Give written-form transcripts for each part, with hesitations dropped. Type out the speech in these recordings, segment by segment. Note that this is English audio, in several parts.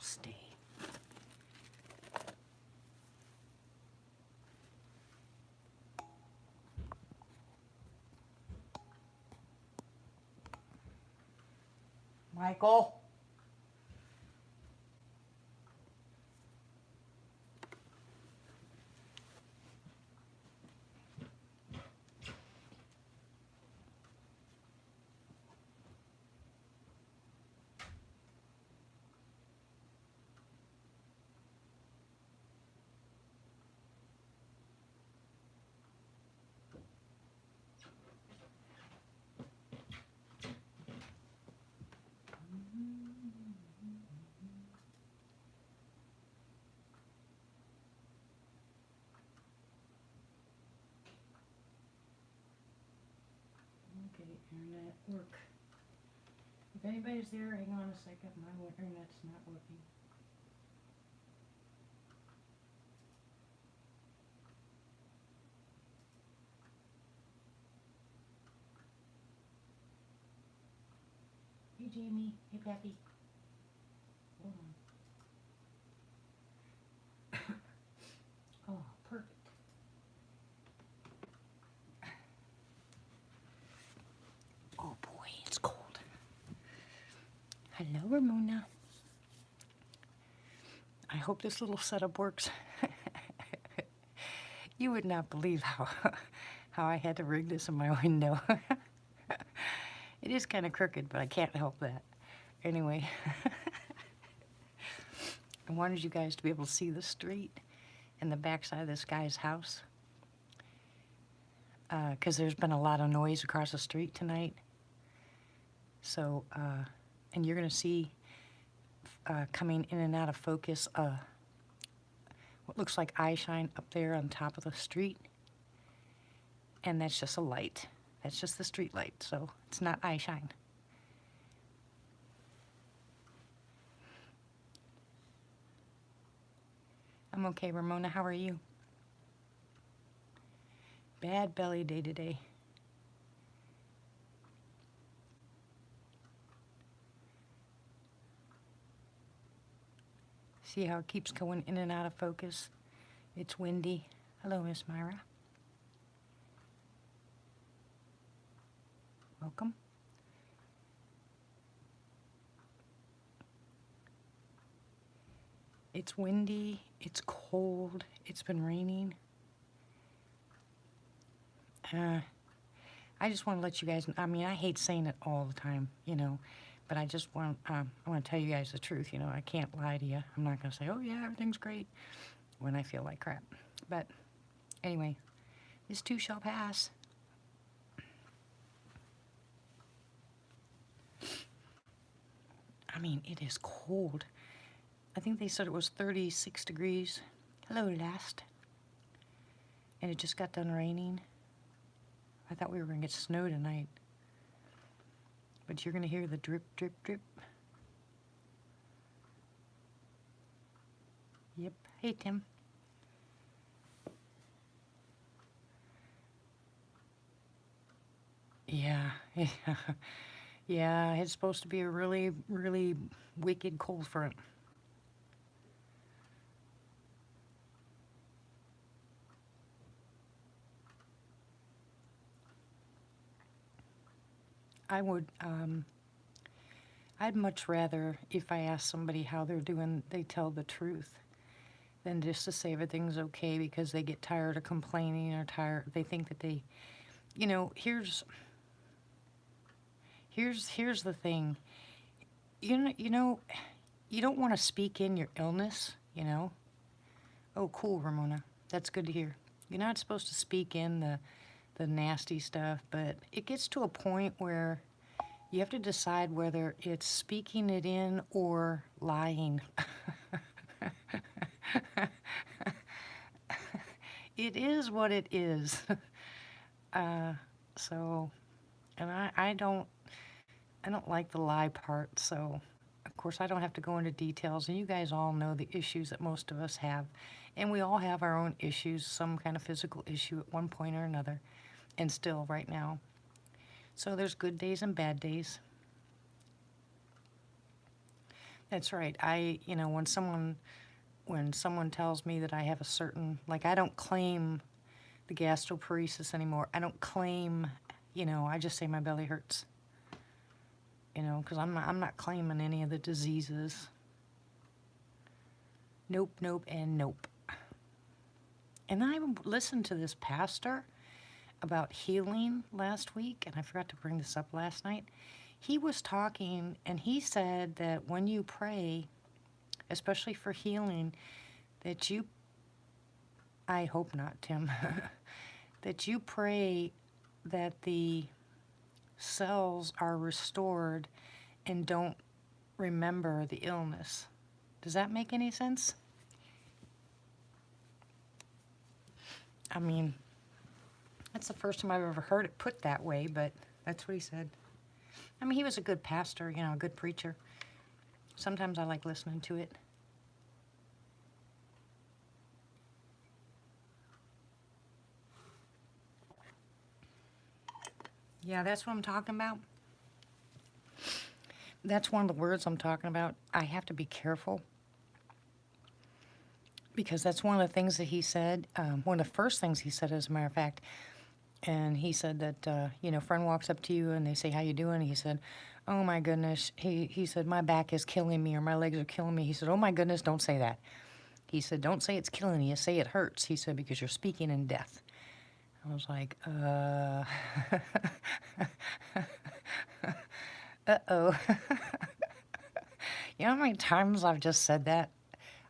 stay. Michael. Okay, internet work. If anybody's there, hang on a second. My internet's not working. Hey, Jamie. Hey, Pappy. Hold on. Oh, perfect. Oh boy, it's cold. Hello, Ramona. I hope this little setup works. You would not believe how I had to rig this in my window. It is kind of crooked, but I can't help that. Anyway, I wanted you guys to be able to see the street and the backside of this guy's house. Because there's been a lot of noise across the street tonight. So, and you're going to see coming in and out of focus what looks like eye shine up there on top of the street. And that's just a light. That's just the street light, so it's not eye shine. I'm okay, Ramona. How are you? Bad belly day today. See how it keeps going in and out of focus? It's windy. Hello, Miss Myra. Welcome. It's windy, it's cold, it's been raining. I just want to let you guys, I mean, I hate saying it all the time, you know, but I just want, I want to tell you guys the truth, you know. I can't lie to you. I'm not going to say, oh yeah, everything's great when I feel like crap. But anyway, this too shall pass. I mean, it is cold. I think they said it was 36 degrees. Hello, Last. And it just got done raining. I thought we were going to get snow tonight. But you're going to hear the drip, drip, drip. Yep. Hey, Tim. Yeah. Yeah, it's supposed to be a really, really wicked cold front. I would, I'd much rather, if I ask somebody how they're doing, they tell the truth than just to say everything's okay because they get tired of complaining or tired. They think that they, you know, here's the thing. You know, you don't want to speak in your illness, you know. Oh, cool, Ramona. That's good to hear. You're not supposed to speak in the nasty stuff, but it gets to a point where you have to decide whether it's speaking it in or lying. It is what it is. So, and I don't like the lie part, so of course I don't have to go into details, and you guys all know the issues that most of us have, and we all have our own issues, some kind of physical issue at one point or another, and still right now. So there's good days and bad days. That's right. When someone tells me that I have a certain, like, I don't claim the gastroparesis anymore. I don't claim, I just say my belly hurts. Because I'm not claiming any of the diseases. Nope, nope, and nope. And I listened to this pastor about healing last week, and I forgot to bring this up last night. He was talking, and he said that when you pray, especially for healing, that you, I hope not, Tim, that you pray that the cells are restored and don't remember the illness. Does that make any sense? I mean, that's the first time I've ever heard it put that way, but that's what he said. I mean, he was a good pastor, a good preacher. Sometimes I like listening to it. Yeah, that's what I'm talking about. That's one of the words I'm talking about. I have to be careful because that's one of the things that he said. One of the first things he said, as a matter of fact. And he said that, friend walks up to you and they say, how you doing? He said, oh my goodness. He said, my back is killing me or my legs are killing me. He said, oh my goodness, don't say that. He said, don't say it's killing you, say it hurts. He said, because you're speaking in death. I was like, uh-oh. You know how many times I've just said that?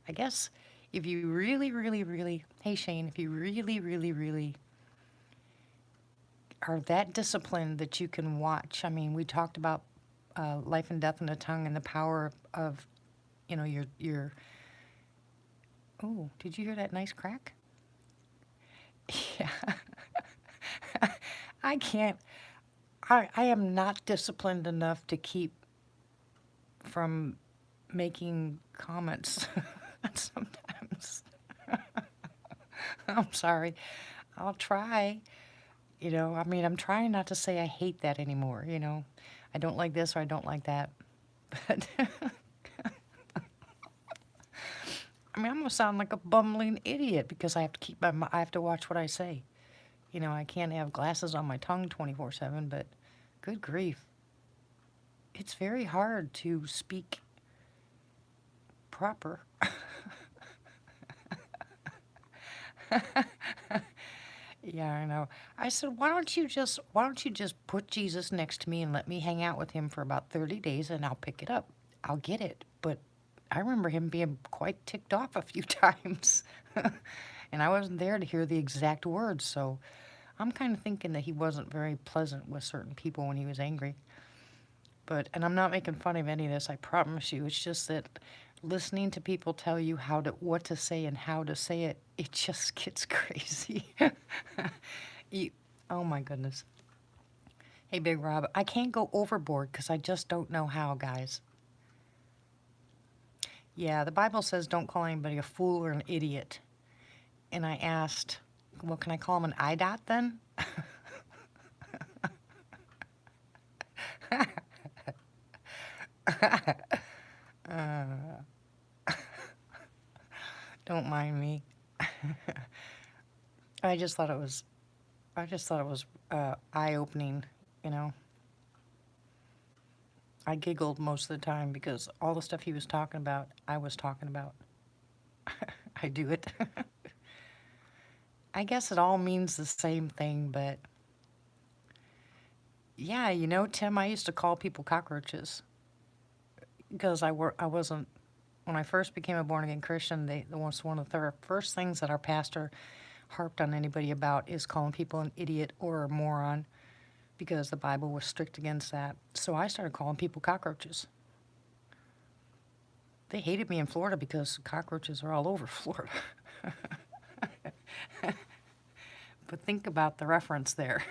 I guess if you really, really, really, hey Shane, if you really, really, really are that disciplined that you can watch. I mean, we talked about life and death in the tongue and the power of, your. Oh, did you hear that nice crack? Yeah. I can't. I am not disciplined enough to keep from making comments sometimes. I'm sorry. I'll try. I'm trying not to say I hate that anymore, I don't like this or I don't like that. But I'm going to sound like a bumbling idiot because I have to watch what I say. I can't have glasses on my tongue 24/7, but good grief. It's very hard to speak proper. Yeah, I know. I said, why don't you just put Jesus next to me and let me hang out with him for about 30 days and I'll pick it up. I'll get it. But I remember him being quite ticked off a few times. And I wasn't there to hear the exact words, so I'm kind of thinking that he wasn't very pleasant with certain people when he was angry. And I'm not making fun of any of this, I promise you. It's just that listening to people tell you what to say and how to say it, it just gets crazy. Oh my goodness. Hey, Big Rob, I can't go overboard because I just don't know how, guys. Yeah, the Bible says don't call anybody a fool or an idiot. And I asked, well, can I call him an IDOT then? Don't mind me. I just thought it was eye-opening, I giggled most of the time because all the stuff he was talking about, I was talking about. I do it. I guess it all means the same thing, but yeah, Tim, I used to call people cockroaches because I wasn't, when I first became a born-again Christian, one of the first things that our pastor harped on anybody about is calling people an idiot or a moron because the Bible was strict against that. So I started calling people cockroaches. They hated me in Florida because cockroaches are all over Florida. But think about the reference there.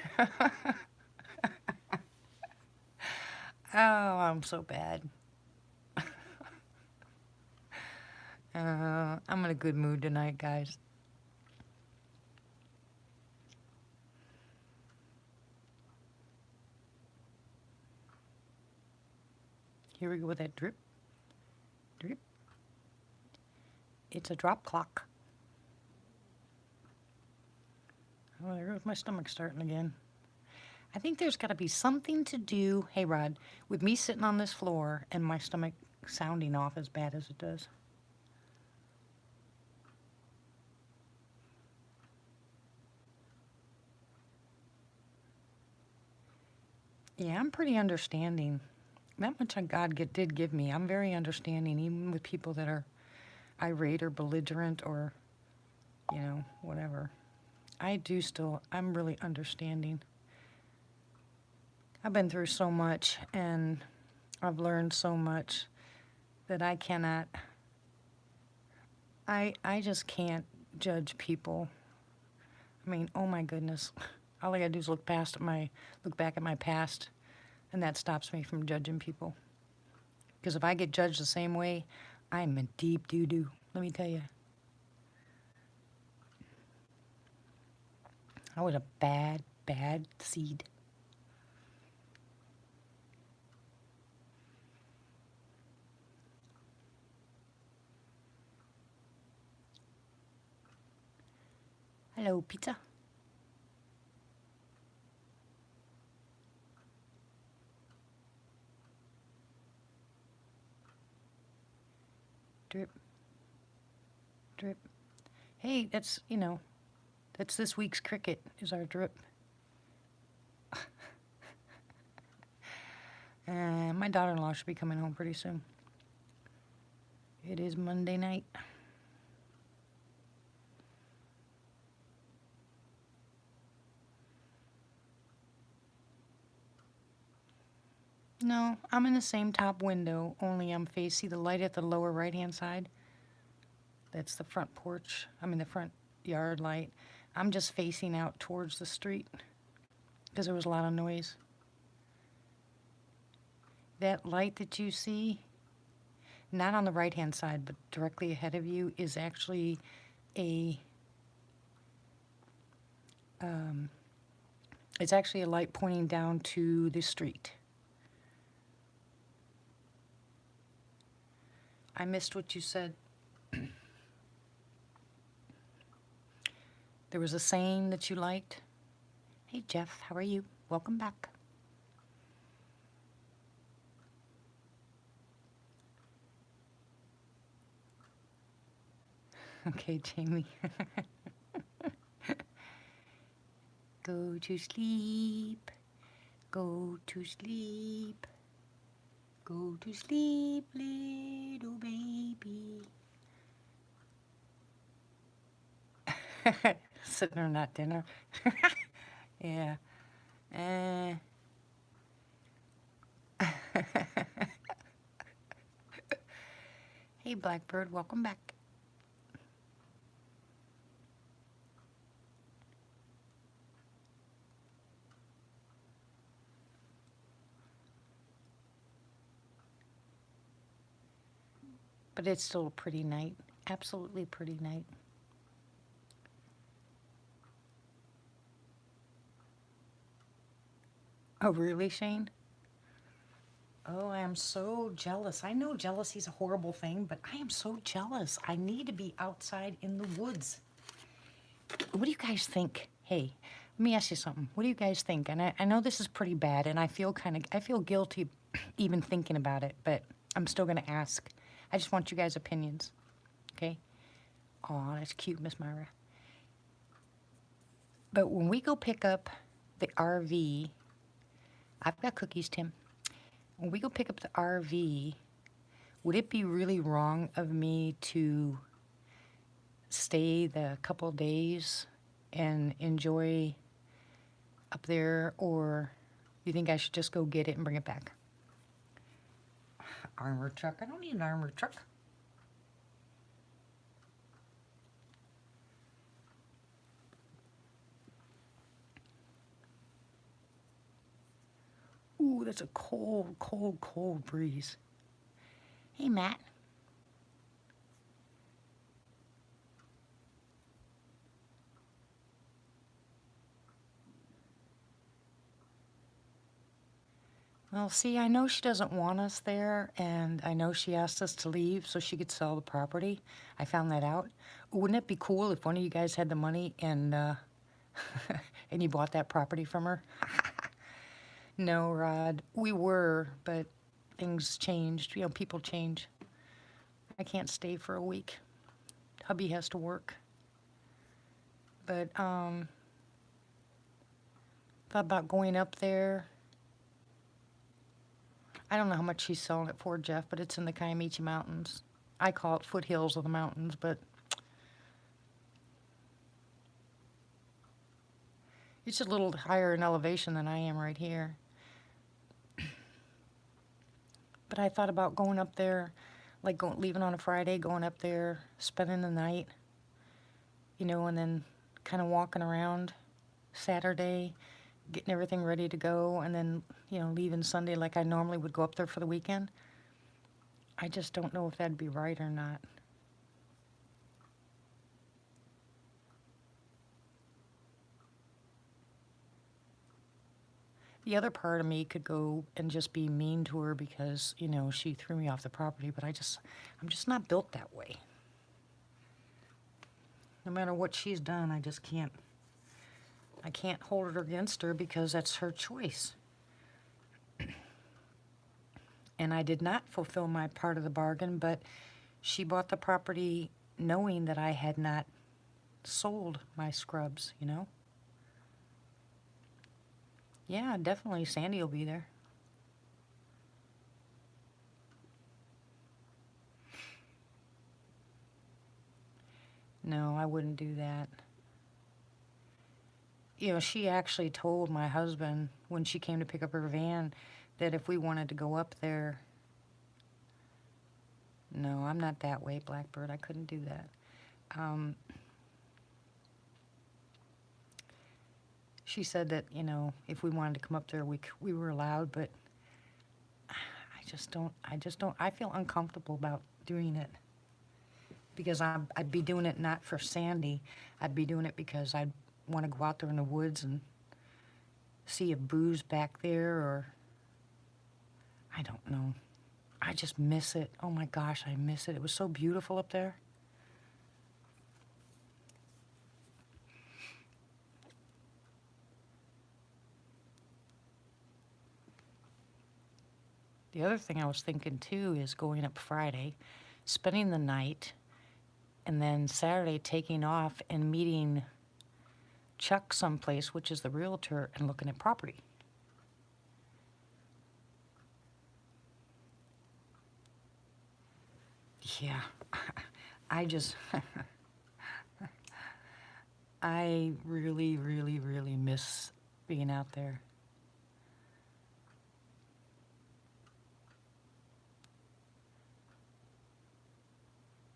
Oh, I'm so bad. I'm in a good mood tonight, guys. Here we go with that drip. Drip. It's a drop clock. Oh, there goes my stomach starting again. I think there's got to be something to do, hey Rod, with me sitting on this floor and my stomach sounding off as bad as it does. Yeah, I'm pretty understanding. That much did give me. I'm very understanding, even with people that are irate or belligerent or, whatever. I'm really understanding. I've been through so much and I've learned so much that I just can't judge people. I mean, oh my goodness. All I gotta do is look back at my past, and that stops me from judging people. Because if I get judged the same way, I'm in deep doo-doo, let me tell you. I was a bad, bad seed. Hello, pizza. Drip, drip. Hey, that's this week's cricket is our drip. My daughter-in-law should be coming home pretty soon. It is Monday night. No, I'm in the same top window, only I'm facing the light at the lower right-hand side. That's the front porch. The front yard light. I'm just facing out towards the street because there was a lot of noise. That light that you see, not on the right-hand side, but directly ahead of you, is actually it's actually a light pointing down to the street. I missed what you said. There was a saying that you liked. Hey, Jeff, how are you? Welcome back. Okay, Jamie. Go to sleep. Go to sleep. Go to sleep, little baby. Sitting on that dinner. Yeah. Hey, Blackbird, welcome back. But it's still a pretty night. Absolutely pretty night. Oh, really, Shane? Oh, I am so jealous. I know jealousy's a horrible thing, but I am so jealous. I need to be outside in the woods. What do you guys think? Hey, let me ask you something. What do you guys think? And I know this is pretty bad, and I feel guilty even thinking about it, but I'm still going to ask. I just want you guys' opinions, okay? Aw, that's cute, Miss Myra. But when we go pick up the RV, I've got cookies, Tim. When we go pick up the RV, would it be really wrong of me to stay the couple days and enjoy up there, or you think I should just go get it and bring it back? Armored truck? I don't need an armored truck. Ooh, that's a cold, cold, cold breeze. Hey, Matt. Well, see, I know she doesn't want us there, and I know she asked us to leave so she could sell the property. I found that out. Wouldn't it be cool if one of you guys had the money and and you bought that property from her? No, Rod, we were, but things changed. You know, people change. I can't stay for a week. Hubby has to work. But thought about going up there. I don't know how much she's selling it for, Jeff, but it's in the Kiamichi Mountains. I call it foothills of the mountains, but it's a little higher in elevation than I am right here. But I thought about going up there, like leaving on a Friday, going up there, spending the night, you know, and then kind of walking around Saturday, getting everything ready to go, and then, you know, leaving Sunday like I normally would go up there for the weekend. I just don't know if that'd be right or not. The other part of me could go and just be mean to her because, you know, she threw me off the property, but I'm just not built that way. No matter what she's done, I can't hold it against her because that's her choice. And I did not fulfill my part of the bargain, but she bought the property knowing that I had not sold my scrubs, you know? Yeah, definitely Sandy will be there. No, I wouldn't do that. You know, she actually told my husband when she came to pick up her van that if we wanted to go up there. No, I'm not that way, Blackbird. I couldn't do that. She said that, you know, if we wanted to come up there, we were allowed, but I just don't, I feel uncomfortable about doing it because I'd be doing it not for Sandy. I'd be doing it because I'd want to go out there in the woods and see a booze back there, or I don't know. I just miss it. Oh my gosh, I miss it. It was so beautiful up there. The other thing I was thinking too is going up Friday, spending the night, and then Saturday taking off and meeting Chuck someplace, which is the realtor, and looking at property. Yeah, I just, I really, really, really miss being out there.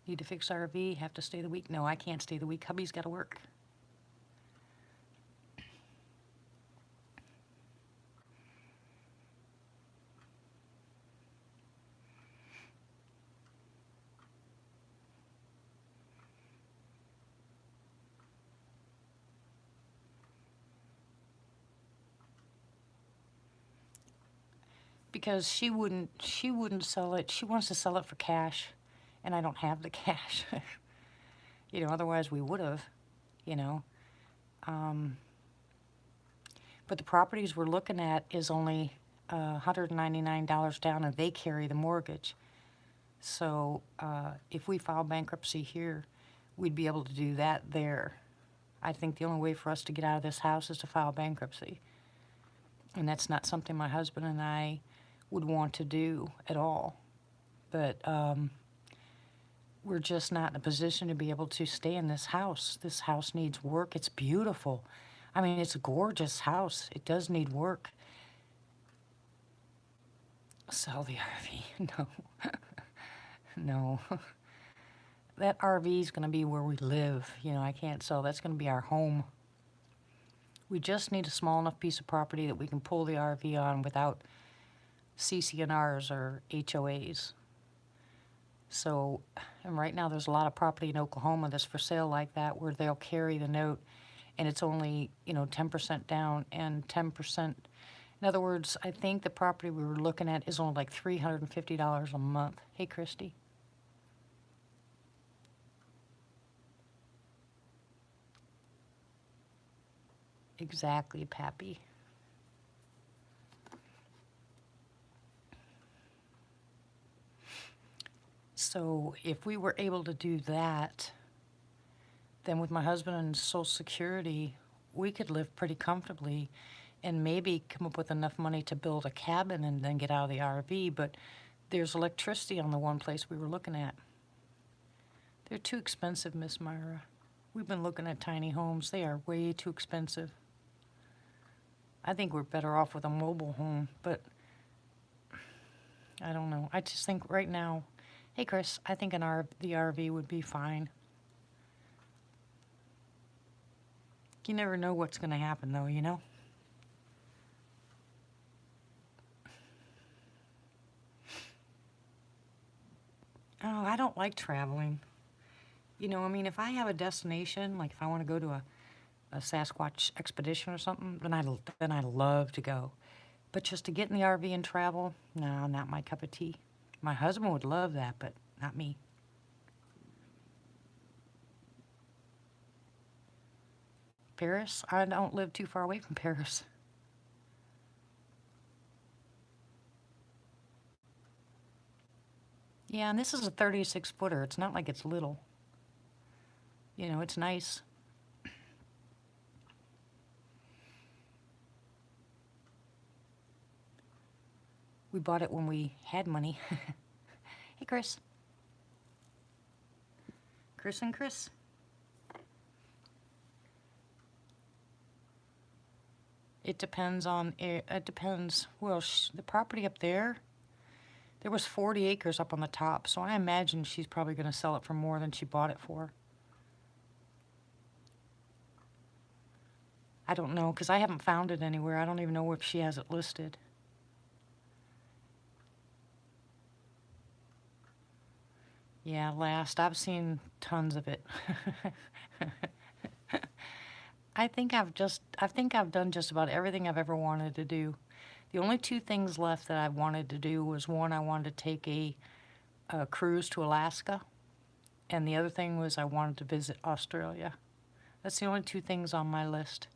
Need to fix RV, have to stay the week. No, I can't stay the week. Hubby's got to work. Because she wouldn't sell it. She wants to sell it for cash, and I don't have the cash. You know, otherwise we would have, you know. But the properties we're looking at is only $199 down, and they carry the mortgage. So if we file bankruptcy here, we'd be able to do that there. I think the only way for us to get out of this house is to file bankruptcy. And that's not something my husband and I would want to do at all. But we're just not in a position to be able to stay in this house. This house needs work. It's beautiful. I mean, it's a gorgeous house. It does need work. Sell the RV. No. No. That RV is going to be where we live. You know, I can't sell. That's going to be our home. We just need a small enough piece of property that we can pull the RV on without CCNRs or HOAs. So, and right now there's a lot of property in Oklahoma that's for sale like that, where they'll carry the note and it's only, you know, 10% down and 10%. In other words, I think the property we were looking at is only like $350 a month. Hey, Christy. Exactly, Pappy. So if we were able to do that, then with my husband and Social Security, we could live pretty comfortably and maybe come up with enough money to build a cabin and then get out of the RV. But there's electricity on the one place we were looking at. They're too expensive, Miss Myra. We've been looking at tiny homes. They are way too expensive. I think we're better off with a mobile home, but I don't know. I just think right now, hey Chris, I think the RV would be fine. You never know what's going to happen though, you know? Oh, I don't like traveling. You know, I mean, if I have a destination, like if I want to go to a Sasquatch expedition or something, then I'd love to go. But just to get in the RV and travel, no, not my cup of tea. My husband would love that, but not me. Paris? I don't live too far away from Paris. Yeah, and this is a 36 footer. It's not like it's little. You know, it's nice. We bought it when we had money. Hey, Chris. Chris and Chris. It depends on, it depends. Well, the property up there, there was 40 acres up on the top, so I imagine she's probably going to sell it for more than she bought it for. I don't know, because I haven't found it anywhere. I don't even know if she has it listed. Yeah, last. I've seen tons of it. I think I've done just about everything I've ever wanted to do. The only two things left that I wanted to do was one, I wanted to take a cruise to Alaska, and the other thing was I wanted to visit Australia. That's the only two things on my list.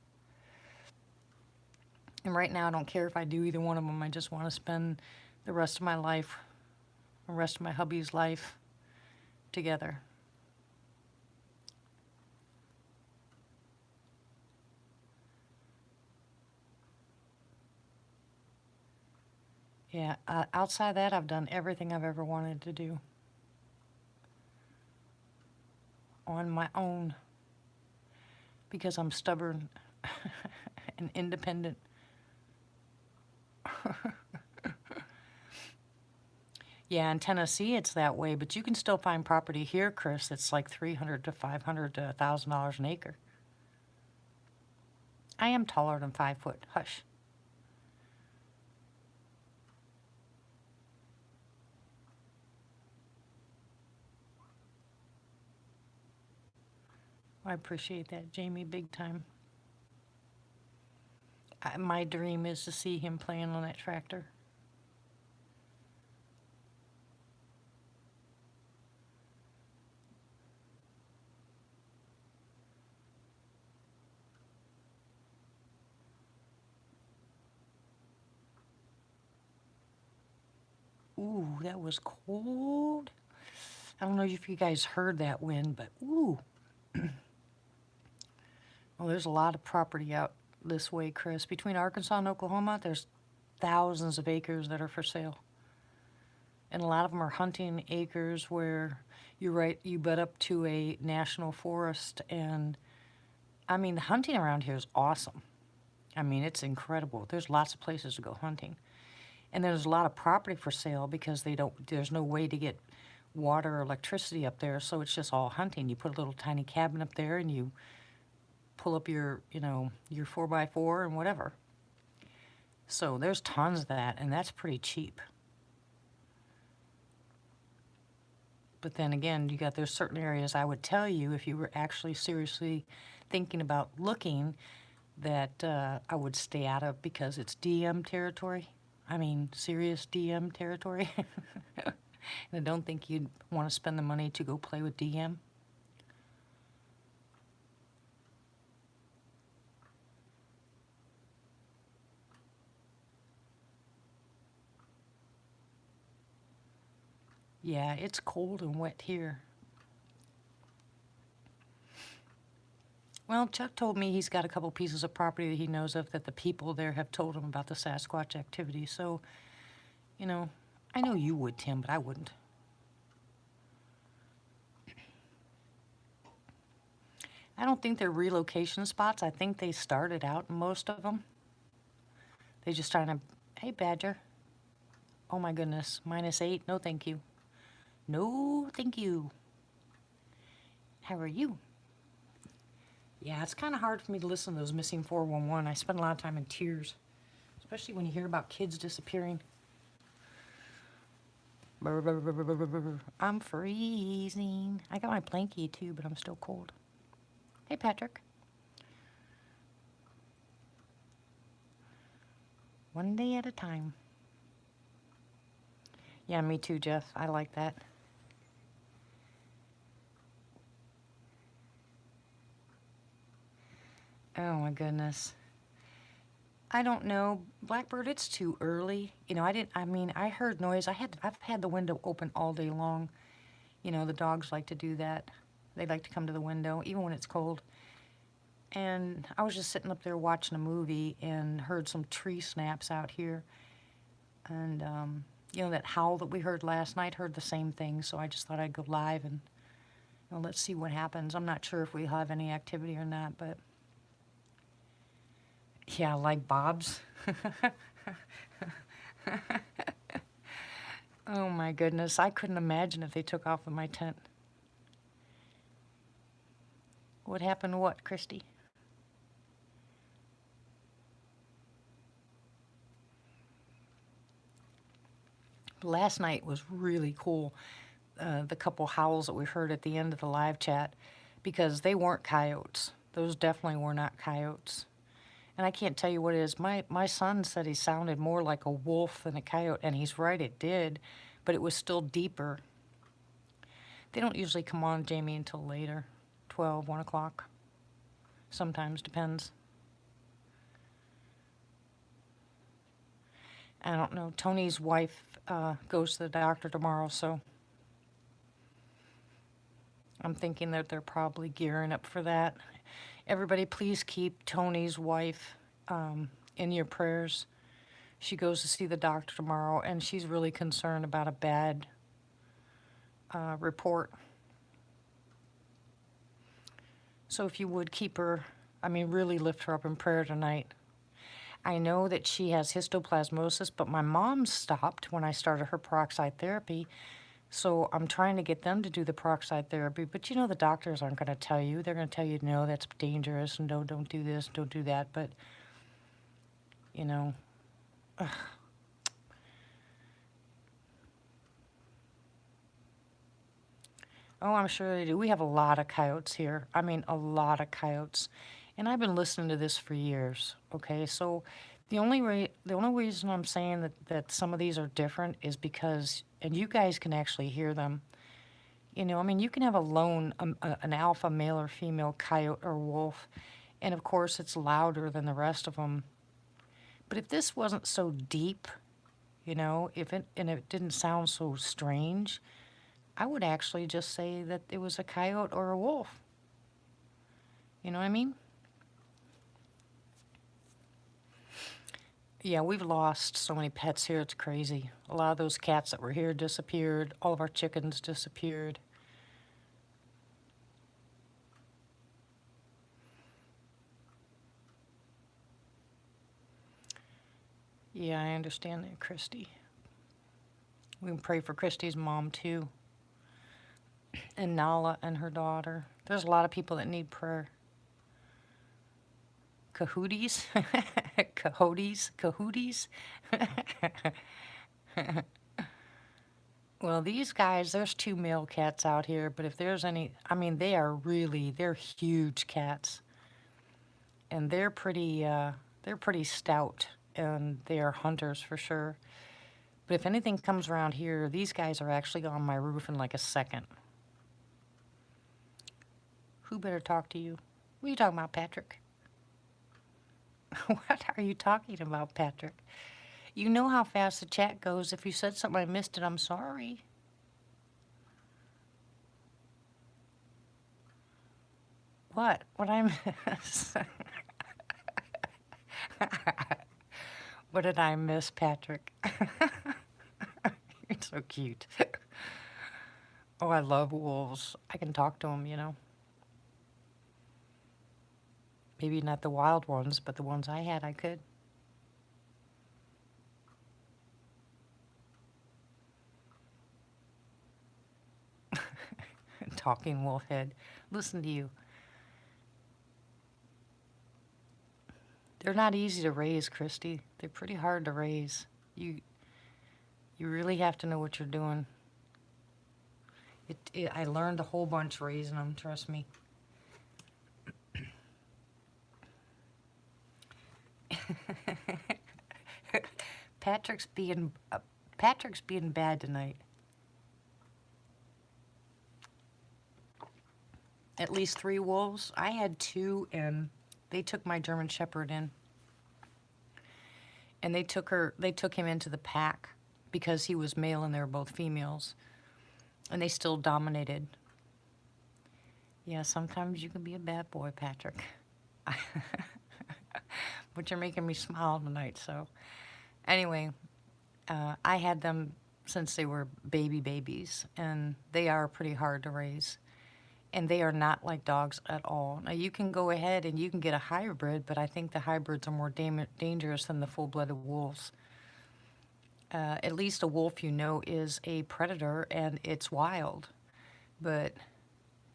And right now I don't care if I do either one of them. I just want to spend the rest of my life, the rest of my hubby's life together. Yeah, outside that, I've done everything I've ever wanted to do on my own because I'm stubborn and independent. Yeah, in Tennessee it's that way, but you can still find property here, Chris, that's like $300 to $500 to $1,000 an acre. I am taller than 5 foot. Hush. I appreciate that, Jamie, big time. My dream is to see him playing on that tractor. Ooh, that was cold. I don't know if you guys heard that wind, but ooh. Well, there's a lot of property out this way, Chris. Between Arkansas and Oklahoma, there's thousands of acres that are for sale. And a lot of them are hunting acres where you butt up to a national forest. And I mean, the hunting around here is awesome. I mean, it's incredible. There's lots of places to go hunting. And there's a lot of property for sale because there's no way to get water or electricity up there, so it's just all hunting. You put a little tiny cabin up there and you pull up your 4x4 and whatever. So there's tons of that, and that's pretty cheap. But then again, there's certain areas I would tell you if you were actually seriously thinking about looking, that I would stay out of because it's DM territory. I mean, serious DM territory. And I don't think you'd want to spend the money to go play with DM. Yeah, it's cold and wet here. Well, Chuck told me he's got a couple pieces of property that he knows of that the people there have told him about the Sasquatch activity. So, you know, I know you would, Tim, but I wouldn't. I don't think they're relocation spots. I think they started out, most of them. They just trying to, hey, Badger. Oh my goodness, -8. No, thank you. No, thank you. How are you? Yeah, it's kind of hard for me to listen to those missing 411. I spend a lot of time in tears, especially when you hear about kids disappearing. I'm freezing. I got my blankie too, but I'm still cold. Hey, Patrick. One day at a time. Yeah, me too, Jeff. I like that. Oh my goodness. I don't know, Blackbird. It's too early. You know, I didn't. I mean, I heard noise. I've had the window open all day long. You know, the dogs like to do that. They like to come to the window, even when it's cold. And I was just sitting up there watching a movie and heard some tree snaps out here. And you know, that howl that we heard last night. Heard the same thing. So I just thought I'd go live and let's see what happens. I'm not sure if we have any activity or not, but. Yeah, like Bob's. Oh my goodness, I couldn't imagine if they took off with my tent. What happened to what, Christy? Last night was really cool, the couple howls that we heard at the end of the live chat, because they weren't coyotes. Those definitely were not coyotes. And I can't tell you what it is. My son said he sounded more like a wolf than a coyote, and he's right, it did, but it was still deeper. They don't usually come on, Jamie, until later, 12, 1 o'clock. Sometimes, depends. I don't know. Tony's wife goes to the doctor tomorrow, so I'm thinking that they're probably gearing up for that. Everybody, please keep Tony's wife in your prayers. She goes to see the doctor tomorrow, and she's really concerned about a bad report. So if you would keep her, I mean, really lift her up in prayer tonight. I know that she has histoplasmosis, but my mom stopped when I started her peroxide therapy. So I'm trying to get them to do the peroxide therapy. But you know, the doctors aren't going to tell you. They're going to tell you, no, that's dangerous, and no, don't do this, don't do that. But, you know, ugh. Oh, I'm sure they do. We have a lot of coyotes here. I mean, a lot of coyotes. And I've been listening to this for years, okay? So the only reason I'm saying that some of these are different is because, and you guys can actually hear them. You know, I mean, you can have a lone, an alpha male or female coyote or wolf, and of course it's louder than the rest of them. But if this wasn't so deep, you know, and it didn't sound so strange, I would actually just say that it was a coyote or a wolf. You know what I mean? Yeah, we've lost so many pets here, it's crazy. A lot of those cats that were here disappeared. All of our chickens disappeared. Yeah, I understand that, Christy. We can pray for Christy's mom, too. And Nala and her daughter. There's a lot of people that need prayer. Cahooties? Coyotes? Cahooties? Well, these guys, there's 2 male cats out here, but if there's any, I mean, they're huge cats. and they're pretty stout, and they are hunters for sure. But if anything comes around here, these guys are actually on my roof in like a second. Who better talk to you? What are you talking about, Patrick? What are you talking about, Patrick? You know how fast the chat goes. If you said something I missed it, I'm sorry. What? What I miss? What did I miss, Patrick? You're so cute. Oh, I love wolves. I can talk to them, you know. Maybe not the wild ones, but the ones I had, I could. Talking wolf head. Listen to you. They're not easy to raise, Christy. They're pretty hard to raise. You really have to know what you're doing. I learned a whole bunch raising them, trust me. Patrick's being bad tonight. At least 3 wolves. I had 2, and they took my German Shepherd in. And they took him into the pack because he was male and they were both females. And they still dominated. Yeah, sometimes you can be a bad boy, Patrick. But you're making me smile tonight, so. Anyway, I had them since they were babies, and they are pretty hard to raise. And they are not like dogs at all. Now, you can go ahead and you can get a hybrid, but I think the hybrids are more dangerous than the full-blooded wolves. At least a wolf, you know, is a predator, and it's wild. But,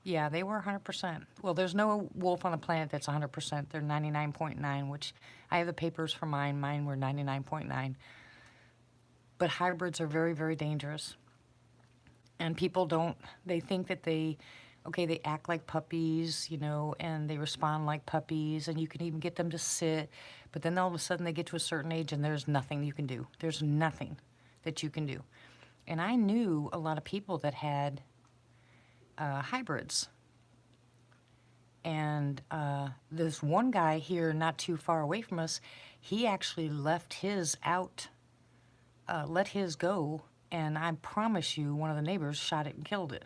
yeah, they were 100%. Well, there's no wolf on the planet that's 100%. They're 99.9, which I have the papers for mine. Mine were 99.9. But hybrids are very, very dangerous. And people they think that they act like puppies, you know, and they respond like puppies, and you can even get them to sit. But then all of a sudden they get to a certain age and there's nothing you can do. There's nothing that you can do. And I knew a lot of people that had hybrids. And this one guy here not too far away from us, he actually left his out, let his go, and I promise you one of the neighbors shot it and killed it.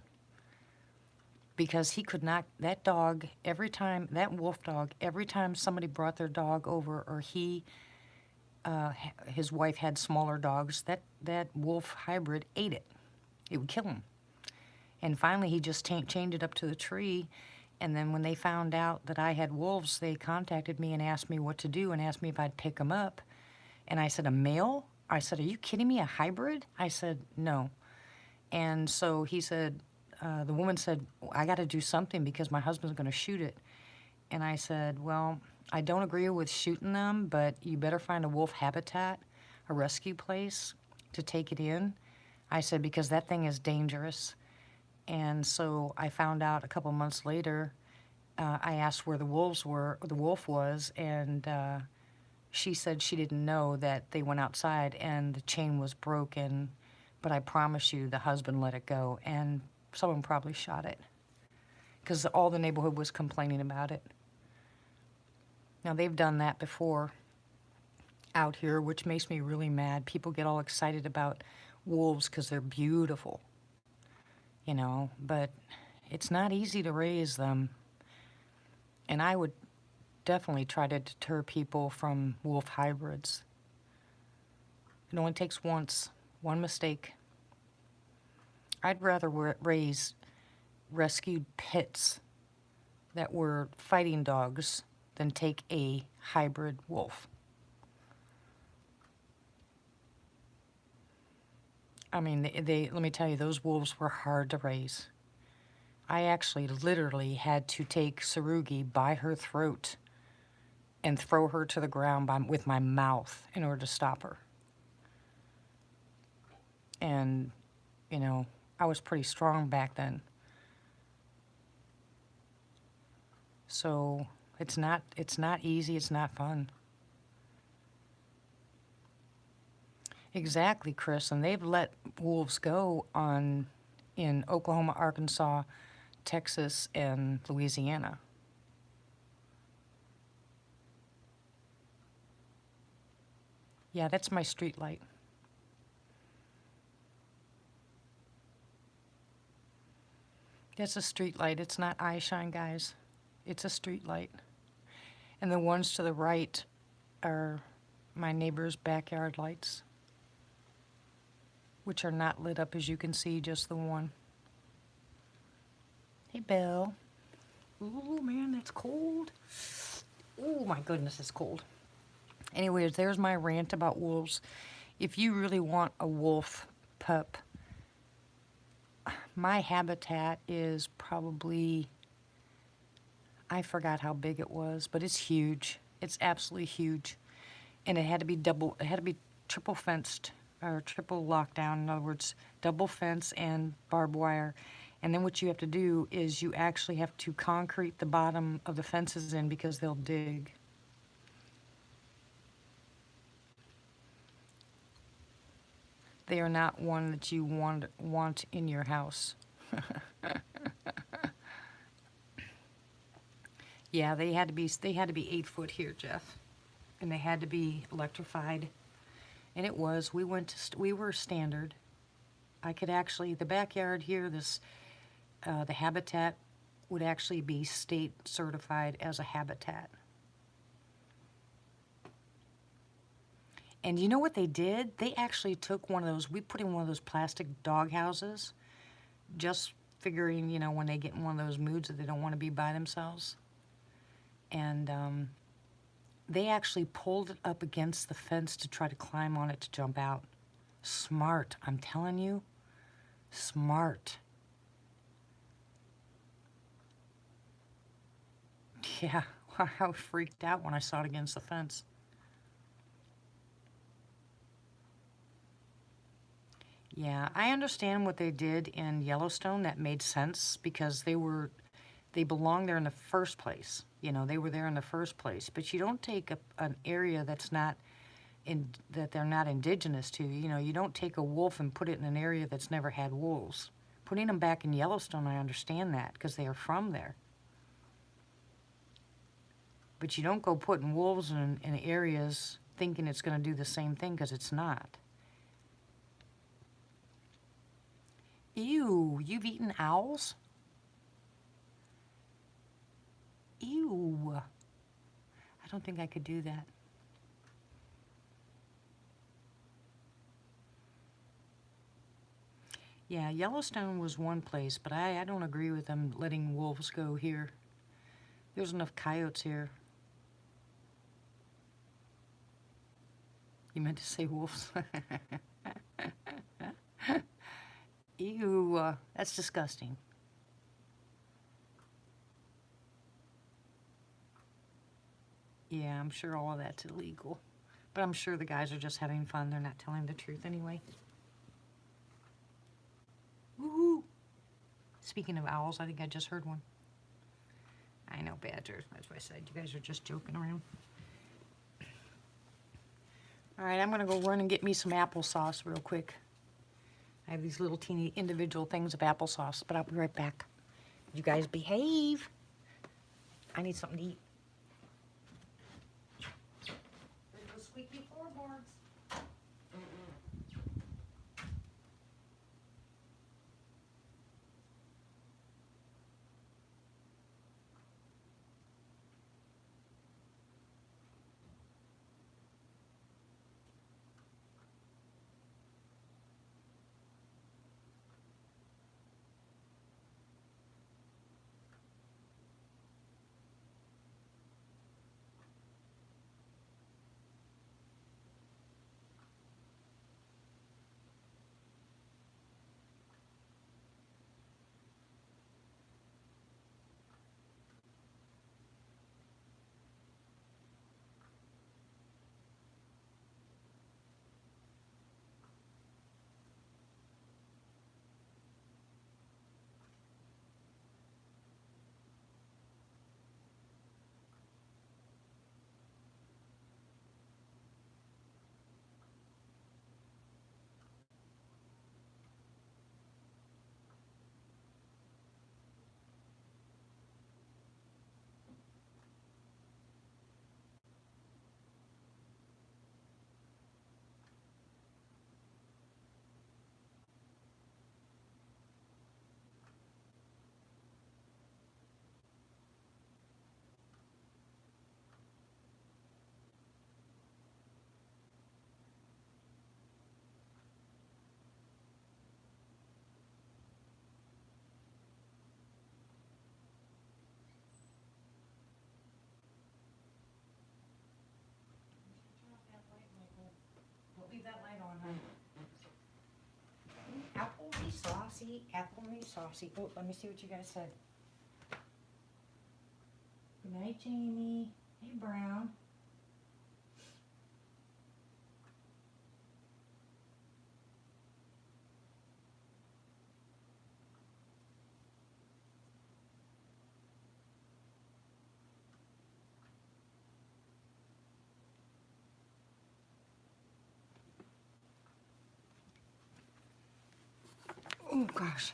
Because he could not, that dog, that wolf dog, every time somebody brought their dog over, or his wife had smaller dogs, that wolf hybrid ate it. It would kill him. And finally, he just chained it up to the tree. And then when they found out that I had wolves, they contacted me and asked me what to do and asked me if I'd pick them up. And I said, a male? I said, are you kidding me, a hybrid? I said, no. And so he said, the woman said, I got to do something because my husband's going to shoot it. And I said, well, I don't agree with shooting them, but you better find a wolf habitat, a rescue place to take it in. I said, because that thing is dangerous. And so I found out a couple months later, I asked where the wolf was, and she said she didn't know that they went outside and the chain was broken. But I promise you, the husband let it go, and someone probably shot it because all the neighborhood was complaining about it. Now, they've done that before out here, which makes me really mad. People get all excited about wolves because they're beautiful, you know, but it's not easy to raise them. And I would definitely try to deter people from wolf hybrids. It only takes one mistake. I'd rather raise rescued pits that were fighting dogs than take a hybrid wolf. I mean, let me tell you, those wolves were hard to raise. I actually literally had to take Sarugi by her throat and throw her to the ground with my mouth in order to stop her. And, you know, I was pretty strong back then. So It's not easy. It's not fun. Exactly, Chris. And they've let wolves go on in Oklahoma, Arkansas, Texas, and Louisiana. Yeah, that's my street light. That's a street light. It's not eye shine, guys. It's a street light. And the ones to the right are my neighbor's backyard lights, which are not lit up, as you can see, just the one. Hey, Bill. Ooh, man, that's cold. Oh, my goodness, it's cold. Anyways, there's my rant about wolves. If you really want a wolf pup, my habitat is probably, I forgot how big it was, but it's huge. It's absolutely huge. And it had to be triple fenced or triple lockdown. In other words, double fence and barbed wire. And then what you have to do is you actually have to concrete the bottom of the fences in because they'll dig. They are not one that you want in your house. Yeah, they had to be 8 foot here, Jeff, and they had to be electrified. And it was. We were standard. I could actually, the backyard here, the habitat would actually be state certified as a habitat. And you know what they did? They actually took one of those, we put in one of those plastic dog houses, just figuring, when they get in one of those moods that they don't want to be by themselves. And they actually pulled it up against the fence to try to climb on it to jump out. Smart, I'm telling you. Smart. Yeah, I freaked out when I saw it against the fence. Yeah, I understand what they did in Yellowstone. That made sense because they belong there in the first place. They were there in the first place. But you don't take an area that they're not indigenous to. You don't take a wolf and put it in an area that's never had wolves. Putting them back in Yellowstone, I understand that because they are from there. But you don't go putting wolves in areas thinking it's going to do the same thing because it's not. Ew, you've eaten owls? Ew. I don't think I could do that. Yeah, Yellowstone was one place, but I don't agree with them letting wolves go here. There's enough coyotes here. You meant to say wolves? Ew, that's disgusting. Yeah, I'm sure all of that's illegal. But I'm sure the guys are just having fun. They're not telling the truth anyway. Woohoo! Speaking of owls, I think I just heard one. I know, badger. That's why I said you guys are just joking around. All right, I'm going to go run and get me some applesauce real quick. I have these little teeny individual things of applesauce, but I'll be right back. You guys behave. I need something to eat. There's the squeaky floorboards. saucy, apple me saucy. Oh, let me see what you guys said. Good night, Jamie. Hey, Brown. Oh, gosh.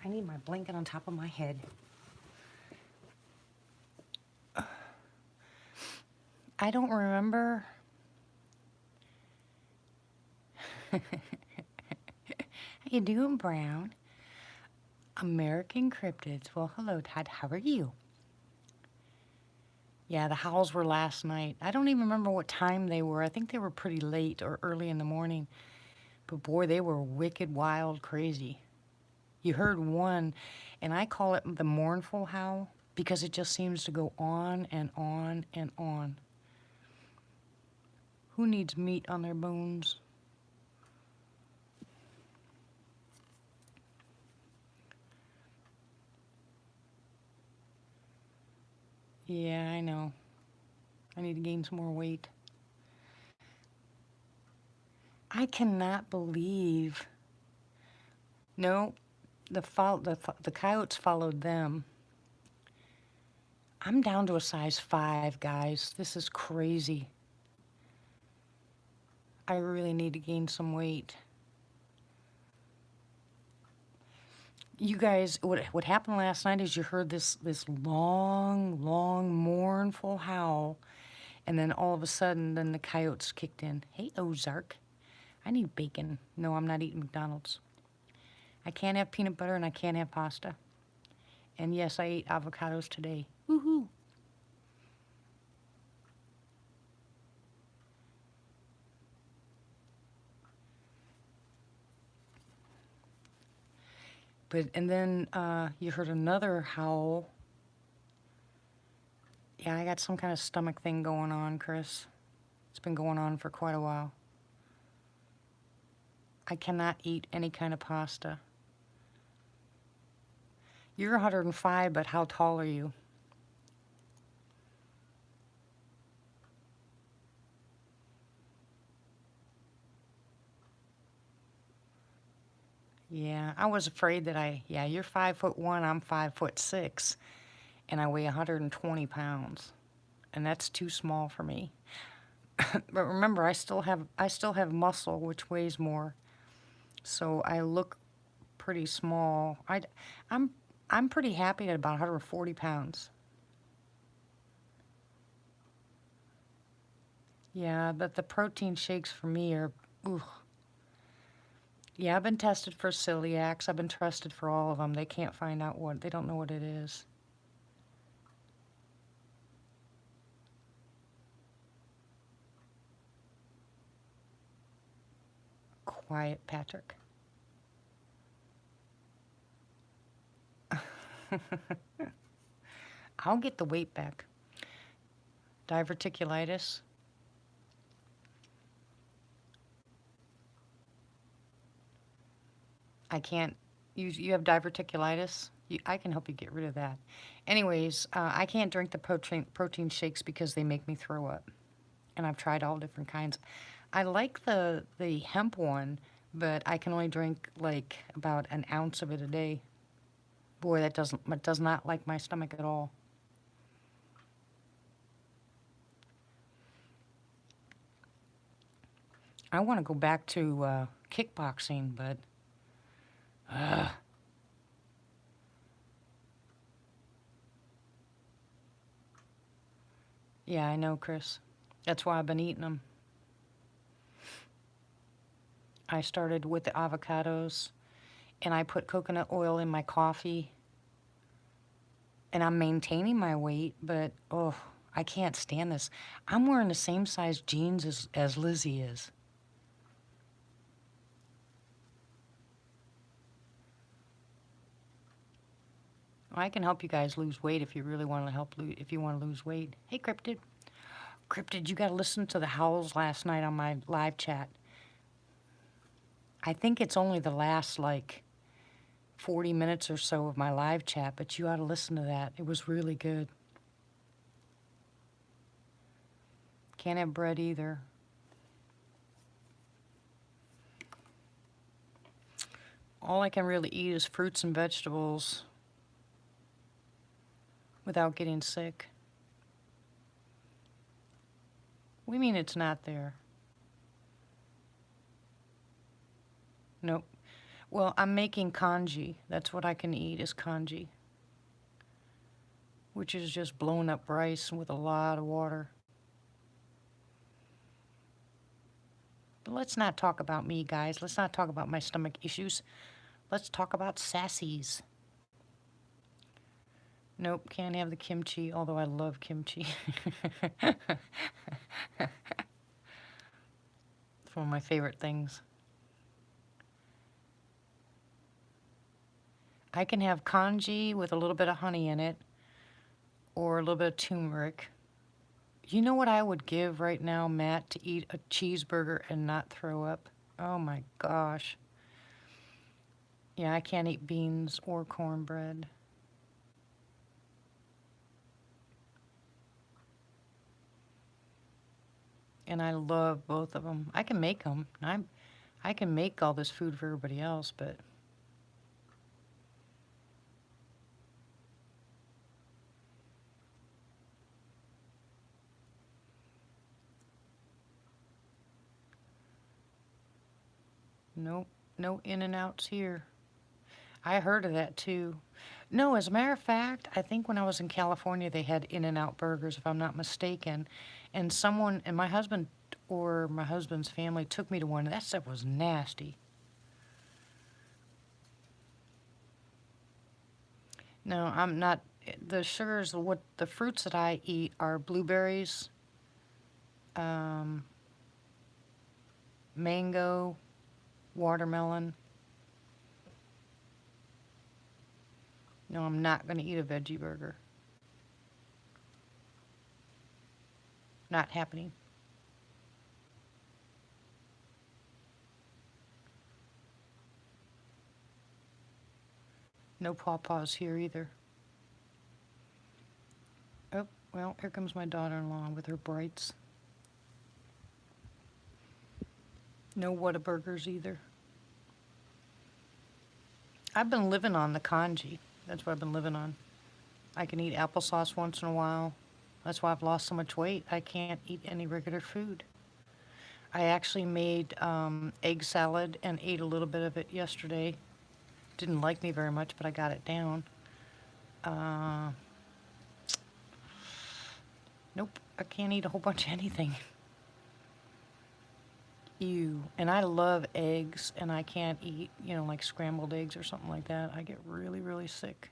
I need my blanket on top of my head. I don't remember. How you doing, Brown? American Cryptids. Well, hello, Todd. How are you? Yeah, the howls were last night. I don't even remember what time they were. I think they were pretty late or early in the morning. But boy, they were wicked, wild, crazy. You heard one, and I call it the mournful howl because it just seems to go on and on and on. Who needs meat on their bones? Yeah, I know. I need to gain some more weight. I cannot believe. No, the coyotes followed them. I'm down to a size 5, guys. This is crazy. I really need to gain some weight. You guys, what happened last night is you heard this long, long, mournful howl, and then all of a sudden, then the coyotes kicked in. Hey, Ozark, I need bacon. No, I'm not eating McDonald's. I can't have peanut butter and I can't have pasta. And yes, I ate avocados today. Woohoo! But and then you heard another howl. Yeah, I got some kind of stomach thing going on, Chris. It's been going on for quite a while. I cannot eat any kind of pasta. You're 105, but how tall are you? Yeah, I was afraid that yeah, you're 5'1", I'm 5'6", and I weigh 120 pounds, and that's too small for me. But remember, I still have muscle, which weighs more, so I look pretty small. I'm I'm pretty happy at about 140 pounds. Yeah, but the protein shakes for me are, ooh. Yeah, I've been tested for celiacs. I've been tested for all of them. They can't find out they don't know what it is. Quiet, Patrick. I'll get the weight back. Diverticulitis. I can't. You have diverticulitis? I can help you get rid of that. Anyways, I can't drink the protein shakes because they make me throw up. And I've tried all different kinds. I like the hemp one, but I can only drink like about an ounce of it a day. Boy, that does not like my stomach at all. I want to go back to kickboxing, but yeah, I know, Chris. That's why I've been eating them. I started with the avocados, and I put coconut oil in my coffee, and I'm maintaining my weight, but oh, I can't stand this. I'm wearing the same size jeans as Lizzie is. I can help you guys lose weight if you really want to if you want to lose weight. Hey, Cryptid. Cryptid, you got to listen to the howls last night on my live chat. I think it's only the last, like, 40 minutes or so of my live chat, but you ought to listen to that. It was really good. Can't have bread either. All I can really eat is fruits and vegetables without getting sick. We mean it's not there. Nope. Well, I'm making congee. That's what I can eat is congee, which is just blown up rice with a lot of water. But let's not talk about me, guys. Let's not talk about my stomach issues. Let's talk about sassies. Nope, can't have the kimchi, although I love kimchi. It's one of my favorite things. I can have congee with a little bit of honey in it, or a little bit of turmeric. You know what I would give right now, Matt, to eat a cheeseburger and not throw up? Oh my gosh. Yeah, I can't eat beans or cornbread. And I love both of them. I can make them. I can make all this food for everybody else, but nope, no In-N-Outs here. I heard of that too. No, as a matter of fact, I think when I was in California, they had In-N-Out burgers, if I'm not mistaken. And someone, and my husband or my husband's family took me to one. That stuff was nasty. No, I'm not. The sugars, what the fruits that I eat are blueberries, um, mango, watermelon. No, I'm not going to eat a veggie burger. Not happening. No pawpaws here either. Oh, well, here comes my daughter-in-law with her brights. No Whataburgers either. I've been living on the congee. That's what I've been living on. I can eat applesauce once in a while. That's why I've lost so much weight. I can't eat any regular food. I actually made egg salad and ate a little bit of it yesterday. Didn't like me very much, but I got it down. Nope, I can't eat a whole bunch of anything. Ew. And I love eggs, and I can't eat, like scrambled eggs or something like that. I get really, really sick.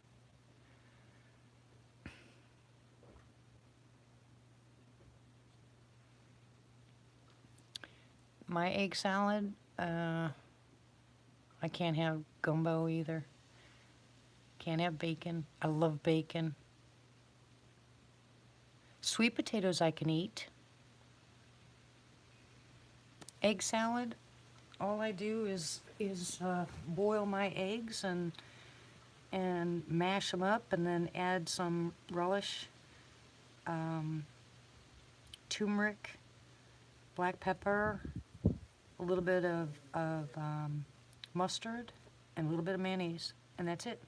My egg salad, I can't have gumbo either. Can't have bacon. I love bacon. Sweet potatoes I can eat. Egg salad, all I do is boil my eggs and mash them up, and then add some relish, turmeric, black pepper, a little bit of mustard, and a little bit of mayonnaise, and that's it.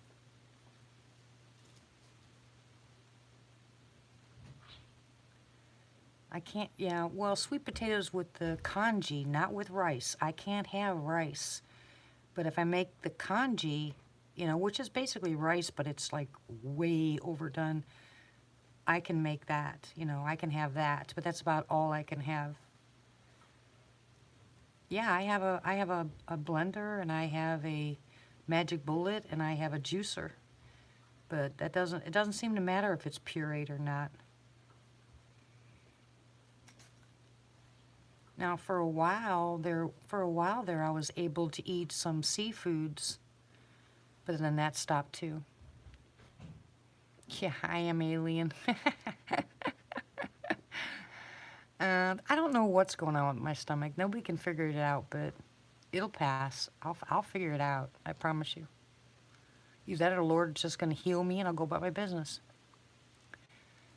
I can't, yeah, well, sweet potatoes with the congee, not with rice. I can't have rice. But if I make the congee, which is basically rice, but it's like way overdone, I can make that. I can have that. But that's about all I can have. Yeah, I have a blender, and I have a magic bullet, and I have a juicer. But it doesn't seem to matter if it's pureed or not. Now, for a while there, I was able to eat some seafoods, but then that stopped too. Yeah, I am alien. I don't know what's going on with my stomach. Nobody can figure it out, but it'll pass. I'll figure it out. I promise you. Either that or the Lord's just going to heal me and I'll go about my business.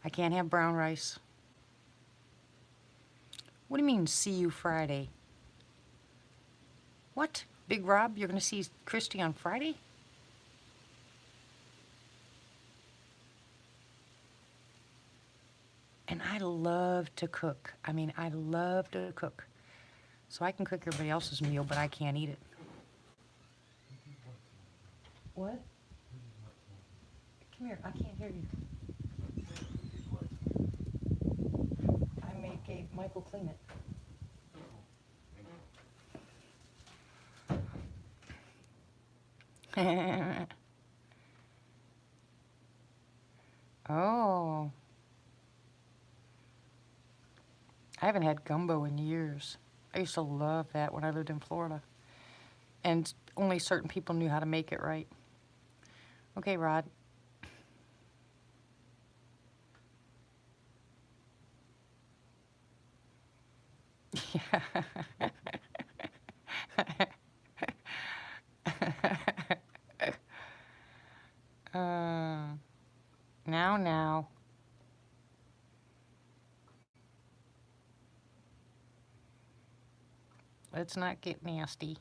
I can't have brown rice. What do you mean, see you Friday? What? Big Rob, you're going to see Christy on Friday? And I love to cook. I mean, I love to cook. So I can cook everybody else's meal, but I can't eat it. What? Come here, I can't hear you. I made Michael clean it. Oh. I haven't had gumbo in years. I used to love that when I lived in Florida. And only certain people knew how to make it right. Okay, Rod. uh, now. Let's not get nasty.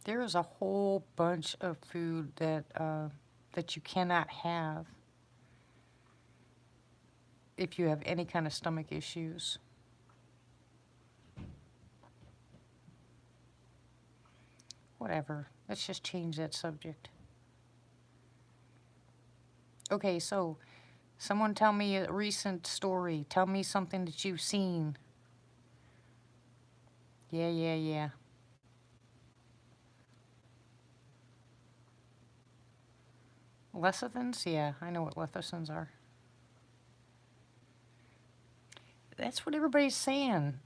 There is a whole bunch of food that you cannot have if you have any kind of stomach issues. Whatever. Let's just change that subject. Okay, so someone tell me a recent story. Tell me something that you've seen. Yeah. Lecithins? Yeah, I know what lecithins are. That's what everybody's saying.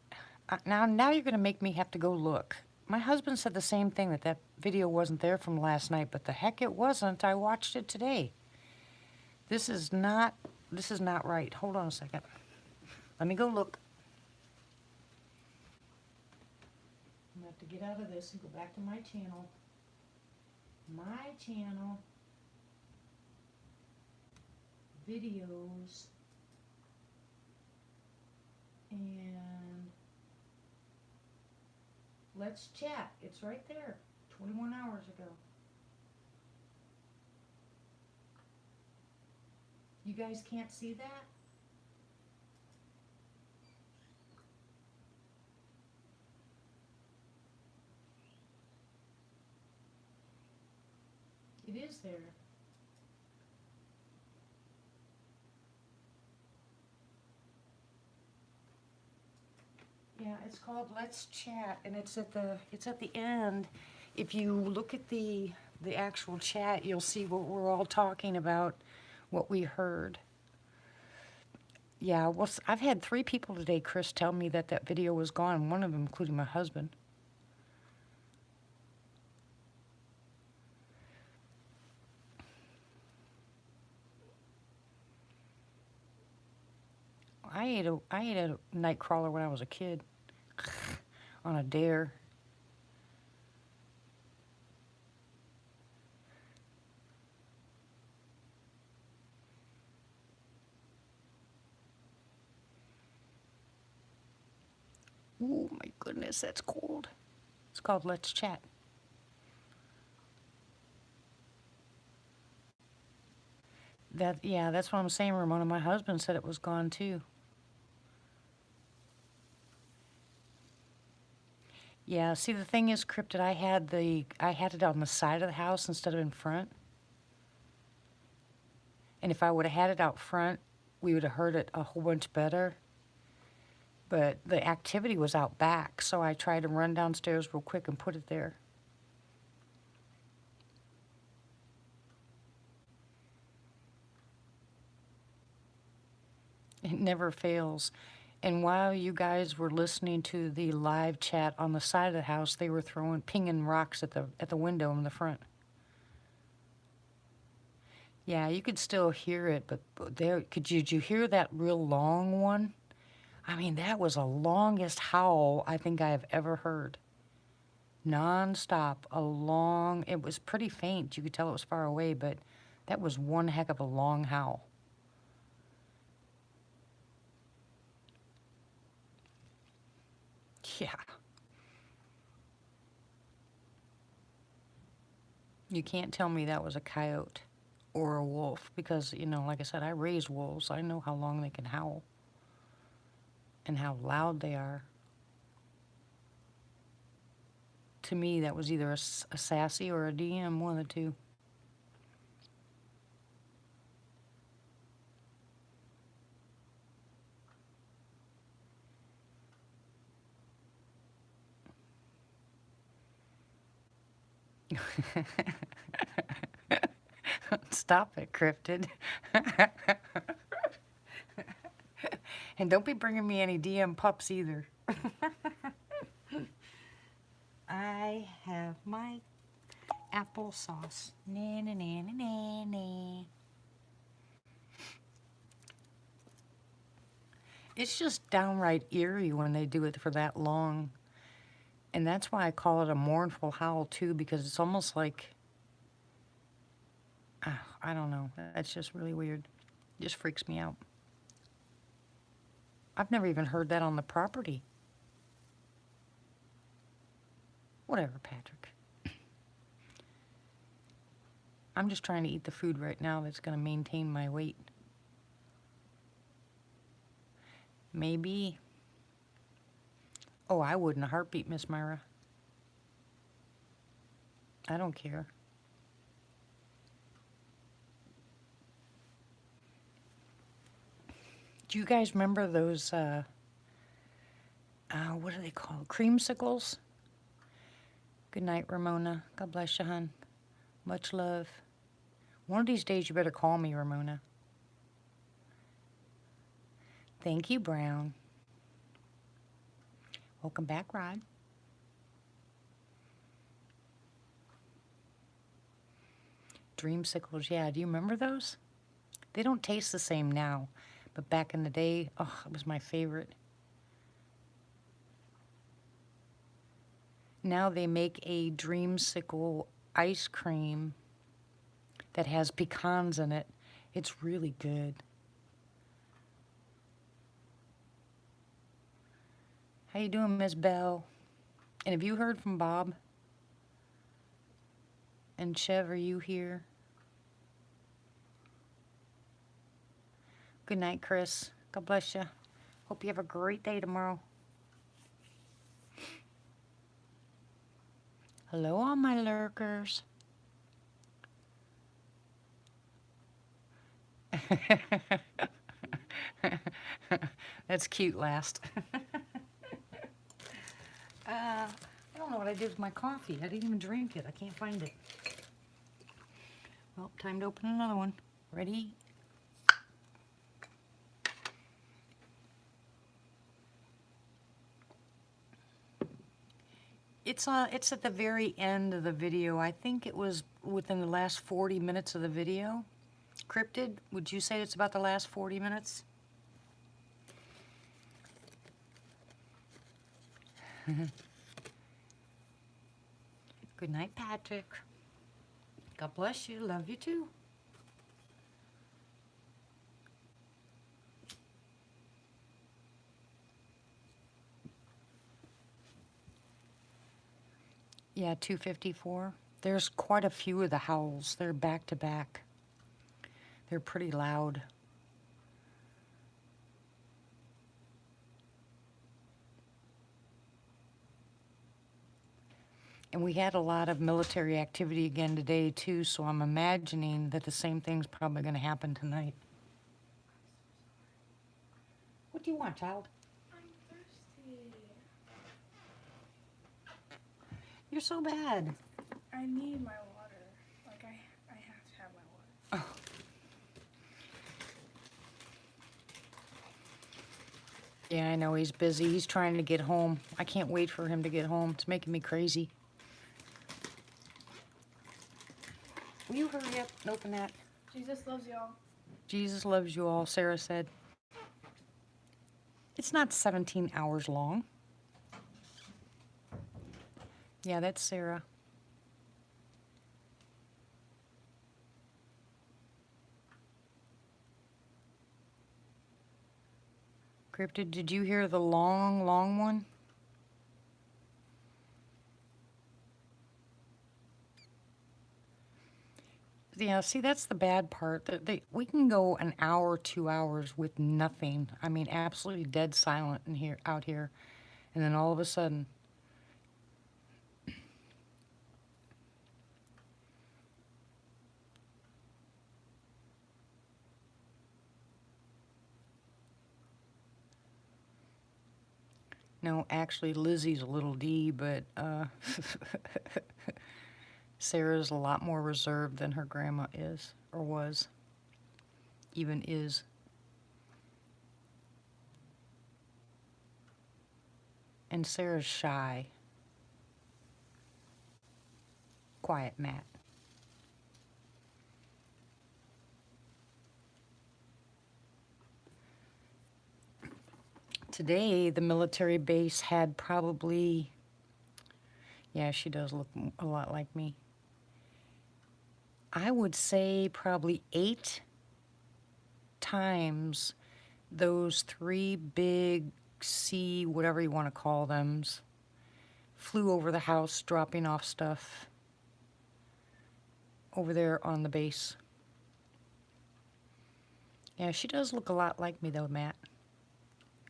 Now you're going to make me have to go look. My husband said the same thing, that video wasn't there from last night, but the heck it wasn't. I watched it today. This is not right. Hold on a second. Let me go look. I'm going to have to get out of this and go back to my channel. My channel. Videos. And let's chat. It's right there. 21 hours ago. You guys can't see that? It is there. Yeah, it's called Let's Chat, and it's at the end. If you look at the actual chat, you'll see what we're all talking about, what we heard. Yeah, well, I've had 3 people today, Chris, tell me that video was gone, one of them including my husband. I ate a night crawler when I was a kid on a dare. Oh my goodness, that's cold. It's called Let's Chat. Yeah, that's what I'm saying, Ramona. My husband said it was gone too. Yeah, see the thing is, Cryptid, I had it on the side of the house instead of in front. And if I would have had it out front, we would have heard it a whole bunch better. But the activity was out back, so I tried to run downstairs real quick and put it there. It never fails. And while you guys were listening to the live chat on the side of the house, they were pinging rocks at the window in the front. Yeah, you could still hear it, but did you hear that real long one? I mean, that was the longest howl I think I have ever heard. Non-stop, it was pretty faint. You could tell it was far away, but that was one heck of a long howl. Yeah. You can't tell me that was a coyote or a wolf because, like I said, I raise wolves. I know how long they can howl and how loud they are. To me, that was either a sassy or a DM, one of the two. Stop it, Cryptid. And don't be bringing me any DM pups either. I have my applesauce. Na na na na na na. It's just downright eerie when they do it for that long. And that's why I call it a mournful howl too, because it's almost like, I don't know. That's just really weird. It just freaks me out. I've never even heard that on the property. Whatever, Patrick. I'm just trying to eat the food right now that's going to maintain my weight. Maybe. Oh, I would in a heartbeat, Miss Myra. I don't care. Do you guys remember those, what are they called? Creamsicles? Good night, Ramona. God bless you, hon. Much love. One of these days you better call me, Ramona. Thank you, Brown. Welcome back, Rod. Dreamsicles, yeah. Do you remember those? They don't taste the same now, but back in the day, oh, it was my favorite. Now they make a dreamsicle ice cream that has pecans in it. It's really good. How you doing, Miss Bell? And have you heard from Bob? And Chev, are you here? Good night, Chris. God bless you. Hope you have a great day tomorrow. Hello, all my lurkers. That's cute, last. I don't know what I did with my coffee. I didn't even drink it. I can't find it. Well, time to open another one. Ready? It's at the very end of the video. I think it was within the last 40 minutes of the video. Cryptid, would you say it's about the last 40 minutes? Good night, Patrick. God bless you. Love you too. Yeah, 254. There's quite a few of the howls. They're back to back. They're pretty loud. And we had a lot of military activity again today, too, so I'm imagining that the same thing's probably going to happen tonight. What do you want, child? I'm thirsty. You're so bad. I need my water. Like, I have to have my water. Oh. Yeah, I know he's busy. He's trying to get home. I can't wait for him to get home. It's making me crazy. Will you hurry up and open that? Jesus loves y'all. Jesus loves you all, Sarah said. It's not 17 hours long. Yeah, that's Sarah. Cryptid, did you hear the long, long one? Yeah, see, that's the bad part. We can go an hour, 2 hours with nothing. I mean, absolutely dead silent in here, out here, and then all of a sudden, no, actually, Lizzie's a little D, but Sarah's a lot more reserved than her grandma is, or was, even is. And Sarah's shy. Quiet, Matt. Today, the military base had probably, yeah, she does look a lot like me. I would say probably 8 times those 3 big C, whatever you want to call them, flew over the house, dropping off stuff over there on the base. Yeah, she does look a lot like me, though, Matt.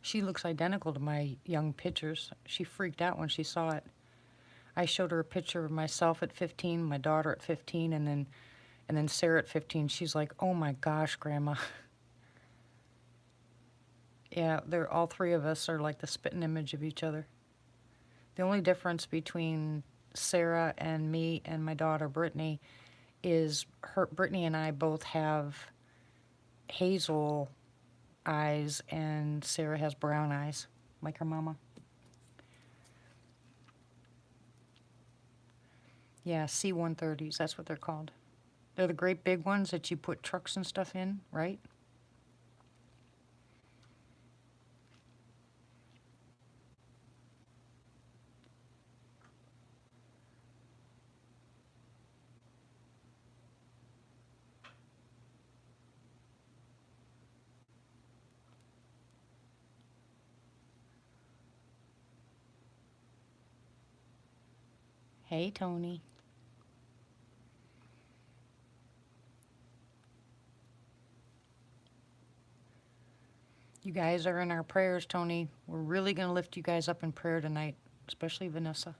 She looks identical to my young pictures. She freaked out when she saw it. I showed her a picture of myself at 15, my daughter at 15, and then Sarah at 15. She's like, "Oh my gosh, Grandma." Yeah, they're all 3 of us are like the spitting image of each other. The only difference between Sarah and me and my daughter Brittany is Brittany and I both have hazel eyes and Sarah has brown eyes, like her mama. Yeah, C-130s, that's what they're called. They're the great big ones that you put trucks and stuff in, right? Hey, Tony. You guys are in our prayers, Tony. We're really going to lift you guys up in prayer tonight, especially Vanessa.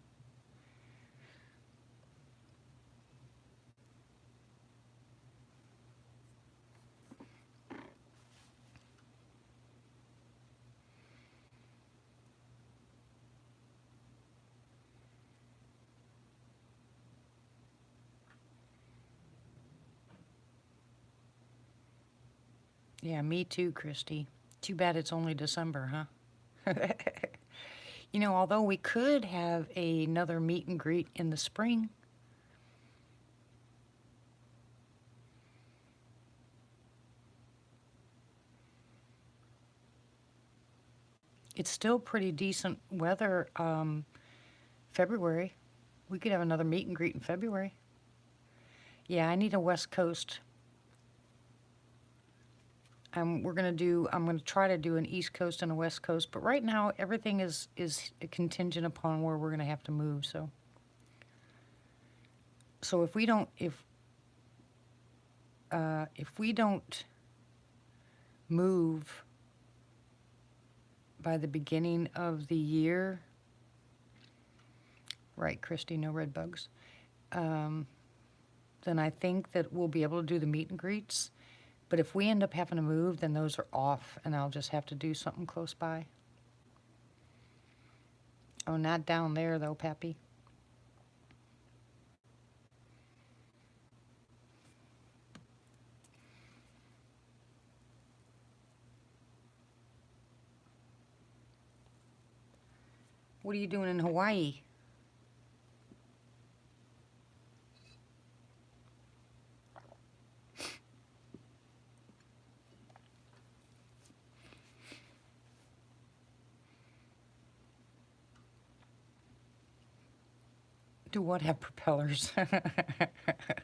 Yeah, me too, Christy. Too bad it's only December, huh? You know, although we could have another meet and greet in the spring. It's still pretty decent weather. February. We could have another meet and greet in February. Yeah, I need a West Coast. I'm gonna try to do an East Coast and a West Coast, but right now everything is contingent upon where we're gonna have to move. So if we don't move by the beginning of the year, right, Christy, no red bugs, then I think that we'll be able to do the meet and greets. But if we end up having to move, then those are off, and I'll just have to do something close by. Oh, not down there, though, Pappy. What are you doing in Hawaii? Do what have propellers?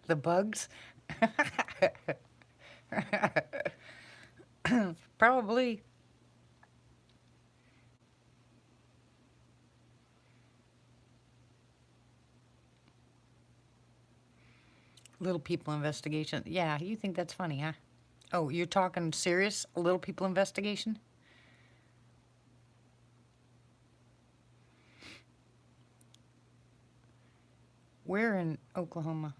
The bugs? Probably. Little people investigation. Yeah, you think that's funny, huh? Oh, you're talking serious? A little people investigation? Where in Oklahoma?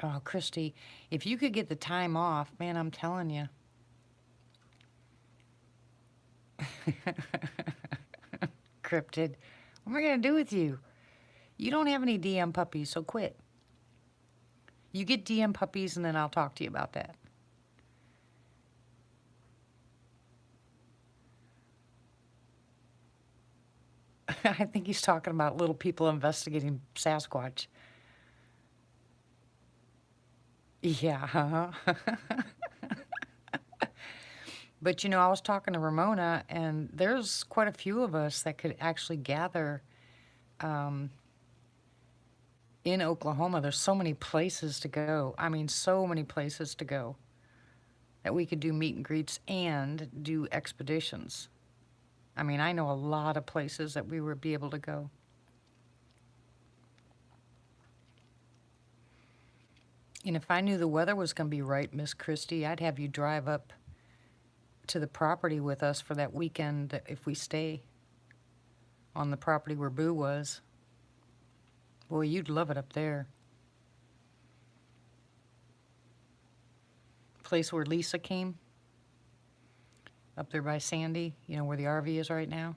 Oh, Christy, if you could get the time off, man, I'm telling you. Cryptid. What am I going to do with you? You don't have any DM puppies, so quit. You get DM puppies, and then I'll talk to you about that. I think he's talking about little people investigating Sasquatch. Yeah. But I was talking to Ramona, and there's quite a few of us that could actually gather in Oklahoma. There's so many places to go. I mean, so many places to go that we could do meet and greets and do expeditions. I mean, I know a lot of places that we would be able to go. And if I knew the weather was going to be right, Miss Christie, I'd have you drive up to the property with us for that weekend if we stay on the property where Boo was. Boy, you'd love it up there. Place where Lisa came, up there by Sandy, where the RV is right now.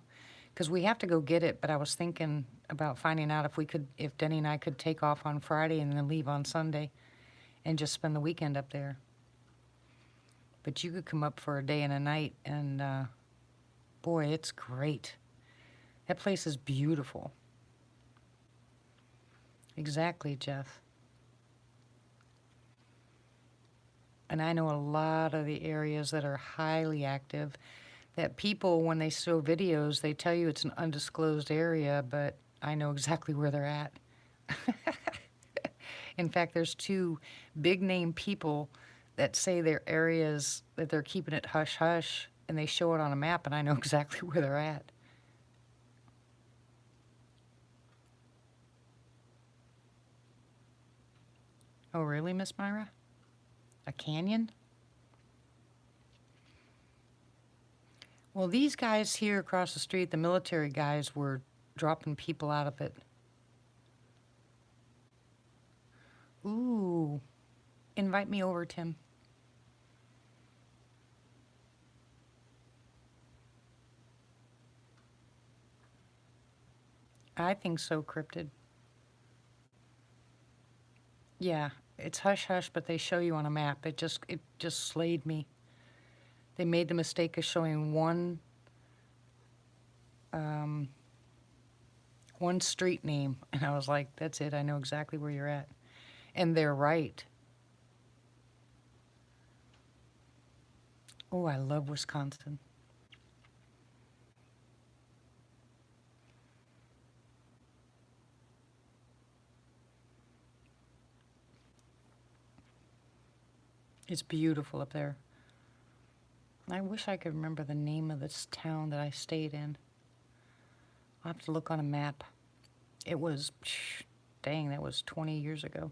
Because we have to go get it, but I was thinking about finding out if Denny and I could take off on Friday and then leave on Sunday and just spend the weekend up there. But you could come up for a day and a night, and boy, it's great. That place is beautiful. Exactly, Jeff. And I know a lot of the areas that are highly active, that people, when they show videos, they tell you it's an undisclosed area, but I know exactly where they're at. In fact, there's two big name people that say their areas, that they're keeping it hush-hush, and they show it on a map, and I know exactly where they're at. Oh, really, Miss Myra? A canyon? Well, these guys here across the street, the military guys, were dropping people out of it. Ooh. Invite me over, Tim. I think so, Cryptid. Yeah, it's hush-hush, but they show you on a map. It just slayed me. They made the mistake of showing one street name, and I was like, that's it, I know exactly where you're at. And they're right. Oh, I love Wisconsin. It's beautiful up there. I wish I could remember the name of this town that I stayed in. I'll have to look on a map. It was, dang, that was 20 years ago.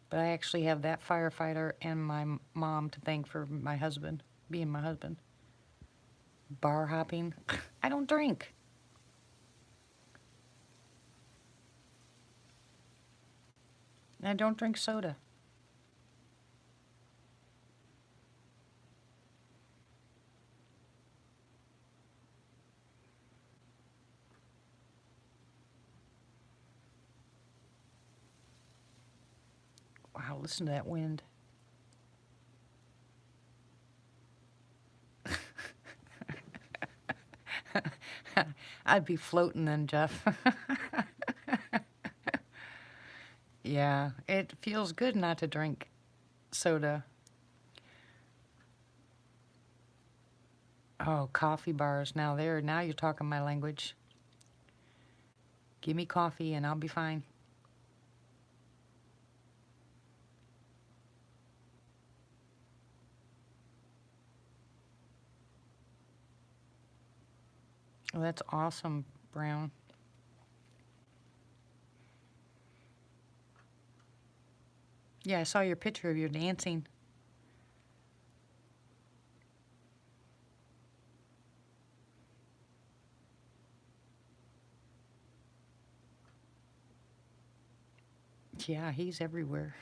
But I actually have that firefighter and my mom to thank for my husband, being my husband. Bar hopping. I don't drink. And I don't drink soda. Wow, listen to that wind. I'd be floating then, Jeff. Yeah, it feels good not to drink soda. Oh, coffee bars. Now you're talking my language. Give me coffee and I'll be fine. Oh, that's awesome, Brown. Yeah, I saw your picture of you dancing. Yeah, he's everywhere.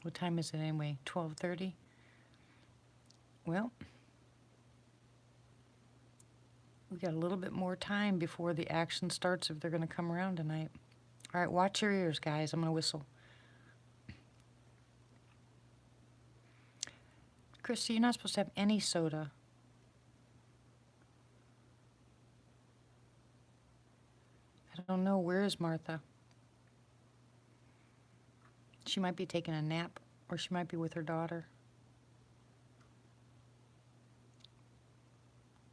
What time is it anyway? 12:30? Well, we got a little bit more time before the action starts if they're going to come around tonight. All right, watch your ears, guys. I'm going to whistle. Christy, you're not supposed to have any soda. I don't know. Where is Martha? She might be taking a nap, or she might be with her daughter.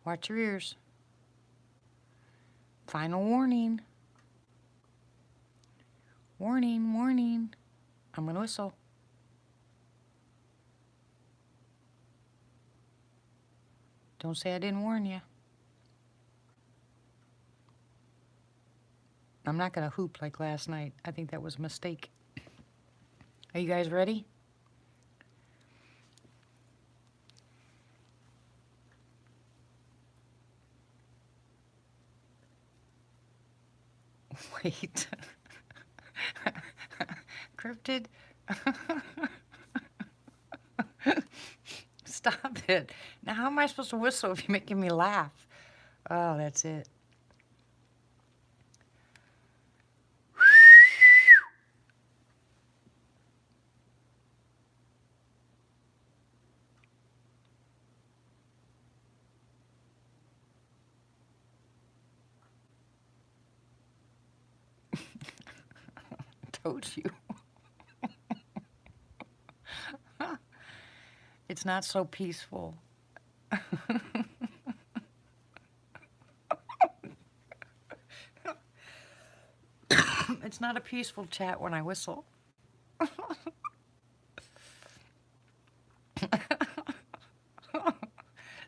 Watch your ears. Final warning. Warning, warning. I'm going to whistle. Don't say I didn't warn you. I'm not going to hoop like last night. I think that was a mistake. Are you guys ready? Wait. Cryptid? Stop it. Now, how am I supposed to whistle if you're making me laugh? Oh, that's it. Told you. It's not so peaceful. It's not a peaceful chat when I whistle.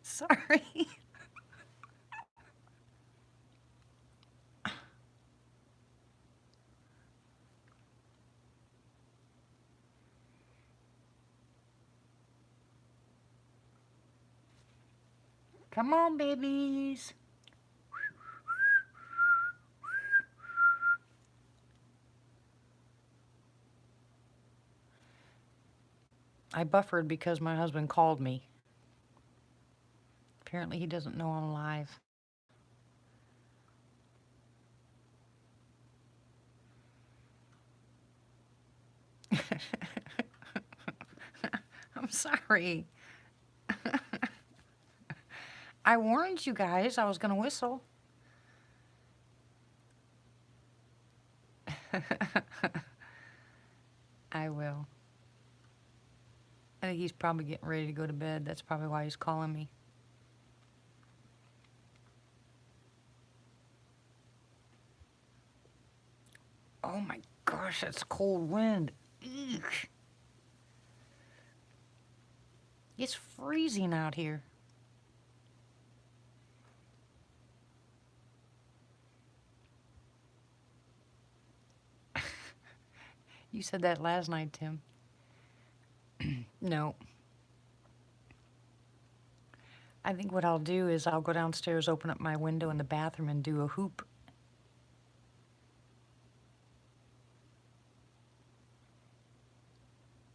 Sorry. Come on, babies. I buffered because my husband called me. Apparently, he doesn't know I'm live. I'm sorry. I warned you guys I was going to whistle. I will. I think he's probably getting ready to go to bed. That's probably why he's calling me. Oh my gosh, that's cold wind. Eek. It's freezing out here. You said that last night, Tim. No. I think what I'll do is I'll go downstairs, open up my window in the bathroom, and do a hoop.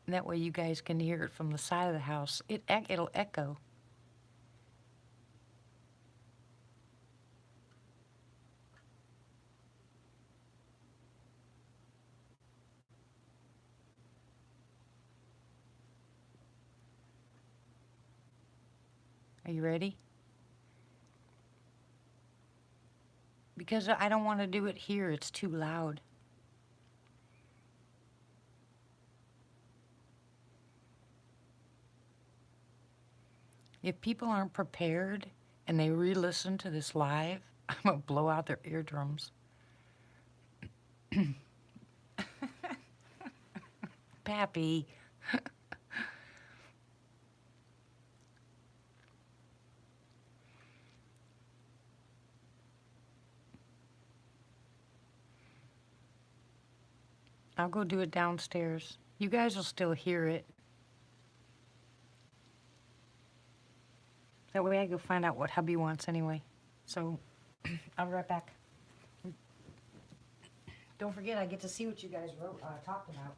And that way you guys can hear it from the side of the house. It'll echo. Are you ready? Because I don't want to do it here. It's too loud. If people aren't prepared and they re-listen to this live, I'm going to blow out their eardrums. Pappy. I'll go do it downstairs. You guys will still hear it. That way I go find out what hubby wants anyway. So, I'll be right back. Don't forget, I get to see what you guys talked about.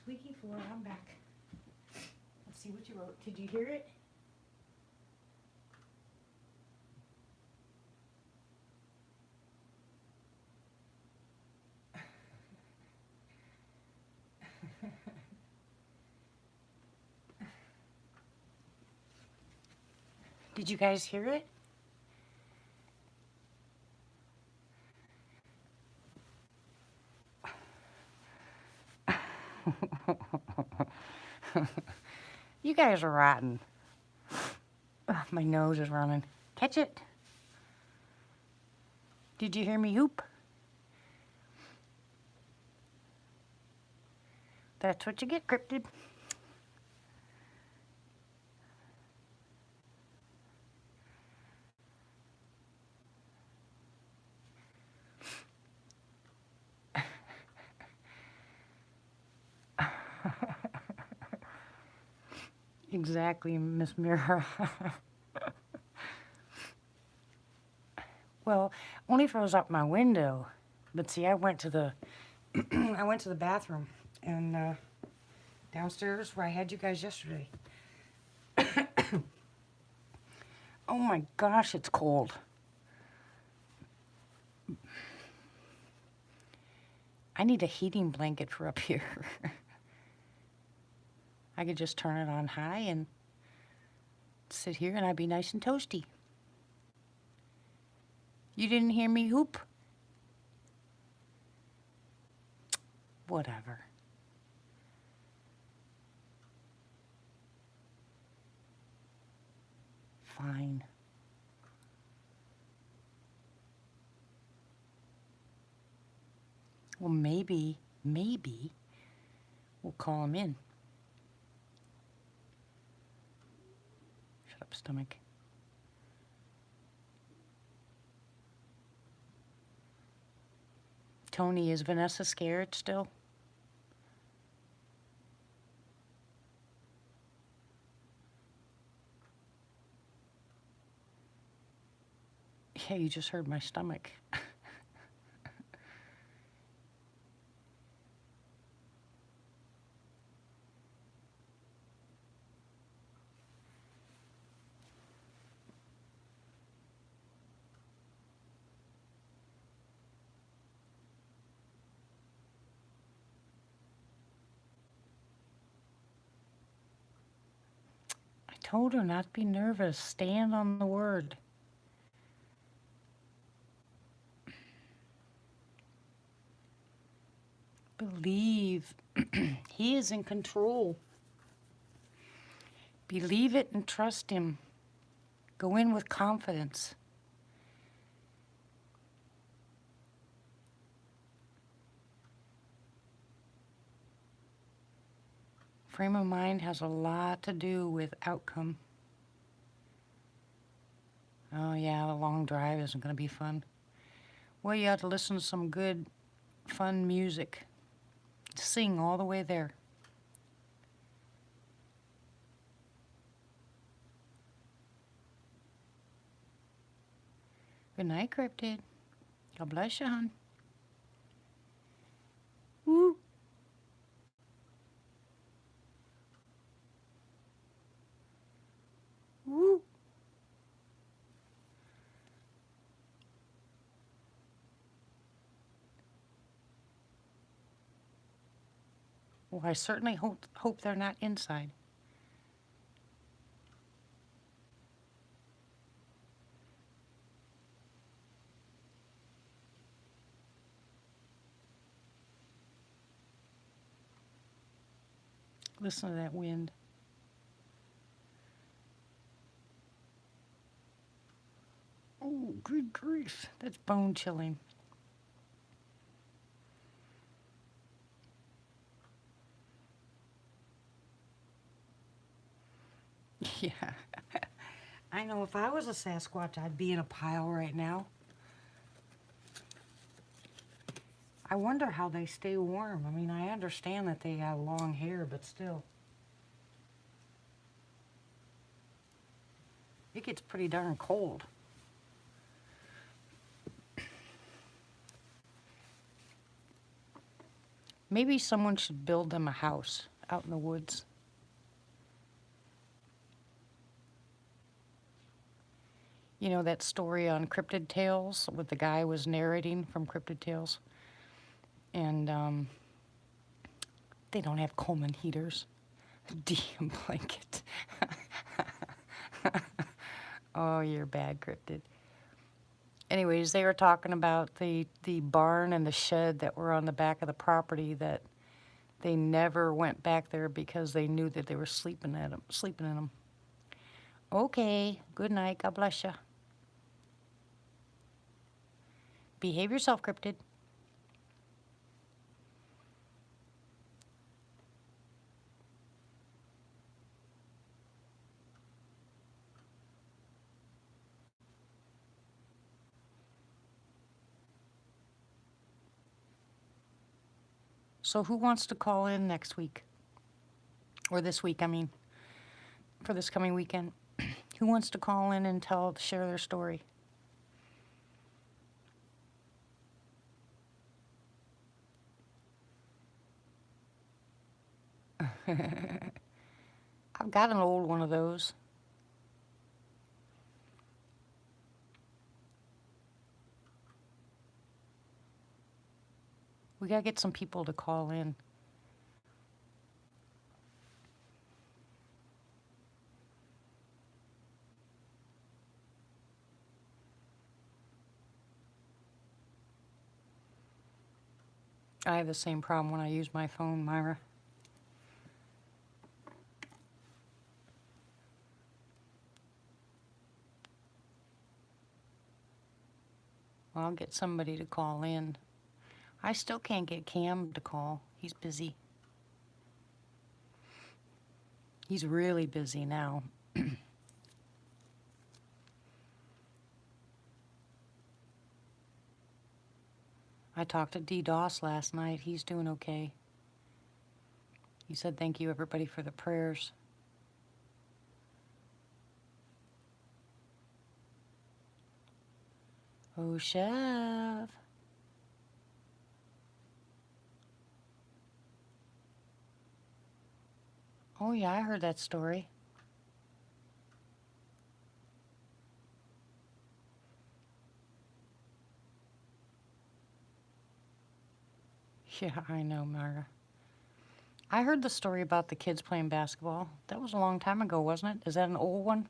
Squeaky floor, I'm back. Let's see what you wrote. Did you hear it? Did you guys hear it? You guys are rotten. Ugh, my nose is running. Catch it. Did you hear me hoop? That's what you get, cryptid. Exactly, Miss Mira. Well, only if I was up my window. But see, I went to the I went to the bathroom and downstairs where I had you guys yesterday. Oh my gosh, it's cold. I need a heating blanket for up here. I could just turn it on high and sit here and I'd be nice and toasty. You didn't hear me hoop? Whatever. fine. Well, maybe we'll call him in. Shut up, stomach. Tony, is Vanessa scared still? Yeah, you just heard my stomach. I told her not to be nervous. Stand on the word. Believe. He is in control. Believe it and trust him. Go in with confidence. Frame of mind has a lot to do with outcome. Oh yeah, the long drive isn't going to be fun. Well, you have to listen to some good, fun music. Sing all the way there. Good night, Cryptid. God bless you, hon. Woo. Woo. Well, I certainly hope they're not inside. Listen to that wind. Oh, good grief. That's bone chilling. Yeah. I know if I was a Sasquatch, I'd be in a pile right now. I wonder how they stay warm. I mean, I understand that they have long hair, but still. It gets pretty darn cold. Maybe someone should build them a house out in the woods. You know that story on Cryptid Tales with the guy was narrating from Cryptid Tales? And they don't have Coleman heaters. DM blanket. Oh, you're bad, Cryptid. Anyways, they were talking about the barn and the shed that were on the back of the property that they never went back there because they knew that they were sleeping in them. Okay, good night. God bless you. Behave yourself, Cryptid. So who wants to call in next week? Or this week, I mean, for this coming weekend. Who wants to call in and share their story? I've got an old one of those. We gotta get some people to call in. I have the same problem when I use my phone, Myra. I'll get somebody to call in. I still can't get Cam to call. He's busy. He's really busy now. I talked to DDoS last night. He's doing okay. He said thank you everybody for the prayers. Oh, Chef. Oh, yeah, I heard that story. Yeah, I know, Mara. I heard the story about the kids playing basketball. That was a long time ago, wasn't it? Is that an old one?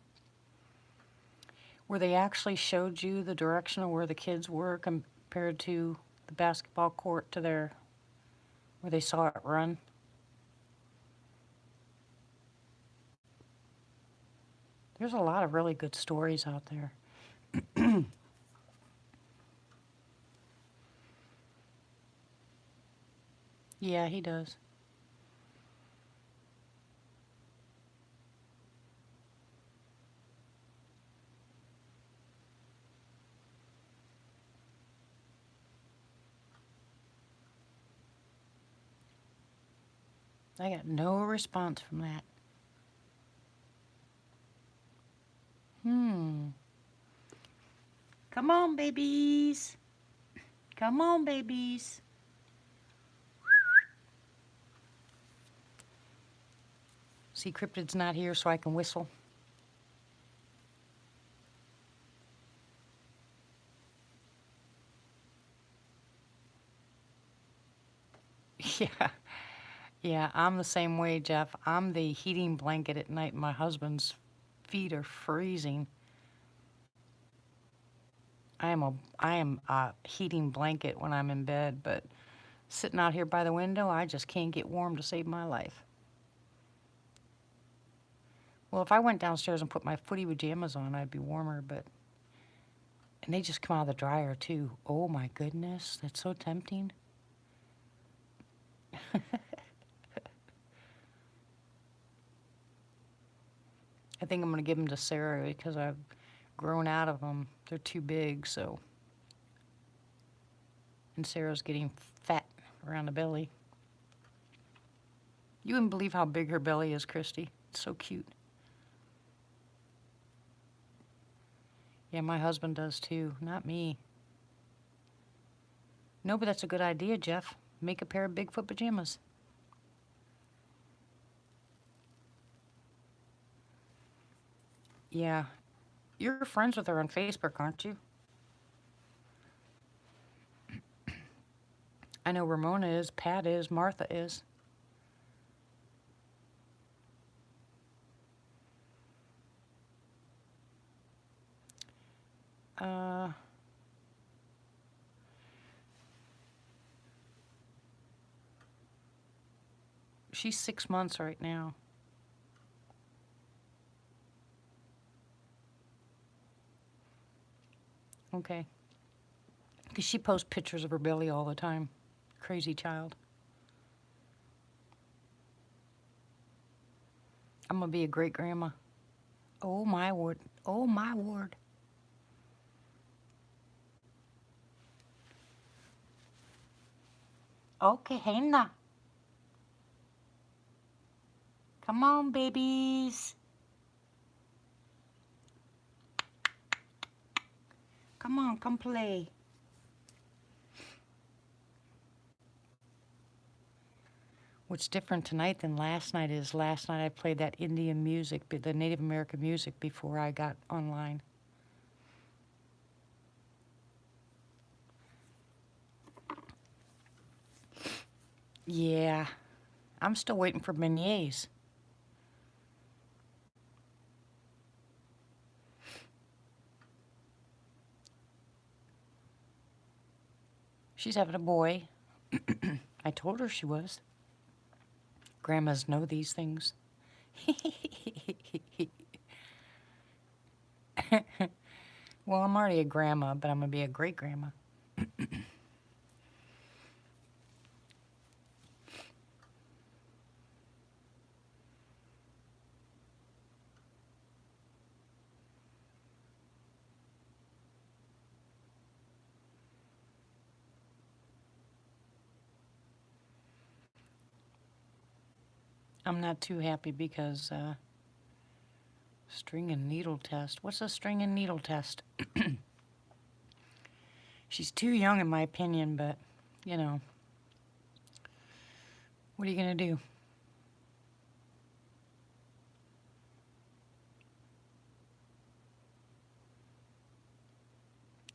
Where they actually showed you the direction of where the kids were compared to the basketball court to where they saw it run. There's a lot of really good stories out there. Yeah, he does. I got no response from that. Come on, babies. Come on, babies. See, Cryptid's not here, so I can whistle. Yeah. Yeah, I'm the same way, Jeff. I'm the heating blanket at night. My husband's feet are freezing. I am a heating blanket when I'm in bed, but sitting out here by the window, I just can't get warm to save my life. Well, if I went downstairs and put my footy pajamas on, I'd be warmer, but... And they just come out of the dryer, too. Oh, my goodness. That's so tempting. I think I'm going to give them to Sarah because I've grown out of them. They're too big, so... And Sarah's getting fat around the belly. You wouldn't believe how big her belly is, Christy. It's so cute. Yeah, my husband does too, not me. No, but that's a good idea, Jeff. Make a pair of Bigfoot pajamas. Yeah. You're friends with her on Facebook, aren't you? I know Ramona is, Pat is, Martha is. She's 6 months right now. Okay. Because she posts pictures of her belly all the time. Crazy child. I'm going to be a great grandma. Oh, my word. Oh, my word. Okay, Hannah. Come on, babies. Come on, come play. What's different tonight than last night is last night I played that Indian music, the Native American music, before I got online. Yeah, I'm still waiting for beignets. She's having a boy. I told her she was. Grandmas know these things. Well, I'm already a grandma, but I'm going to be a great grandma. I'm not too happy because string and needle test. What's a string and needle test? She's too young in my opinion, but, you know, what are you going to do?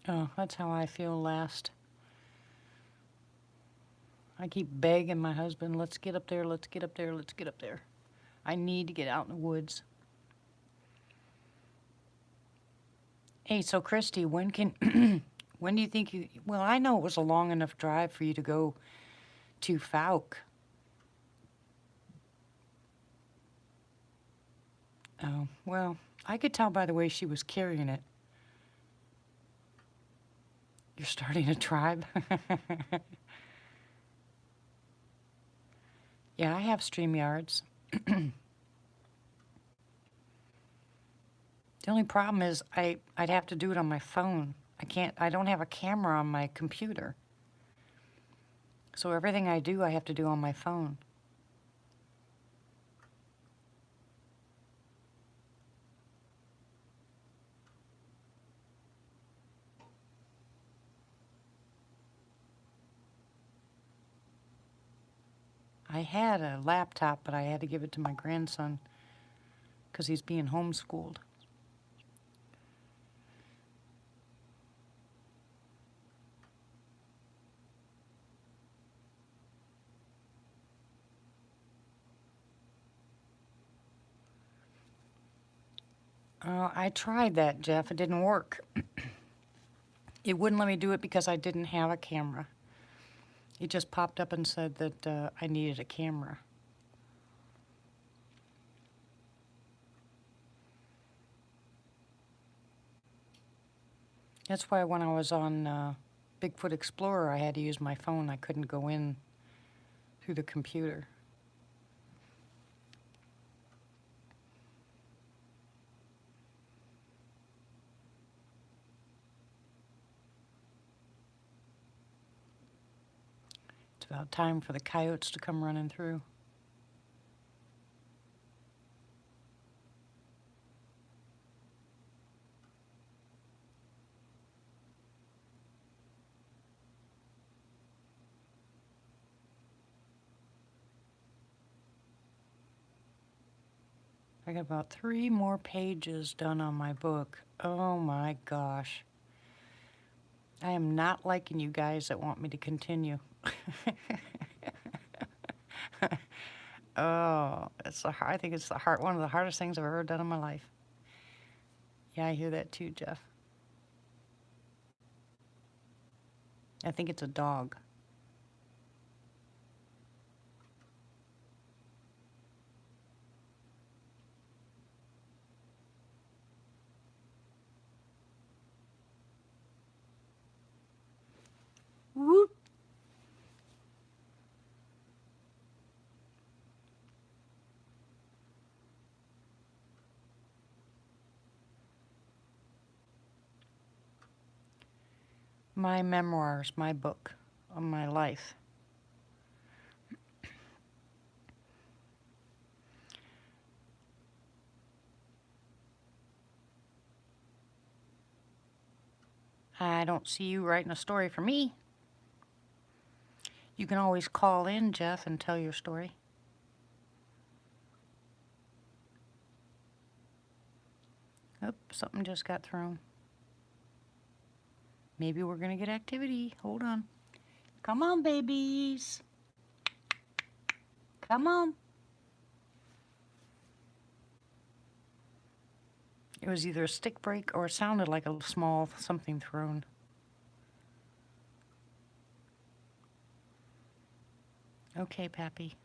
Oh, that's how I feel last. I keep begging my husband, let's get up there, let's get up there, let's get up there. I need to get out in the woods. Hey, so Christy, when can, when do you think you, well, I know it was a long enough drive for you to go to Fouke. Oh, well, I could tell by the way she was carrying it. You're starting a tribe? Yeah, I have StreamYards. The only problem is I'd have to do it on my phone. I don't have a camera on my computer. So everything I do, I have to do on my phone. I had a laptop, but I had to give it to my grandson because he's being homeschooled. I tried that, Jeff. It didn't work. It wouldn't let me do it because I didn't have a camera. It just popped up and said that I needed a camera. That's why when I was on Bigfoot Explorer, I had to use my phone. I couldn't go in through the computer. It's about time for the coyotes to come running through. I got about 3 more pages done on my book. Oh my gosh. I am not liking you guys that want me to continue. Oh, I think it's one of the hardest things I've ever done in my life. Yeah, I hear that too, Jeff. I think it's a dog. Whoop. My memoirs, my book on my life. I don't see you writing a story for me. You can always call in, Jeff, and tell your story. Oop, something just got thrown. Maybe we're going to get activity. Hold on. Come on, babies. Come on. It was either a stick break or it sounded like a small something thrown. Okay, Pappy.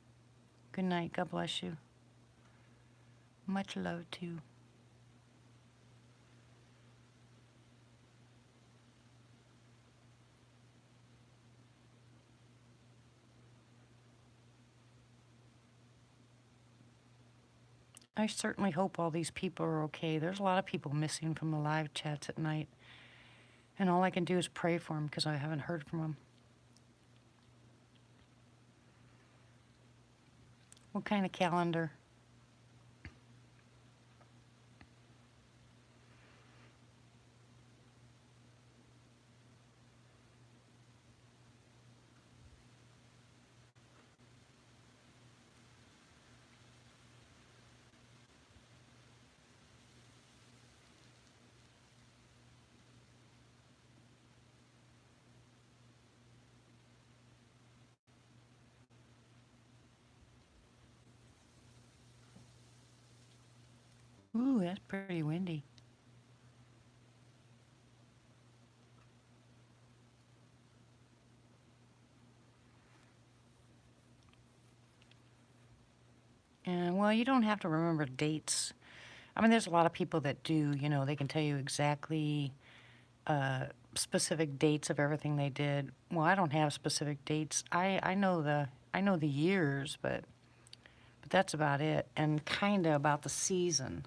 Good night. God bless you. Much love, too. I certainly hope all these people are okay. There's a lot of people missing from the live chats at night. And all I can do is pray for them because I haven't heard from them. What kind of calendar? Ooh, that's pretty windy. And well, you don't have to remember dates. I mean, there's a lot of people that do, they can tell you exactly uh, specific dates of everything they did. Well, I don't have specific dates. I know the years, but that's about it. And kind of about the season.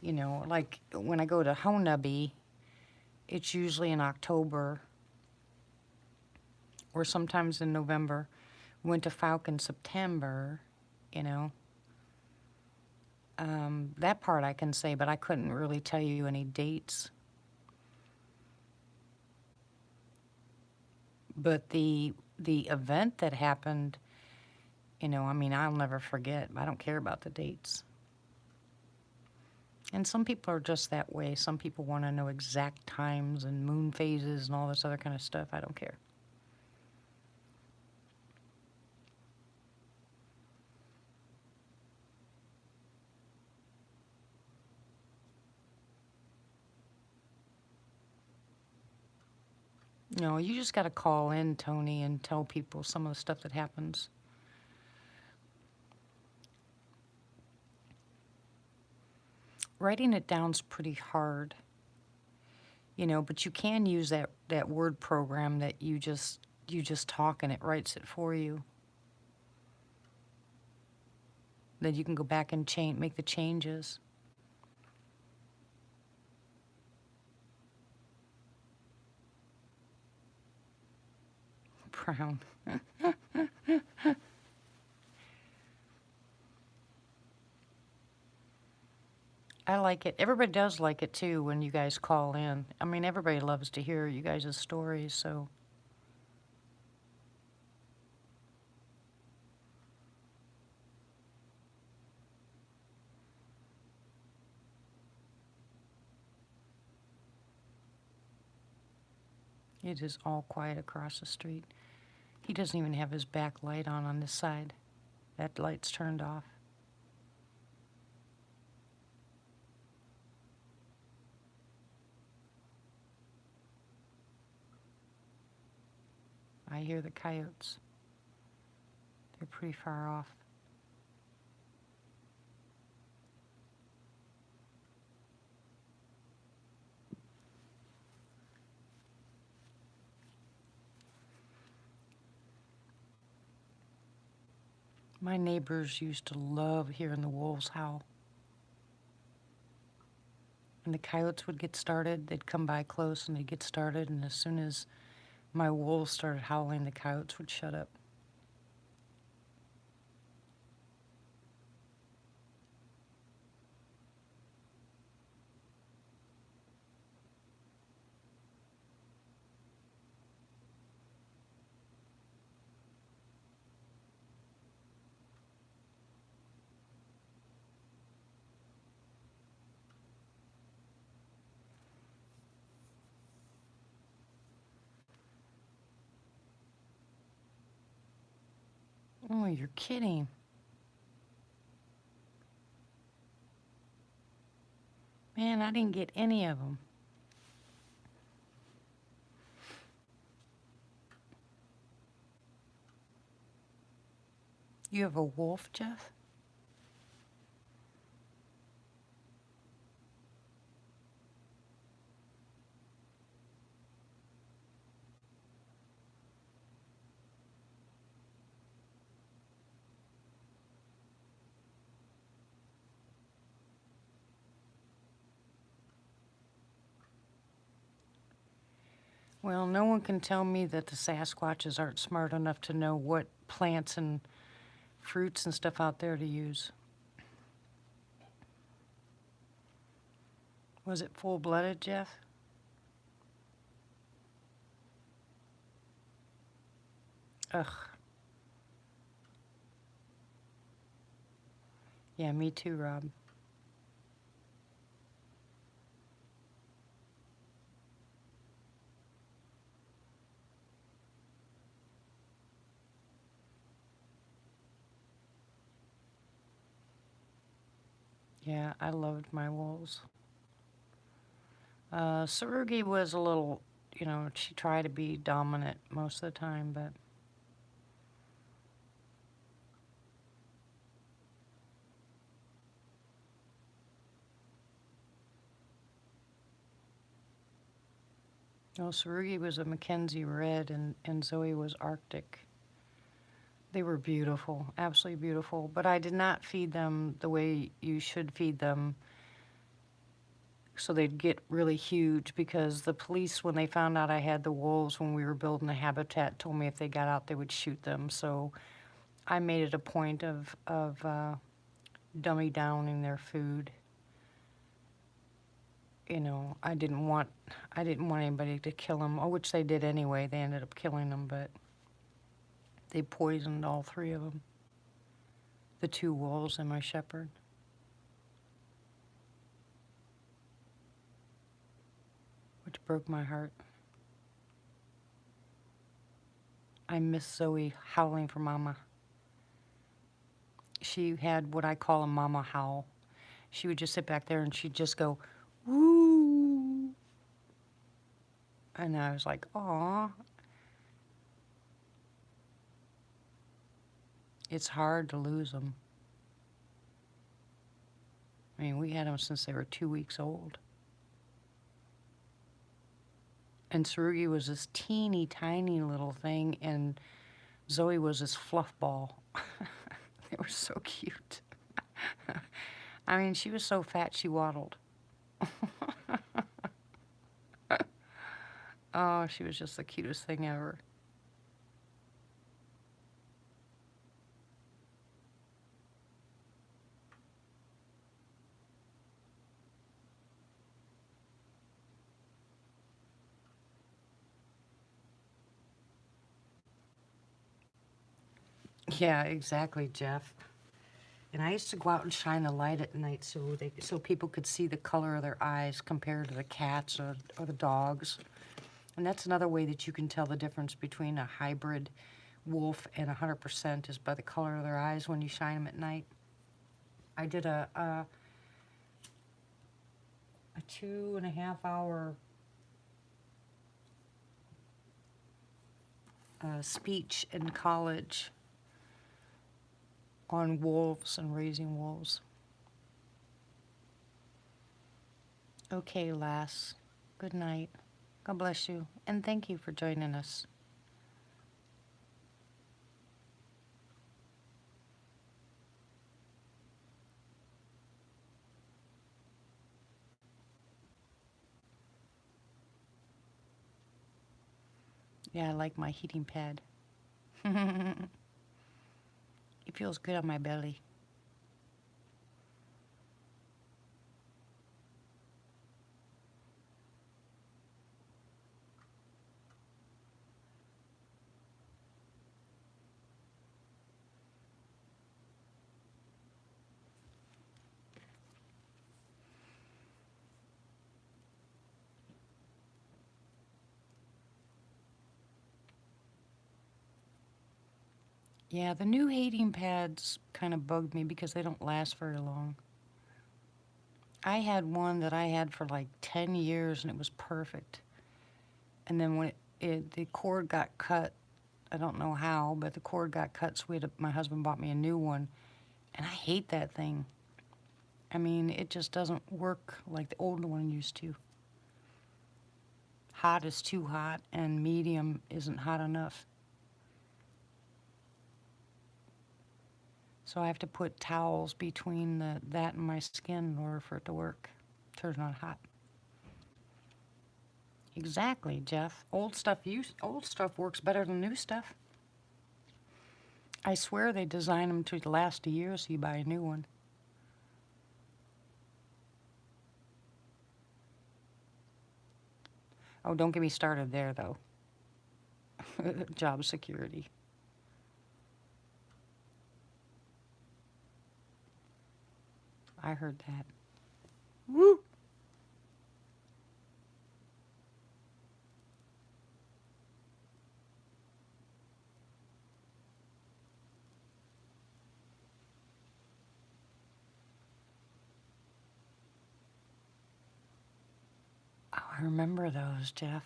Like when I go to Honabi, it's usually in October or sometimes in November. Went to Falcon September, you know. That part I can say, but I couldn't really tell you any dates. But the event that happened, I mean, I'll never forget. I don't care about the dates. And some people are just that way. Some people want to know exact times and moon phases and all this other kind of stuff. I don't care. You just got to call in, Tony, and tell people some of the stuff that happens. Writing it down's pretty hard, but you can use that word program that you just talk and it writes it for you. Then you can go back and make the changes. Brown. I like it. Everybody does like it too when you guys call in. I mean, everybody loves to hear you guys' stories, so. It is all quiet across the street. He doesn't even have his back light on this side. That light's turned off. I hear the coyotes. They're pretty far off. My neighbors used to love hearing the wolves howl. When the coyotes would get started, they'd come by close and they'd get started, and as soon as my wolves started howling, the coyotes would shut up. Oh, you're kidding. Man, I didn't get any of them. You have a wolf, Jeff? Well, no one can tell me that the Sasquatches aren't smart enough to know what plants and fruits and stuff out there to use. Was it full-blooded, Jeff? Ugh. Yeah, me too, Rob. Yeah, I loved my wolves. Sarugi was a little, she tried to be dominant most of the time, but no, Sarugi was a Mackenzie Red and Zoe was Arctic. They were beautiful, absolutely beautiful, but I did not feed them the way you should feed them so they'd get really huge because the police, when they found out I had the wolves when we were building the habitat, told me if they got out they would shoot them. So I made it a point of dummy downing their food. I didn't want anybody to kill them, which they did anyway. They ended up killing them, but they poisoned all three of them, the two wolves and my shepherd. Which broke my heart. I miss Zoe howling for Mama. She had what I call a mama howl. She would just sit back there and she'd just go, woo. And I was like, aw. It's hard to lose them. I mean, we had them since they were 2 weeks old. And Sarugi was this teeny tiny little thing, and Zoe was this fluff ball. They were so cute. I mean, she was so fat she waddled. Oh, she was just the cutest thing ever. Yeah, exactly, Jeff. And I used to go out and shine the light at night so people could see the color of their eyes compared to the cats or the dogs. And that's another way that you can tell the difference between a hybrid wolf and 100% is by the color of their eyes when you shine them at night. I did a 2.5 hour speech in college on wolves and raising wolves. Okay, lass. Good night. God bless you, and thank you for joining us. Yeah, I like my heating pad. It feels good on my belly. Yeah, the new heating pads kind of bugged me because they don't last very long. I had one that I had for like 10 years and it was perfect. And then when the cord got cut, I don't know how, but the cord got cut, so my husband bought me a new one. And I hate that thing. I mean, it just doesn't work like the old one used to. Hot is too hot, and medium isn't hot enough. So I have to put towels between that and my skin in order for it to work. Turns on hot. Exactly, Jeff. Old stuff works better than new stuff. I swear they design them to last a year so you buy a new one. Oh, don't get me started there, though. Job security. I heard that. Woo! Oh, I remember those, Jeff.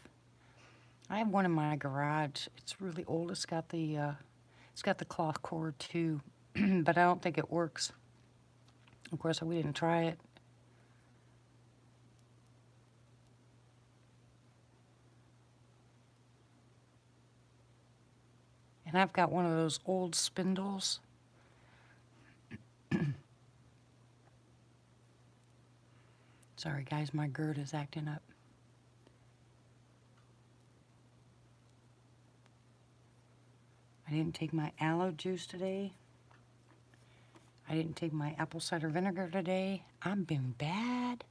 I have one in my garage. It's really old. It's got the cloth cord too, but I don't think it works. Of course, we didn't try it. And I've got one of those old spindles. Sorry, guys, my gird is acting up. I didn't take my aloe juice today. I didn't take my apple cider vinegar today. I've been bad.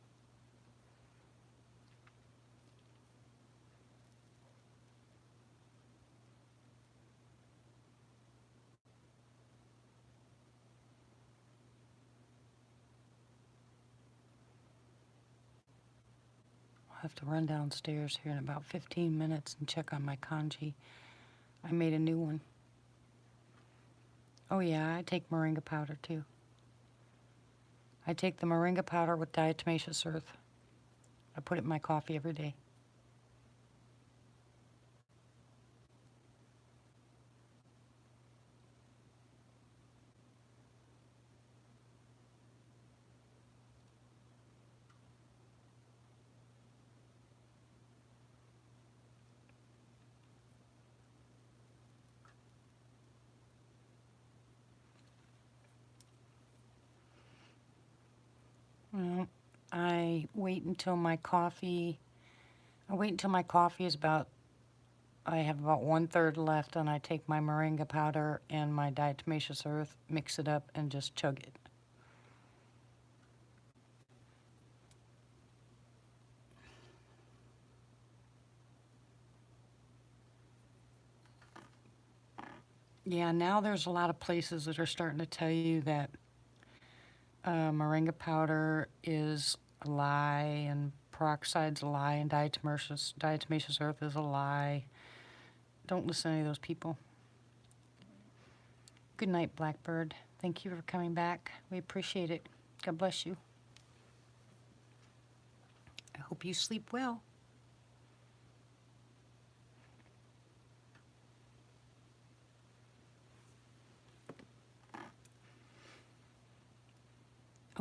I'll have to run downstairs here in about 15 minutes and check on my congee. I made a new one. Oh yeah, I take moringa powder too. I take the moringa powder with diatomaceous earth. I put it in my coffee every day. Well, I wait until my coffee. I wait until my coffee is about. I have about 1/3 left, and I take my moringa powder and my diatomaceous earth, mix it up, and just chug it. Yeah, now there's a lot of places that are starting to tell you that moringa powder is a lie, and peroxide's a lie, and diatomaceous earth is a lie. Don't listen to any of those people. Good night, Blackbird. Thank you for coming back. We appreciate it. God bless you. I hope you sleep well.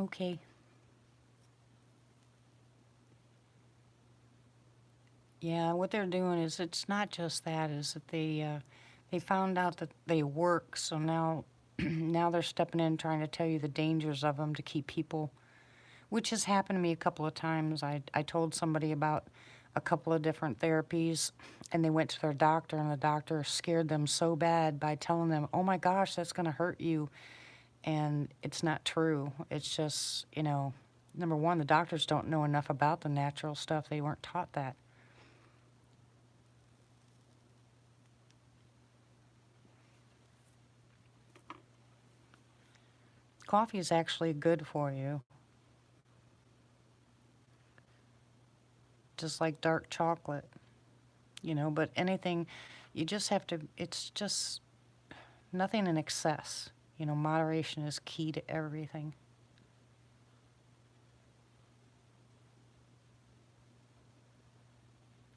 Okay. Yeah, what they're doing is it's not just that, is that they found out that they work, so now now they're stepping in trying to tell you the dangers of them to keep people, which has happened to me a couple of times. I told somebody about a couple of different therapies, and they went to their doctor, and the doctor scared them so bad by telling them, oh my gosh, that's going to hurt you. And it's not true. It's just, number one, the doctors don't know enough about the natural stuff. They weren't taught that. Coffee is actually good for you, just like dark chocolate, but anything, you just have to, it's just nothing in excess. Moderation is key to everything.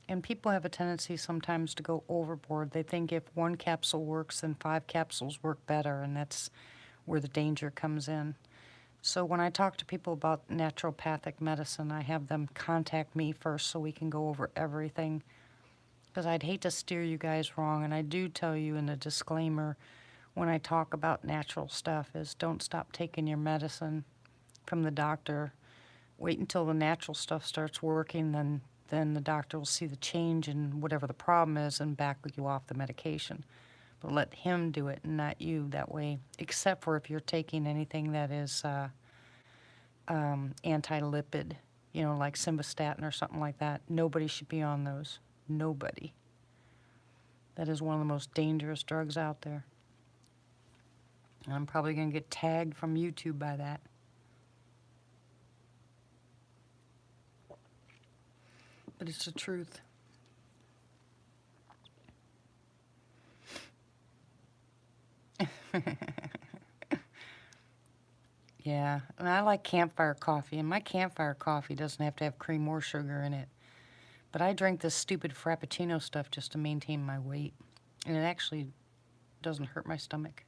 And people have a tendency sometimes to go overboard. They think if one capsule works, then 5 capsules work better, and that's where the danger comes in. So when I talk to people about naturopathic medicine, I have them contact me first so we can go over everything. Because I'd hate to steer you guys wrong, and I do tell you in the disclaimer when I talk about natural stuff is don't stop taking your medicine from the doctor. Wait until the natural stuff starts working, then the doctor will see the change in whatever the problem is and back you off the medication. but let him do it and not you that way, except for if you're taking anything that is anti-lipid, like simvastatin or something like that. Nobody should be on those. Nobody. That is one of the most dangerous drugs out there. And I'm probably going to get tagged from YouTube by that. But it's the truth. Yeah, and I like campfire coffee, and my campfire coffee doesn't have to have cream or sugar in it. But I drink this stupid Frappuccino stuff just to maintain my weight, and it actually doesn't hurt my stomach.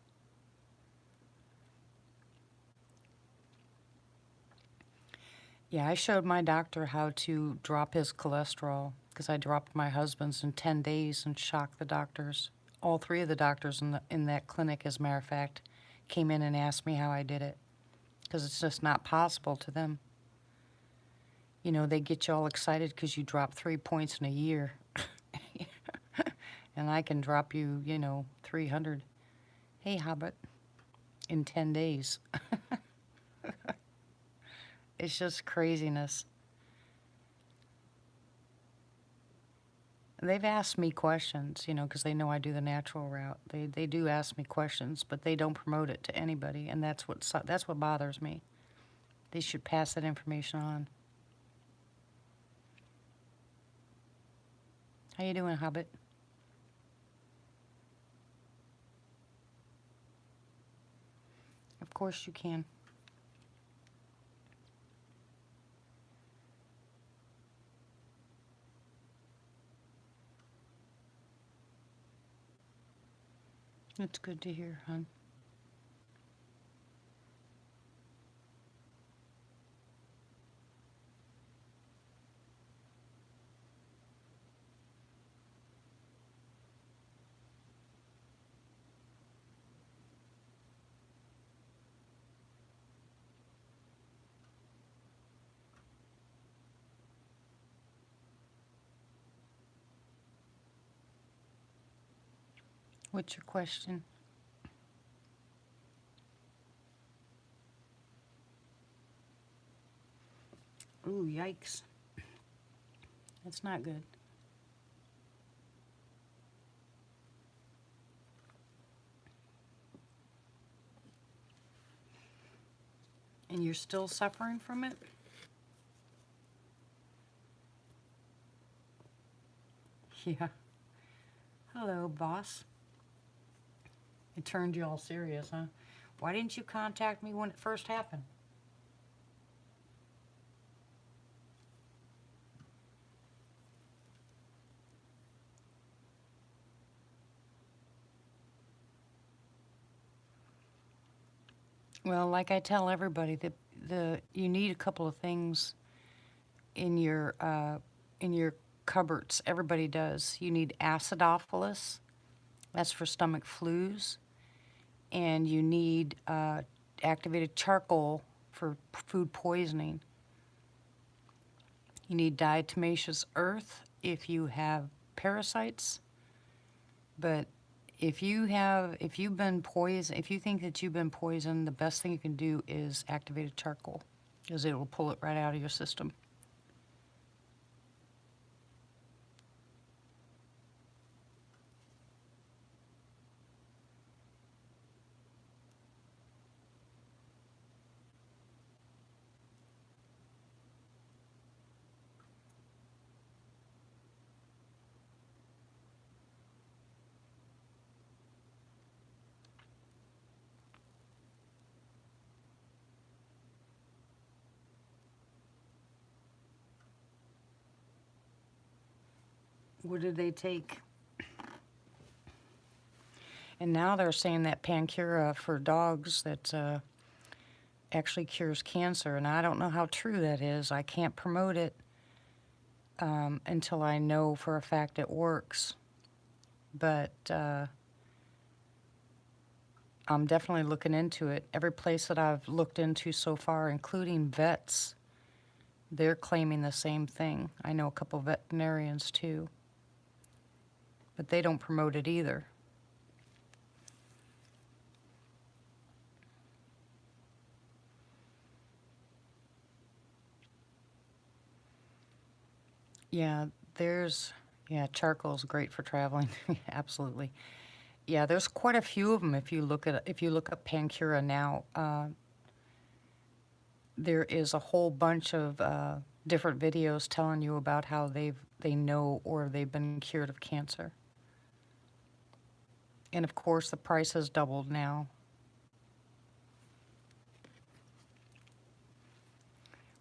Yeah, I showed my doctor how to drop his cholesterol because I dropped my husband's in 10 days and shocked the doctors. All three of the doctors in that clinic, as a matter of fact, came in and asked me how I did it because it's just not possible to them. They get you all excited because you drop 3 points in a year. And I can drop you, 300. Hey, Hobbit, in 10 days. It's just craziness. They've asked me questions, because they know I do the natural route. They do ask me questions, but they don't promote it to anybody, and that's what bothers me. They should pass that information on. How you doing, Hobbit? Of course you can. It's good to hear, hon. What's your question? Ooh, yikes. That's not good. And you're still suffering from it? Yeah. Hello, boss. It turned you all serious, huh? Why didn't you contact me when it first happened? Well, like I tell everybody, you need a couple of things in your cupboards. Everybody does. You need acidophilus. That's for stomach flus. And you need activated charcoal for food poisoning. You need diatomaceous earth if you have parasites. But if you think that you've been poisoned, the best thing you can do is activated charcoal, because it will pull it right out of your system. What did they take? And now they're saying that Pancura for dogs that actually cures cancer, and I don't know how true that is. I can't promote it until I know for a fact it works. But I'm definitely looking into it. Every place that I've looked into so far, including vets, they're claiming the same thing. I know a couple veterinarians too, but they don't promote it either. Yeah, there's yeah, charcoal's great for traveling. Absolutely. Yeah, there's quite a few of them if you look up Pancura now. There is a whole bunch of different videos telling you about how they know or they've been cured of cancer. And of course, the price has doubled now.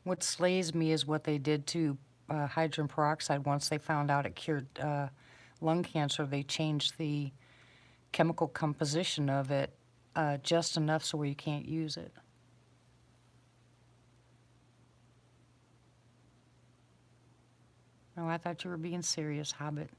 What slays me is what they did to hydrogen peroxide once they found out it cured lung cancer. They changed the chemical composition of it just enough so where you can't use it. Oh, I thought you were being serious, Hobbit.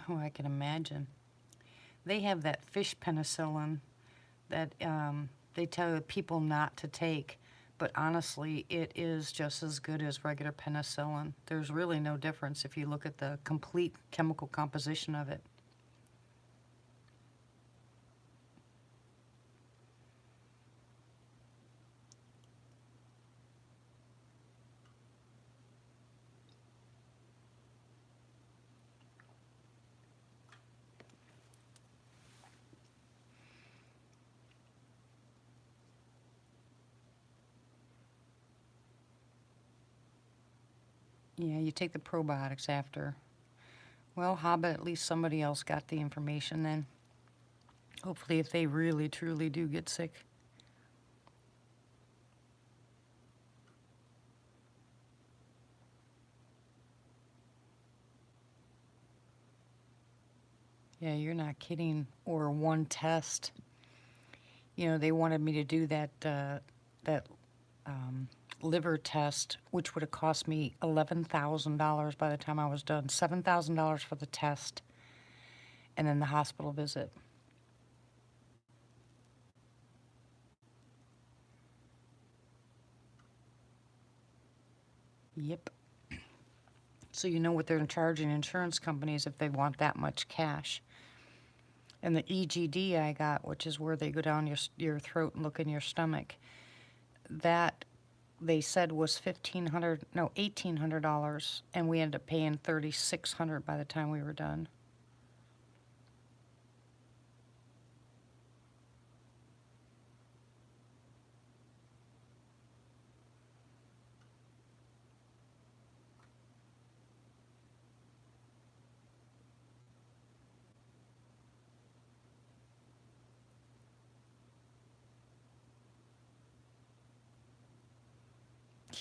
Oh, I can imagine. They have that fish penicillin that they tell people not to take, but honestly, it is just as good as regular penicillin. There's really no difference if you look at the complete chemical composition of it. Yeah, you take the probiotics after. Well, Hobbit, at least somebody else got the information then. Hopefully, if they really, truly do get sick. Yeah, you're not kidding. Or one test. You know, they wanted me to do that liver test, which would have cost me $11,000 by the time I was done. $7,000 for the test, and then the hospital visit. Yep. So you know what they're charging insurance companies if they want that much cash. And the EGD I got, which is where they go down your throat and look in your stomach, that they said was $1,800, and we ended up paying $3,600 by the time we were done.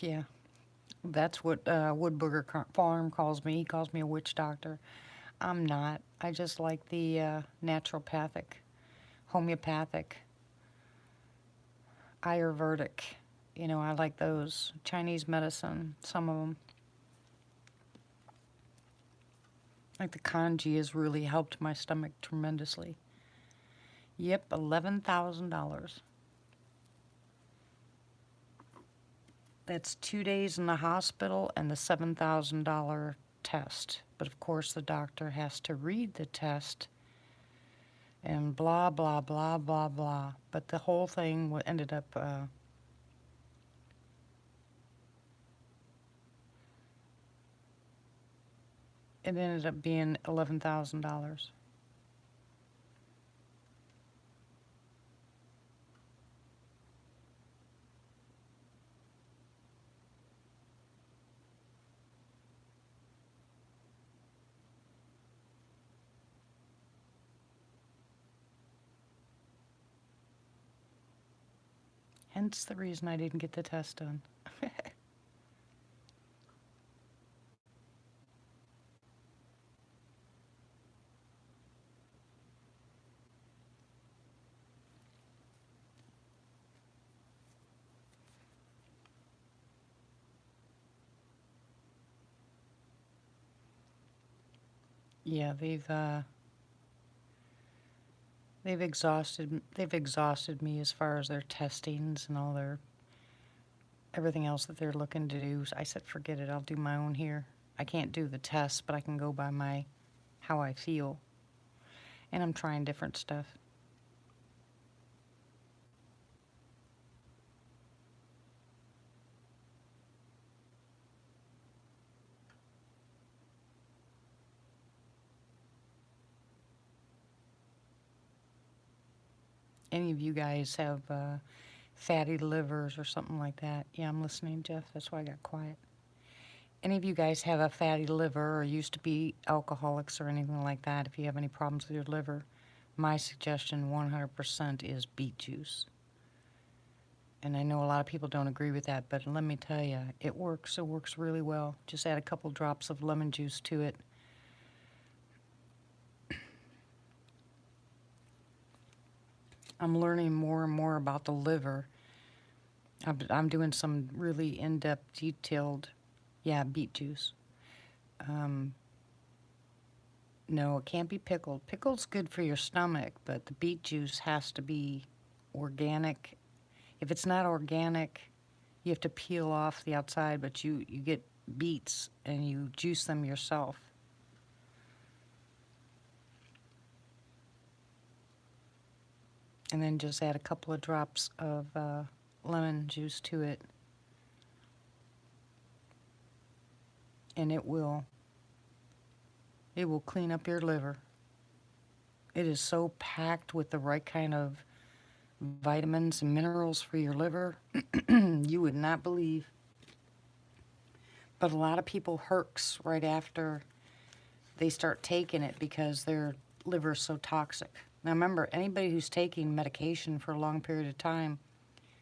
Yeah, that's what Farm calls me. He calls me a witch doctor. I'm not. I just like the naturopathic, homeopathic, Ayurvedic. You know, I like those. Chinese medicine, some of them. Like the kanji has really helped my stomach tremendously. Yep, $11,000. That's 2 days in the hospital and the $7,000 test. But of course, the doctor has to read the test and blah, blah, blah, blah, blah. But the whole thing ended up, it ended up being $11,000. Hence the reason I didn't get the test done. Yeah, they've exhausted me as far as their testings and all their everything else that they're looking to do. I said, forget it, I'll do my own here. I can't do the test, but I can go by how I feel. And I'm trying different stuff. Any of you guys have fatty livers or something like that? Yeah, I'm listening, Jeff. That's why I got quiet. Any of you guys have a fatty liver or used to be alcoholics or anything like that? If you have any problems with your liver, my suggestion 100% is beet juice. And I know a lot of people don't agree with that, but let me tell you, it works. It works really well. Just add a couple drops of lemon juice to it. I'm learning more and more about the liver. I'm doing some really in-depth, detailed, yeah, beet juice. No, it can't be pickled. Pickled's good for your stomach, but the beet juice has to be organic. If it's not organic, you have to peel off the outside, but you get beets and you juice them yourself. And then just add a couple of drops of lemon juice to it. And it will clean up your liver. It is so packed with the right kind of vitamins and minerals for your liver, you would not believe. But a lot of people herx right after they start taking it because their liver is so toxic. Now remember, anybody who's taking medication for a long period of time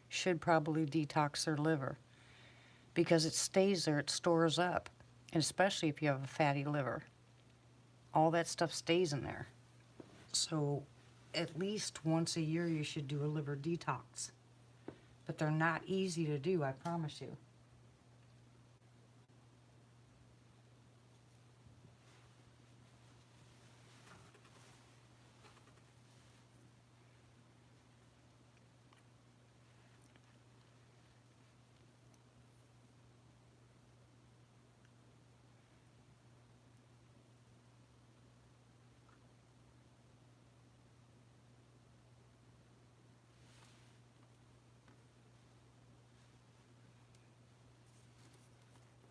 should probably detox their liver because it stays there, it stores up, and especially if you have a fatty liver. All that stuff stays in there. So at least once a year you should do a liver detox. But they're not easy to do, I promise you.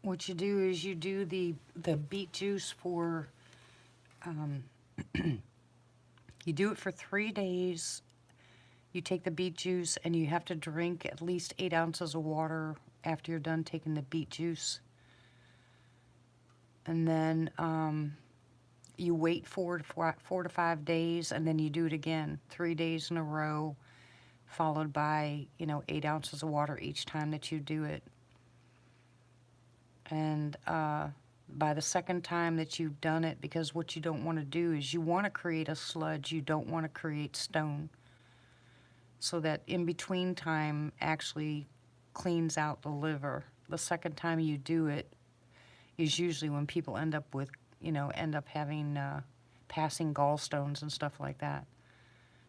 What you do is you do the beet juice for, you do it for 3 days. You take the beet juice and you have to drink at least 8 ounces of water after you're done taking the beet juice. And then you wait 4 to 5 days, and then you do it again, 3 days in a row, followed by 8 ounces of water each time that you do it. And by the second time that you've done it, because what you don't want to do is you want to create a sludge, you don't want to create stone. So that in between time actually cleans out the liver. The second time you do it is usually when people end up with, end up having passing gallstones and stuff like that,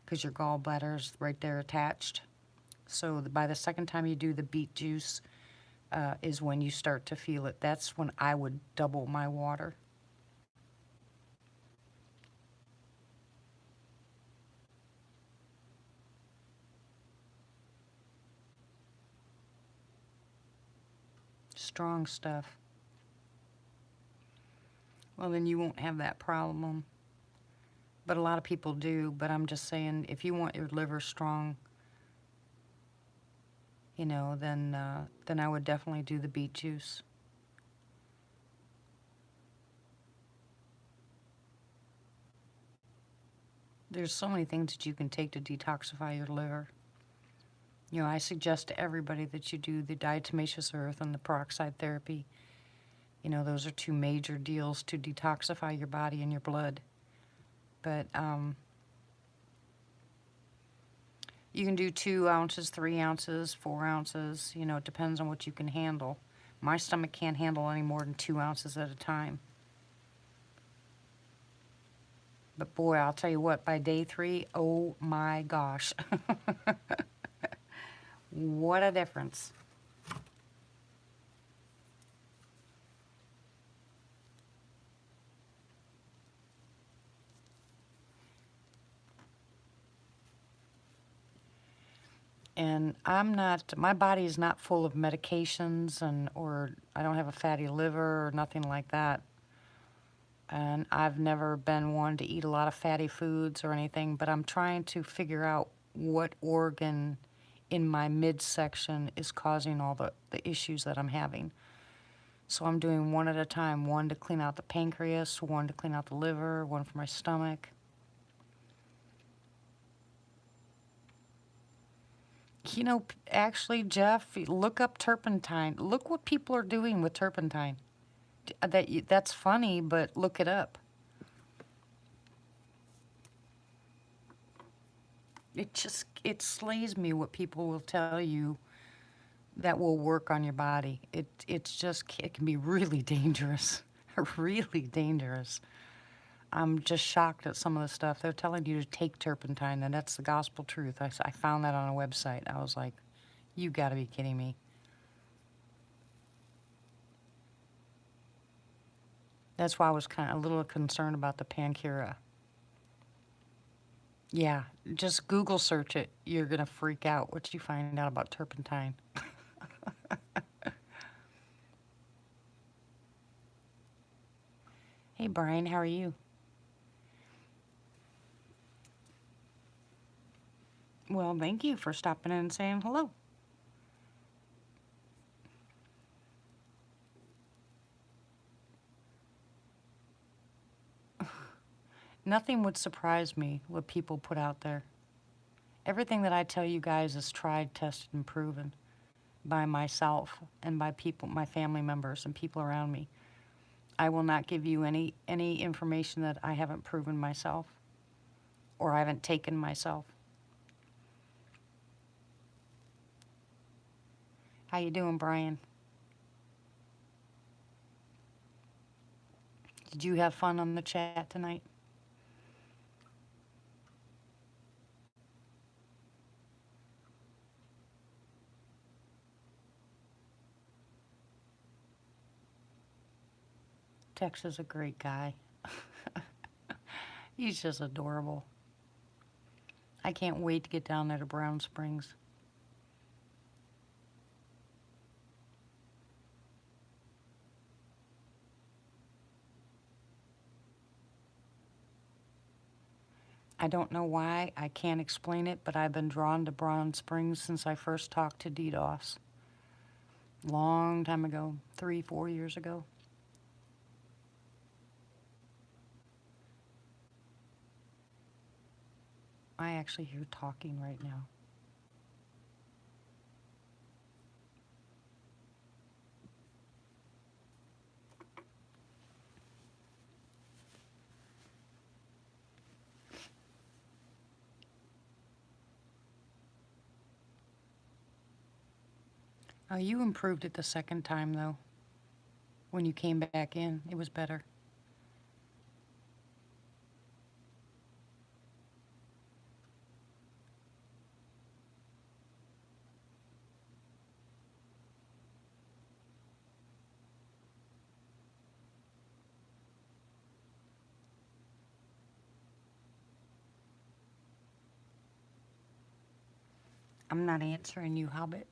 because your gallbladder's right there attached. So by the second time you do the beet juice is when you start to feel it. That's when I would double my water. Strong stuff. Well, then you won't have that problem. But a lot of people do. But I'm just saying, if you want your liver strong, then I would definitely do the beet juice. There's so many things that you can take to detoxify your liver. I suggest to everybody that you do the diatomaceous earth and the peroxide therapy. Those are 2 major deals to detoxify your body and your blood. But you can do 2 ounces, 3 ounces, 4 ounces. It depends on what you can handle. My stomach can't handle any more than 2 ounces at a time. But boy, I'll tell you what, by day 3, oh my gosh. What a difference. And my body is not full of medications or I don't have a fatty liver or nothing like that. And I've never been one to eat a lot of fatty foods or anything, but I'm trying to figure out what organ in my midsection is causing all the issues that I'm having. So I'm doing one at a time, one to clean out the pancreas, one to clean out the liver, one for my stomach. You know, actually, Jeff, look up turpentine. Look what people are doing with turpentine. That's funny, but look it up. It slays me what people will tell you that will work on your body. It can be really dangerous, really dangerous. I'm just shocked at some of the stuff they're telling you to take turpentine, and that's the gospel truth. I found that on a website. I was like, you got to be kidding me. That's why I was kind of a little concerned about the pancreas. Yeah, just Google search it. You're gonna freak out once you find out about turpentine. Hey Brian, how are you? Well, thank you for stopping in and saying hello. Nothing would surprise me what people put out there. Everything that I tell you guys is tried, tested, and proven by myself and by people, my family members and people around me. I will not give you any information that I haven't proven myself or I haven't taken myself. How you doing, Brian? Did you have fun on the chat tonight? Tex is a great guy. He's just adorable. I can't wait to get down there to Brown Springs. I don't know why, I can't explain it, but I've been drawn to Brown Springs since I first talked to DDoS. Long time ago, 3-4 years ago. I actually hear talking right now. Oh, you improved it the second time, though. When you came back in, it was better. I'm not answering you, Hobbit.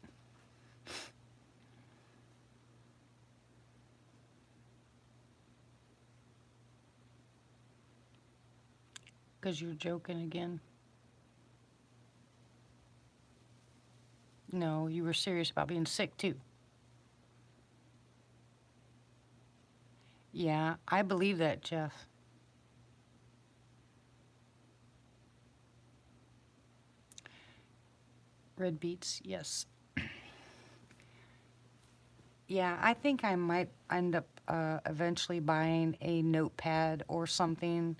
Because you're joking again. No, you were serious about being sick, too. Yeah, I believe that, Jeff. Red beets, yes. Yeah, I think I might end up eventually buying a notepad or something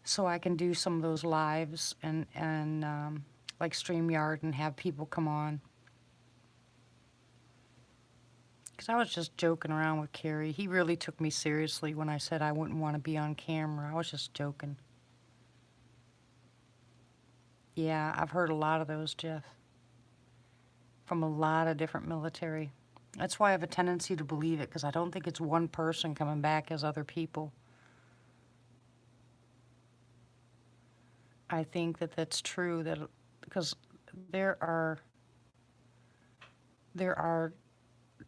so I can do some of those lives and like StreamYard and have people come on. Because I was just joking around with Carrie. He really took me seriously when I said I wouldn't want to be on camera. I was just joking. Yeah, I've heard a lot of those, Jeff, from a lot of different military. That's why I have a tendency to believe it, because I don't think it's one person coming back as other people. I think that that's true, that because there are there are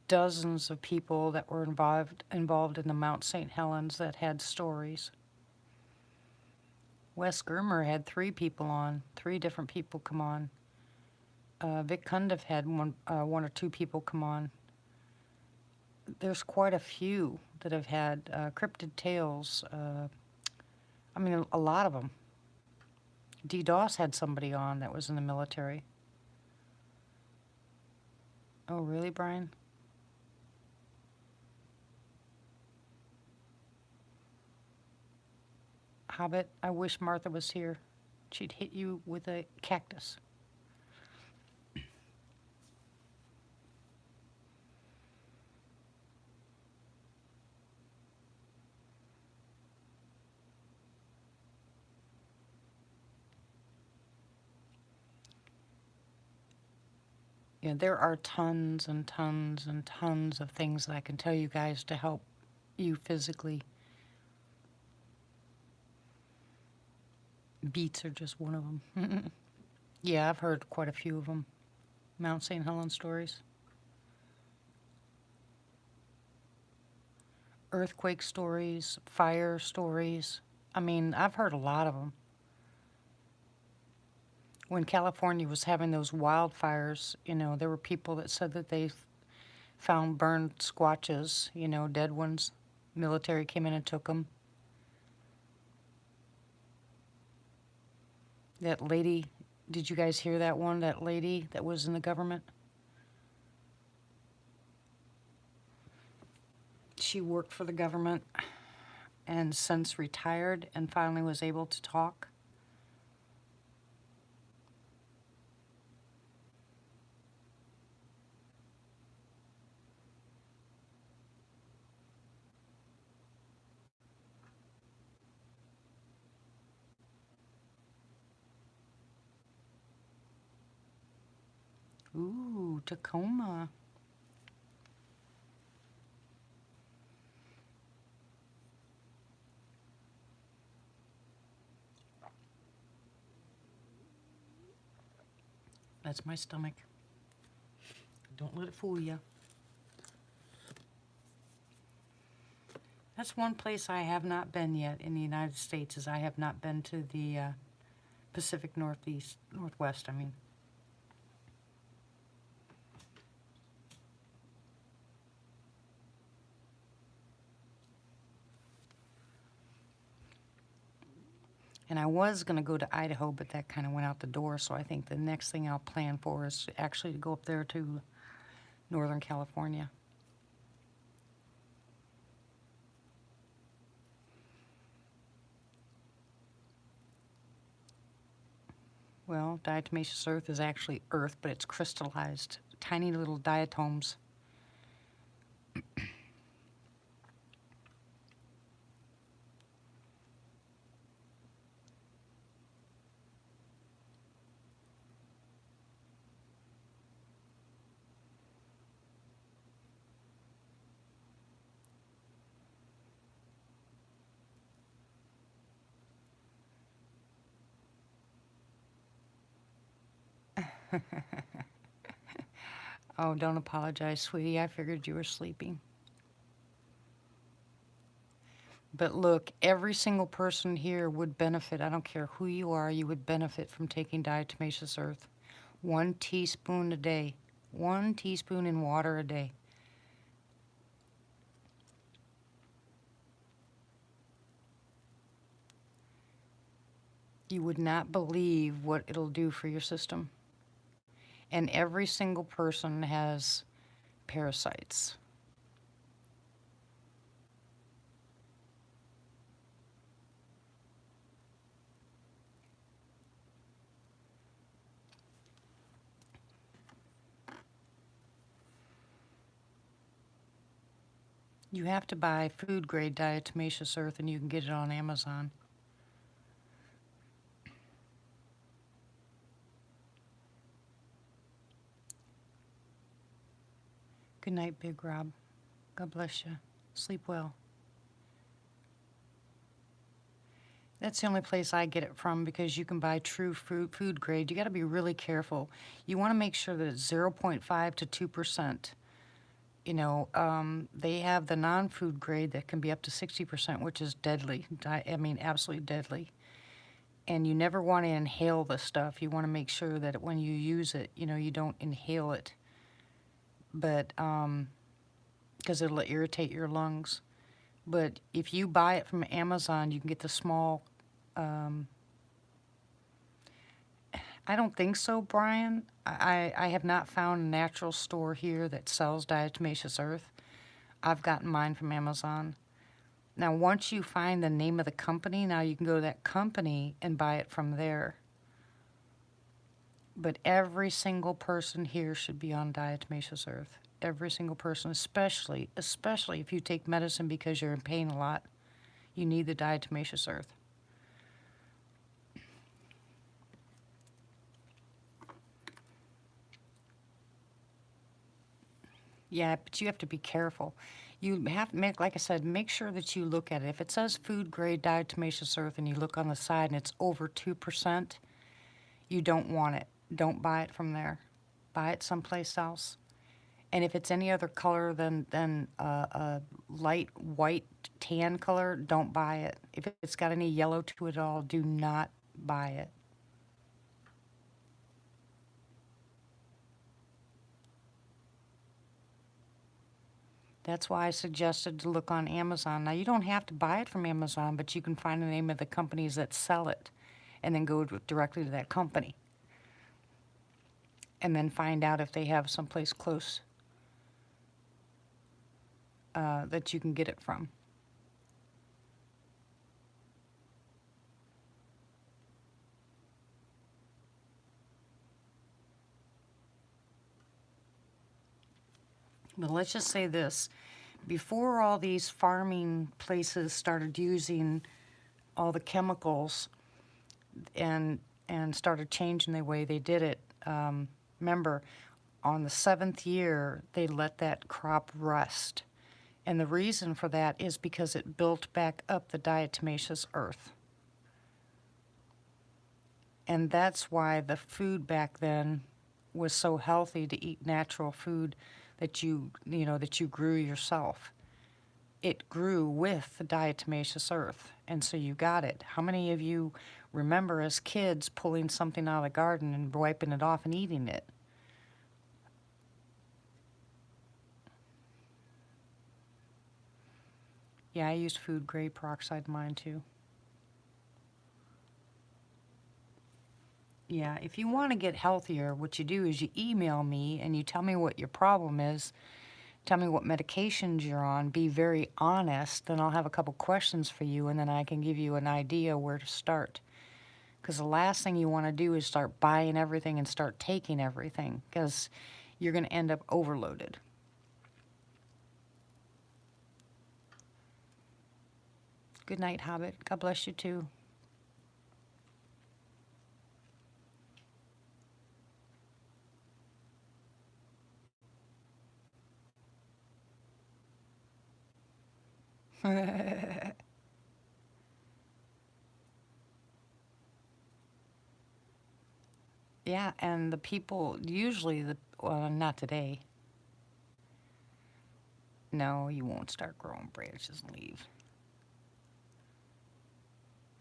dozens of people that were involved in the Mount St. Helens that had stories. Wes Germer had three different people come on. Vic Cundiff had one or two people come on. There's quite a few that have had cryptid tales. I mean, a lot of them. DDoS had somebody on that was in the military. Oh, really, Brian? Hobbit, I wish Martha was here. She'd hit you with a cactus. Yeah, there are tons and tons and tons of things that I can tell you guys to help you physically. Beats are just one of them. Yeah, I've heard quite a few of them. Mount St. Helens stories. Earthquake stories, fire stories. I mean, I've heard a lot of them. When California was having those wildfires, there were people that said that they found burned squatches, dead ones. Military came in and took them. That lady, did you guys hear that one? That lady that was in the government? She worked for the government and since retired and finally was able to talk. Ooh, Tacoma. That's my stomach. Don't let it fool you. That's one place I have not been yet in the United States, is I have not been to the Pacific Northwest, I mean. And I was going to go to Idaho, but that kind of went out the door, so I think the next thing I'll plan for is actually to go up there to Northern California. Well, diatomaceous earth is actually earth, but it's crystallized, tiny little diatoms. Oh, don't apologize, sweetie. I figured you were sleeping. But look, every single person here would benefit. I don't care who you are, you would benefit from taking diatomaceous earth. 1 teaspoon a day. 1 teaspoon in water a day. You would not believe what it'll do for your system. And every single person has parasites. You have to buy food grade diatomaceous earth, and you can get it on Amazon. Good night, Big Rob. God bless you. Sleep well. That's the only place I get it from because you can buy true food grade. You got to be really careful. You want to make sure that it's 0.5 to 2%. You know, they have the non-food grade that can be up to 60%, which is deadly. I mean, absolutely deadly. And you never want to inhale the stuff. You want to make sure that when you use it, you know, you don't inhale it. But, because it'll irritate your lungs. But if you buy it from Amazon, you can get the small, I don't think so, Brian. I have not found a natural store here that sells diatomaceous earth. I've gotten mine from Amazon. Now, once you find the name of the company, now you can go to that company and buy it from there. But every single person here should be on diatomaceous earth. Every single person, especially if you take medicine because you're in pain a lot, you need the diatomaceous earth. Yeah, but you have to be careful. You have to make, like I said, make sure that you look at it. If it says food grade diatomaceous earth and you look on the side and it's over 2%, you don't want it. Don't buy it from there. Buy it someplace else. And if it's any other color than a light white tan color, don't buy it. If it's got any yellow to it at all, do not buy it. That's why I suggested to look on Amazon. Now, you don't have to buy it from Amazon, but you can find the name of the companies that sell it and then go directly to that company. And then find out if they have someplace close that you can get it from. But let's just say this. Before all these farming places started using all the chemicals and started changing the way they did it, remember, on the 7th year, they let that crop rest. And the reason for that is because it built back up the diatomaceous earth. And that's why the food back then was so healthy, to eat natural food that you grew yourself. It grew with the diatomaceous earth, and so you got it. How many of you remember as kids pulling something out of the garden and wiping it off and eating it? Yeah, I used food grade peroxide in mine too. Yeah, if you want to get healthier, what you do is you email me and you tell me what your problem is. Tell me what medications you're on. Be very honest. Then I'll have a couple questions for you, and then I can give you an idea where to start. Because the last thing you want to do is start buying everything and start taking everything, because you're going to end up overloaded. Good night, Hobbit. God bless you too. Yeah, and the people, usually well, not today. No, you won't start growing branches and leave.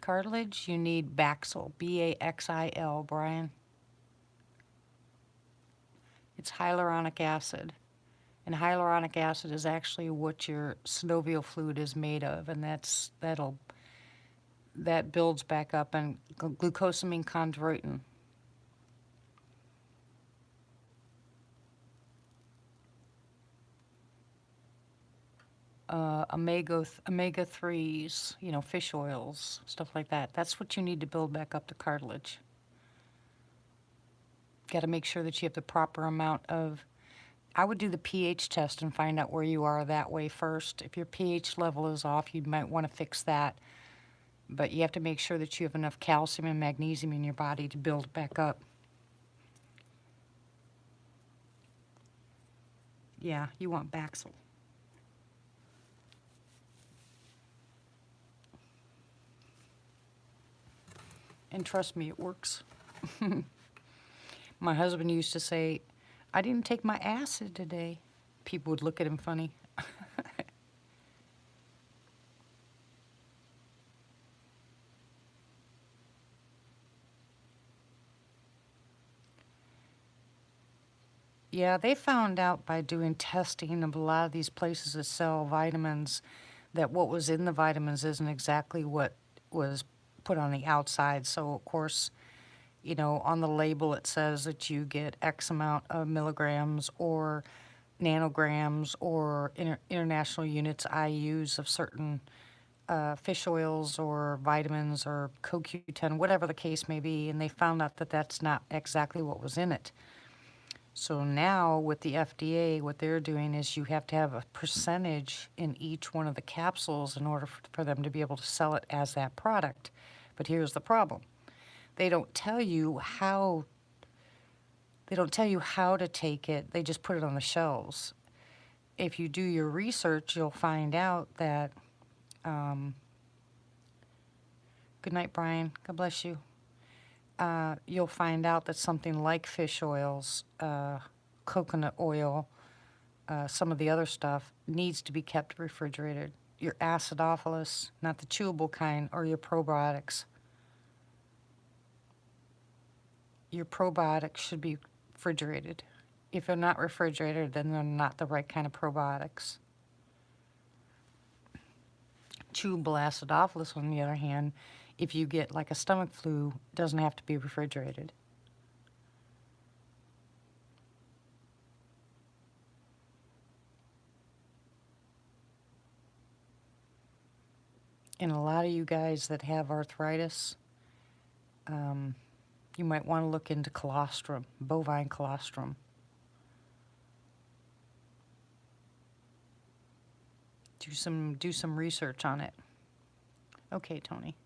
Cartilage, you need Baxil, Baxil, Brian. It's hyaluronic acid. And hyaluronic acid is actually what your synovial fluid is made of, and that builds back up, and glucosamine chondroitin. Omega 3s, fish oils, stuff like that. That's what you need to build back up the cartilage. Got to make sure that you have the proper amount of. I would do the pH test and find out where you are that way first. If your pH level is off, you might want to fix that. But you have to make sure that you have enough calcium and magnesium in your body to build back up. Yeah, you want Baxil. And trust me, it works. My husband used to say, I didn't take my acid today. People would look at him funny. Yeah, they found out by doing testing of a lot of these places that sell vitamins that what was in the vitamins isn't exactly what was put on the outside. So, of course, you know, on the label it says that you get X amount of milligrams or nanograms or international units IUs of certain fish oils or vitamins or CoQ10, whatever the case may be, and they found out that that's not exactly what was in it. So now with the FDA, what they're doing is you have to have a percentage in each one of the capsules in order for them to be able to sell it as that product. But here's the problem. They don't tell you how to take it. They just put it on the shelves. If you do your research, you'll find out that good night, Brian. God bless you. You'll find out that something like fish oils, coconut oil, some of the other stuff needs to be kept refrigerated. Your acidophilus, not the chewable kind, or your probiotics. Your probiotics should be refrigerated. If they're not refrigerated, then they're not the right kind of probiotics. Chewable acidophilus, on the other hand, if you get like a stomach flu, doesn't have to be refrigerated. And a lot of you guys that have arthritis, you might want to look into colostrum, bovine colostrum. Do some research on it. Okay, Tony.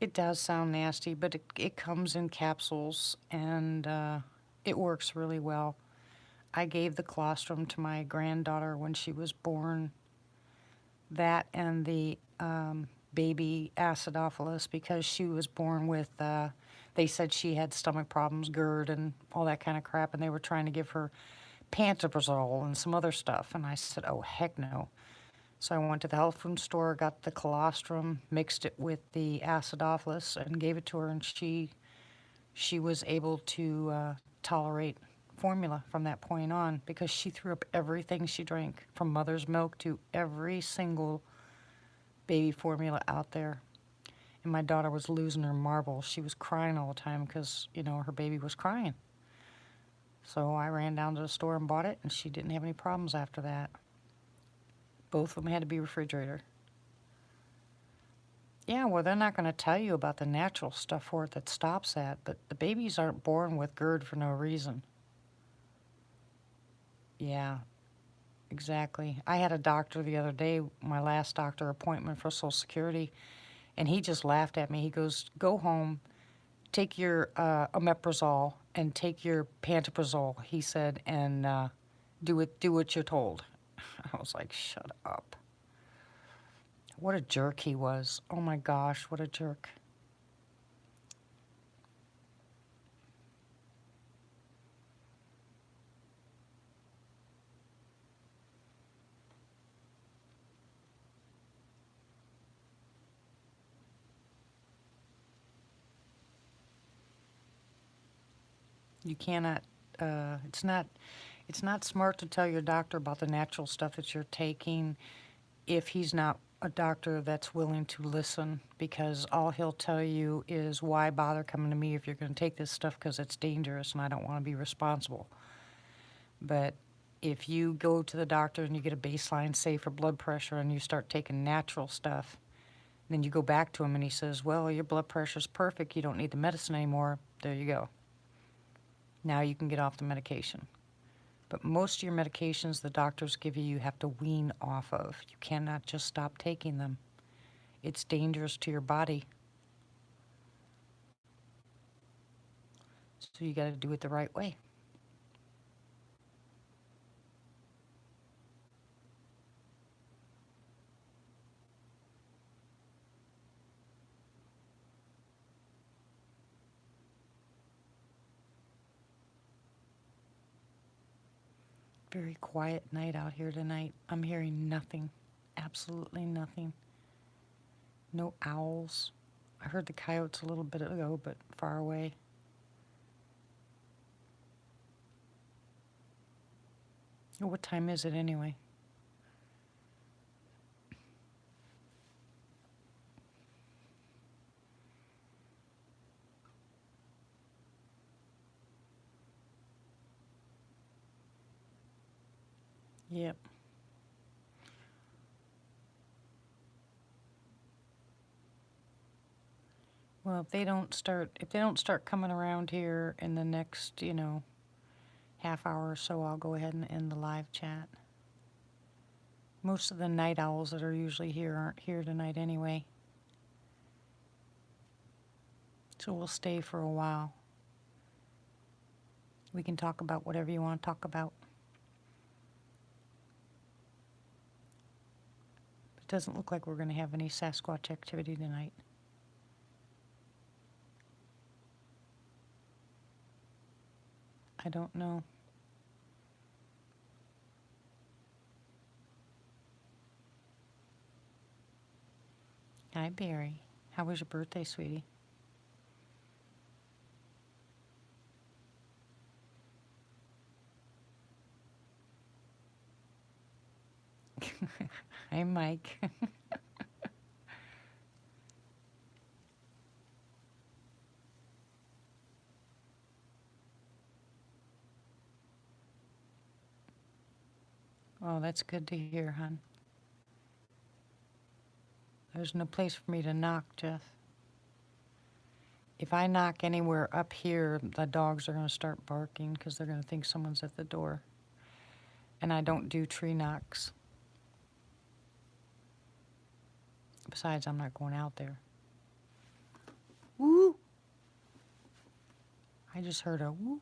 It does sound nasty, but it comes in capsules and it works really well. I gave the colostrum to my granddaughter when she was born. That and the baby acidophilus because she was born with, they said she had stomach problems, GERD, and all that kind of crap, and they were trying to give her pantoprazole and some other stuff. And I said, oh, heck no. So I went to the health food store, got the colostrum, mixed it with the acidophilus, and gave it to her, and she was able to tolerate formula from that point on because she threw up everything she drank, from mother's milk to every single baby formula out there. And my daughter was losing her marbles. She was crying all the time because, you know, her baby was crying. So I ran down to the store and bought it, and she didn't have any problems after that. Both of them had to be refrigerated. Yeah, well, they're not going to tell you about the natural stuff for it that stops that, but the babies aren't born with GERD for no reason. Yeah, exactly. I had a doctor the other day, my last doctor appointment for Social Security, and he just laughed at me. He goes, go home, take your omeprazole and take your pantoprazole, he said, and do what you're told. I was like, shut up. What a jerk he was. Oh my gosh, what a jerk. You cannot, it's not smart to tell your doctor about the natural stuff that you're taking if he's not a doctor that's willing to listen, because all he'll tell you is, why bother coming to me if you're going to take this stuff because it's dangerous and I don't want to be responsible. But if you go to the doctor and you get a baseline, say, for blood pressure, and you start taking natural stuff, then you go back to him and he says, well, your blood pressure's perfect, you don't need the medicine anymore, there you go. Now you can get off the medication. But most of your medications the doctors give you, you have to wean off of. You cannot just stop taking them. It's dangerous to your body. So you got to do it the right way. Very quiet night out here tonight. I'm hearing nothing. Absolutely nothing. No owls. I heard the coyotes a little bit ago, but far away. What time is it anyway? Yep. Well, if they don't start coming around here in the next, half hour or so, I'll go ahead and end the live chat. Most of the night owls that are usually here aren't here tonight anyway. So we'll stay for a while. We can talk about whatever you want to talk about. It doesn't look like we're going to have any Sasquatch activity tonight. I don't know. Hi, Barry. How was your birthday, sweetie? Hi, Mike. Oh, that's good to hear, hon. There's no place for me to knock, Jeff. If I knock anywhere up here, the dogs are going to start barking because they're going to think someone's at the door. And I don't do tree knocks. Besides, I'm not going out there. Woo! I just heard a woo.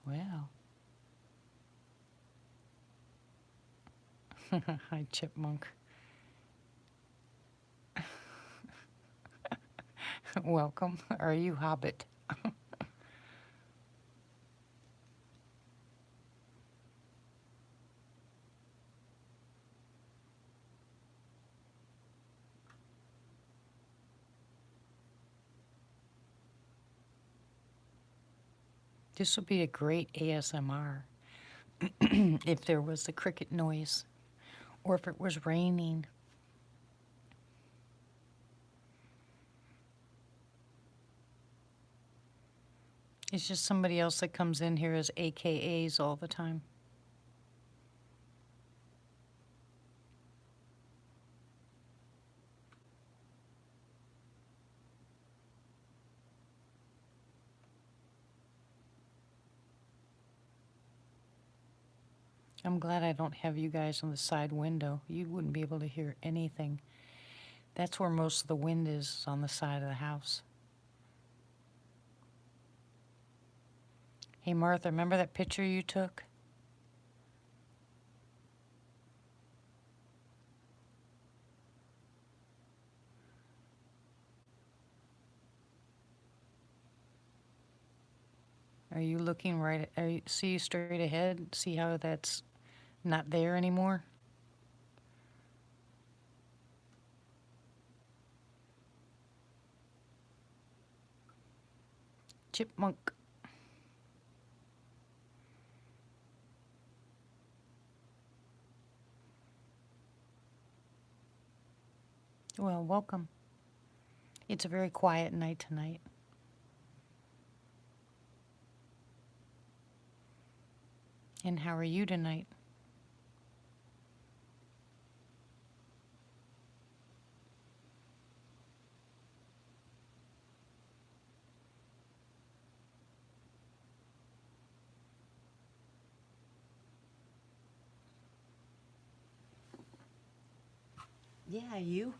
Well. Hi, Chipmunk. Welcome. Are you Hobbit? This would be a great ASMR if there was the cricket noise or if it was raining. It's just somebody else that comes in here as AKAs all the time. I'm glad I don't have you guys on the side window. You wouldn't be able to hear anything. That's where most of the wind is on the side of the house. Hey, Martha, remember that picture you took? Are you looking right? See straight ahead? See how that's not there anymore? Chipmunk. Well, welcome. It's a very quiet night tonight. And how are you tonight? Yeah, you.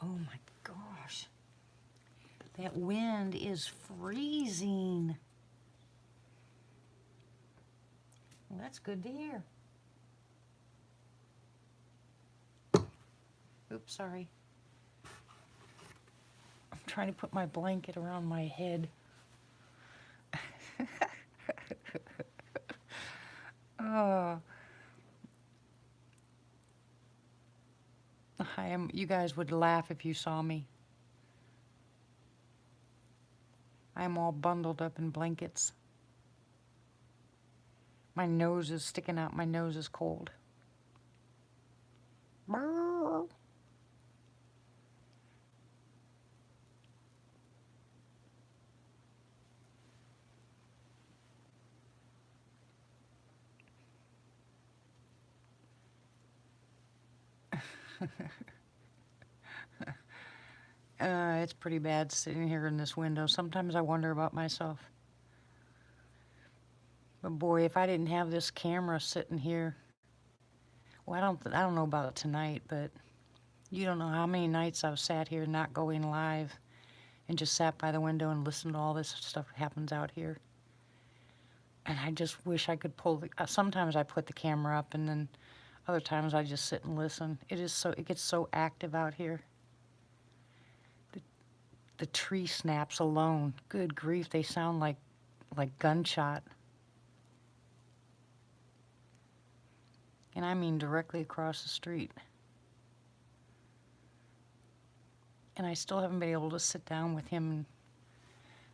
Oh my gosh. That wind is freezing. Well, that's good to hear. Oops, sorry. I'm trying to put my blanket around my head. Oh, you guys would laugh if you saw me. I'm all bundled up in blankets. My nose is sticking out. My nose is cold. Brrr. It's pretty bad sitting here in this window. Sometimes I wonder about myself. But boy, if I didn't have this camera sitting here, well, I don't know about tonight, but you don't know how many nights I've sat here not going live and just sat by the window and listened to all this stuff that happens out here. And I just wish I could sometimes I put the camera up, and then other times I just sit and listen. It gets so active out here. The tree snaps alone, good grief, they sound like gunshot. And I mean directly across the street. And I still haven't been able to sit down with him.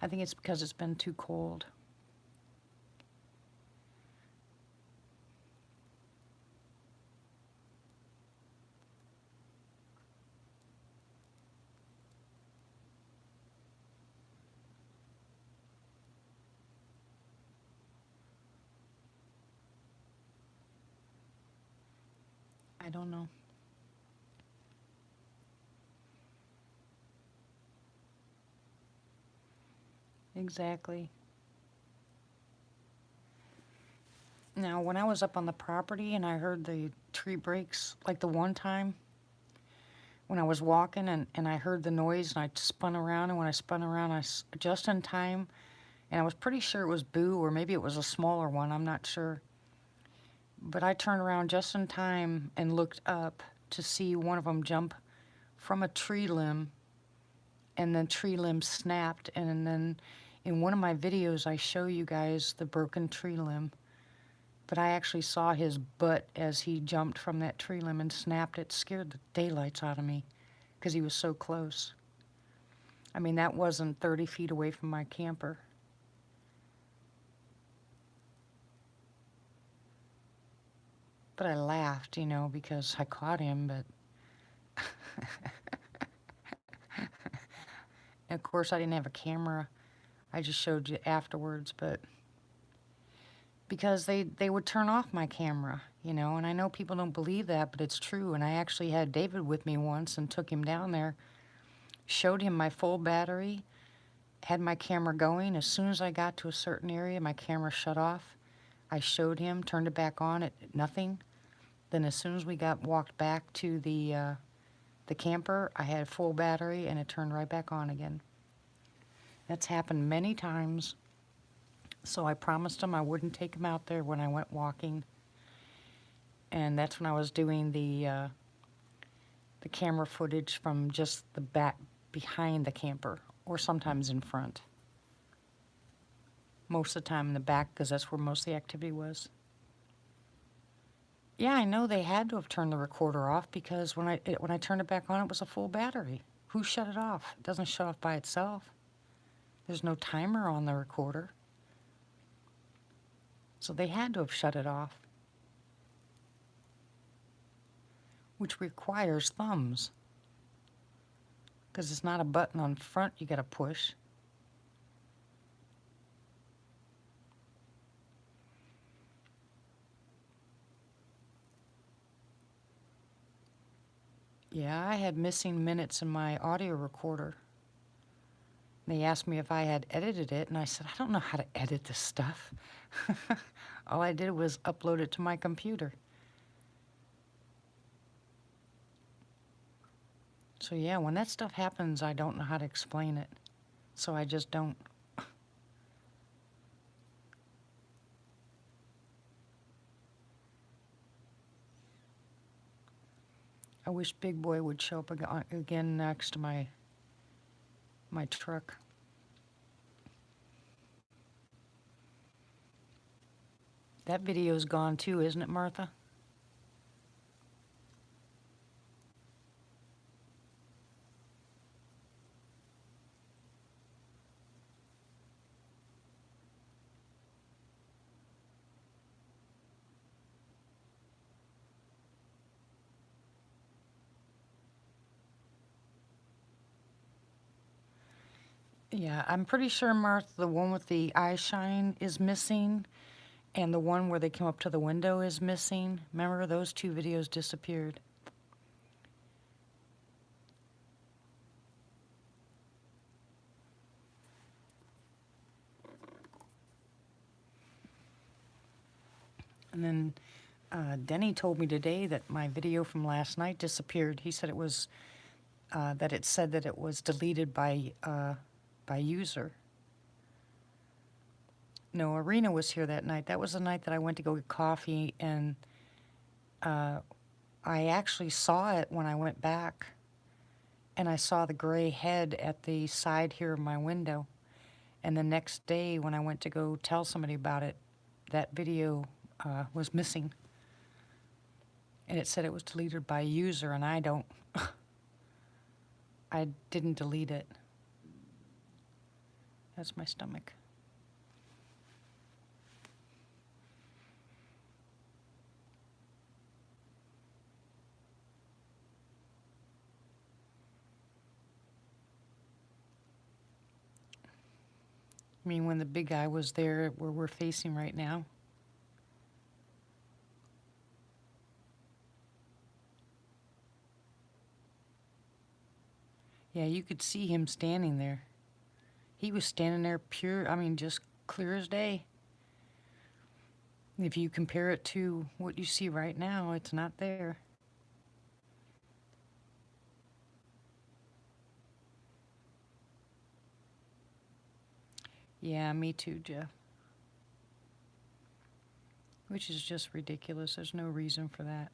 I think it's because it's been too cold. I don't know. Exactly. Now, when I was up on the property and I heard the tree breaks, like the one time when I was walking and I heard the noise and I spun around, and when I spun around, just in time, and I was pretty sure it was Boo, or maybe it was a smaller one, I'm not sure. But I turned around just in time and looked up to see one of them jump from a tree limb, and the tree limb snapped. And then in one of my videos, I show you guys the broken tree limb. But I actually saw his butt as he jumped from that tree limb and snapped it. Scared the daylights out of me because he was so close. I mean, that wasn't 30 feet away from my camper. But I laughed, because I caught him, but of course I didn't have a camera. I just showed you afterwards, but because they would turn off my camera, and I know people don't believe that, but it's true. And I actually had David with me once and took him down there, showed him my full battery, had my camera going. As soon as I got to a certain area, my camera shut off. I showed him, turned it back on, nothing. Then as soon as we walked back to the camper, I had full battery and it turned right back on again. That's happened many times. So I promised him I wouldn't take him out there when I went walking. And that's when I was doing the camera footage from just the back behind the camper, or sometimes in front. Most of the time in the back, because that's where most of the activity was. Yeah, I know they had to have turned the recorder off, because when I turned it back on, it was a full battery. Who shut it off? It doesn't shut off by itself. There's no timer on the recorder. So they had to have shut it off. Which requires thumbs. Because it's not a button on front you gotta push. Yeah, I had missing minutes in my audio recorder. They asked me if I had edited it, and I said, I don't know how to edit this stuff. All I did was upload it to my computer. So yeah, when that stuff happens, I don't know how to explain it. So I just don't. I wish Big Boy would show up again next to my truck. That video's gone too, isn't it, Martha? Yeah, I'm pretty sure, Martha, the one with the eye shine is missing, and the one where they come up to the window is missing. Remember, those two videos disappeared. And then Denny told me today that my video from last night disappeared. He said it was that it said that it was deleted by user. No, Arena was here that night. That was the night that I went to go get coffee, and I actually saw it when I went back, and I saw the gray head at the side here of my window. And the next day, when I went to go tell somebody about it, that video was missing. And it said it was deleted by user, and I didn't delete it. That's my stomach. I mean, when the big guy was there where we're facing right now. Yeah, you could see him standing there. He was standing there pure, I mean, just clear as day. If you compare it to what you see right now, it's not there. Yeah, me too, Jeff. Which is just ridiculous. There's no reason for that.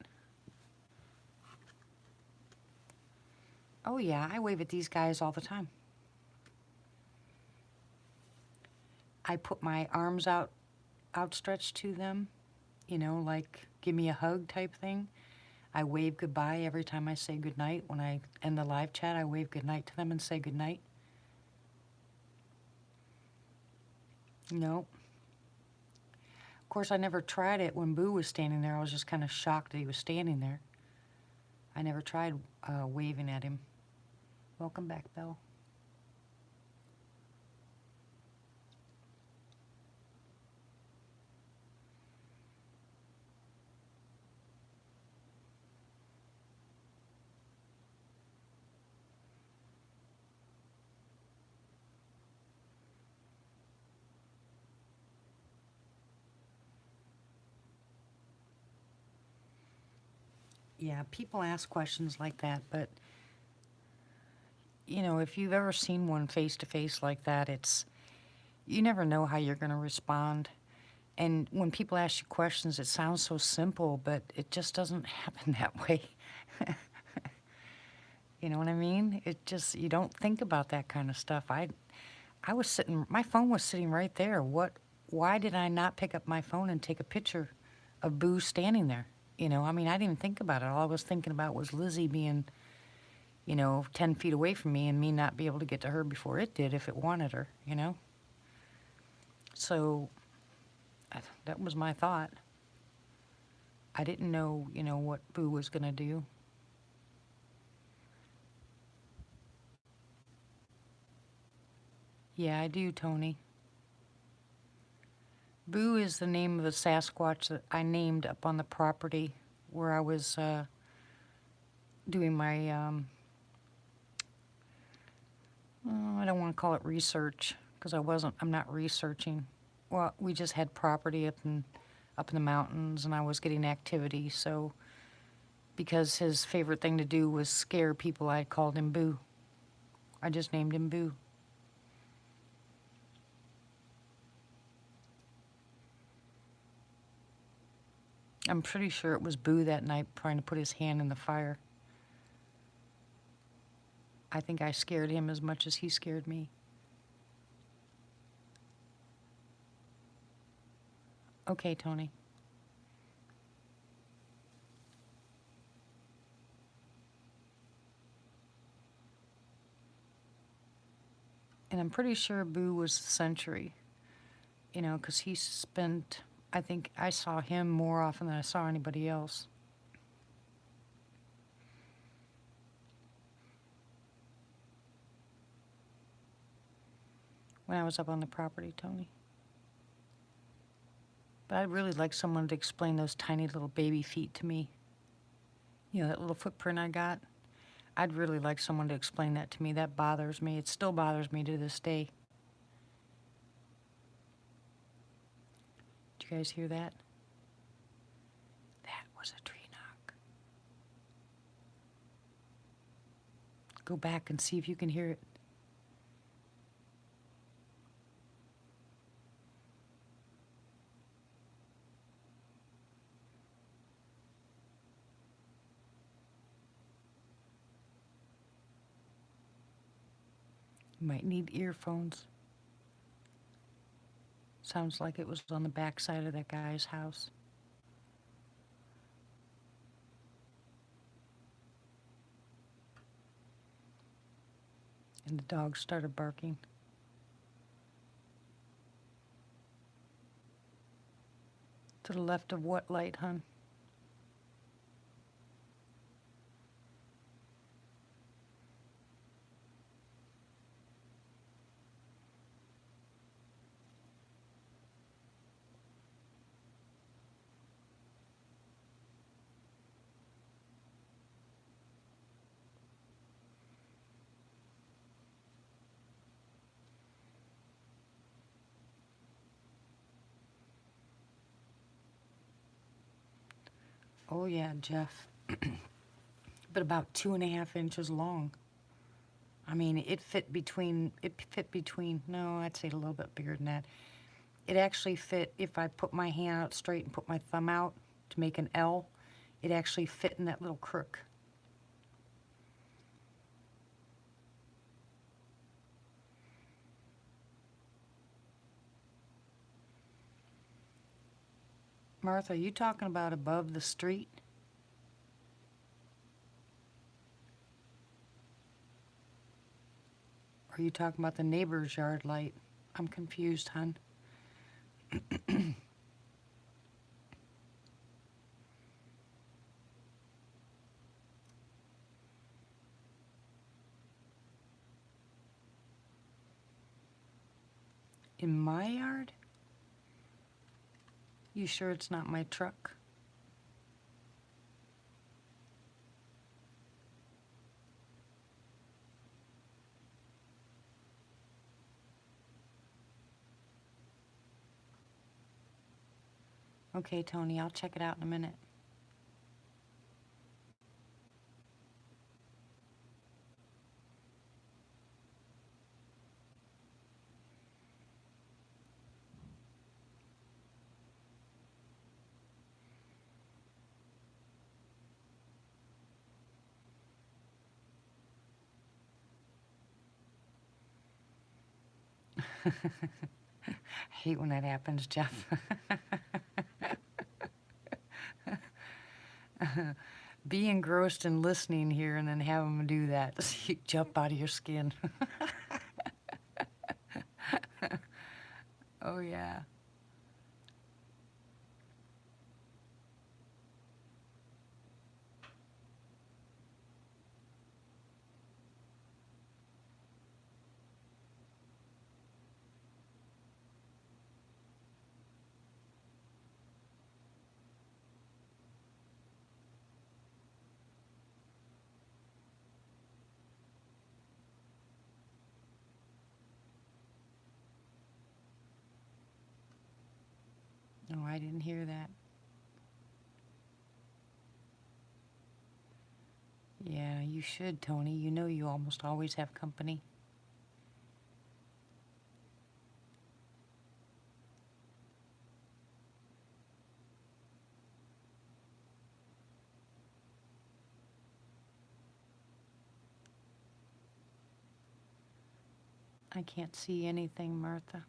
Oh, yeah, I wave at these guys all the time. I put my arms outstretched to them, you know, like give me a hug type thing. I wave goodbye every time I say goodnight. When I end the live chat, I wave goodnight to them and say goodnight. No. Of course, I never tried it when Boo was standing there. I was just kind of shocked that he was standing there. I never tried waving at him. Welcome back, Belle. Yeah, people ask questions like that, but you know, if you've ever seen one face to face like that, you never know how you're going to respond. And when people ask you questions, it sounds so simple, but it just doesn't happen that way. You know what I mean? It just, you don't think about that kind of stuff. I was sitting, my phone was sitting right there. Why did I not pick up my phone and take a picture of Boo standing there? You know, I mean, I didn't think about it. All I was thinking about was Lizzie being, you know, 10 feet away from me and me not be able to get to her before it did if it wanted her, you know? So that was my thought. I didn't know, you know, what Boo was going to do. Yeah, I do, Tony. Boo is the name of the Sasquatch that I named up on the property where I was doing my, I don't want to call it research because I'm not researching. Well, we just had property up in up in the mountains, and I was getting activity. So because his favorite thing to do was scare people, I called him Boo. I just named him Boo. I'm pretty sure it was Boo that night trying to put his hand in the fire. I think I scared him as much as he scared me. Okay, Tony. And I'm pretty sure Boo was the Century, you know, because he spent, I think I saw him more often than I saw anybody else. When I was up on the property, Tony. But I'd really like someone to explain those tiny little baby feet to me. You know, that little footprint I got? I'd really like someone to explain that to me. That bothers me. It still bothers me to this day. Did you guys hear that? That was a tree knock. Go back and see if you can hear it. You might need earphones. Sounds like it was on the back side of that guy's house. And the dog started barking. To the left of what light, hun? Oh yeah, Jeff. But about 2.5 inches long. I mean, it fit between, no, I'd say a little bit bigger than that. It actually fit, if I put my hand out straight and put my thumb out to make an L, it actually fit in that little crook. Martha, are you talking about above the street? Or are you talking about the neighbor's yard light? I'm confused, hun. In my yard? You sure it's not my truck? Okay, Tony, I'll check it out in a minute. I hate when that happens, Jeff. Be engrossed in listening here and then have them do that. You jump out of your skin. Oh, yeah. Oh, I didn't hear that. Yeah, you should, Tony. You know you almost always have company. I can't see anything, Martha.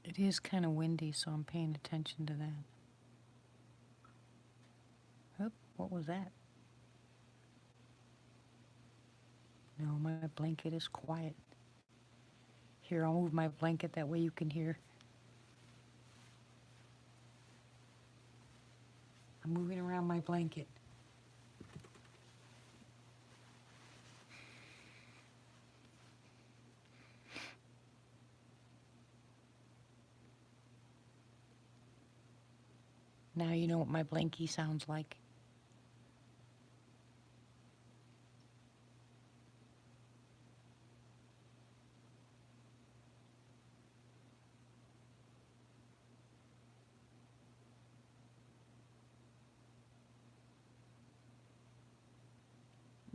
It is kind of windy, so I'm paying attention to that. Oh, what was that? No, my blanket is quiet. Here, I'll move my blanket, that way you can hear. I'm moving around my blanket. Now you know what my blankie sounds like.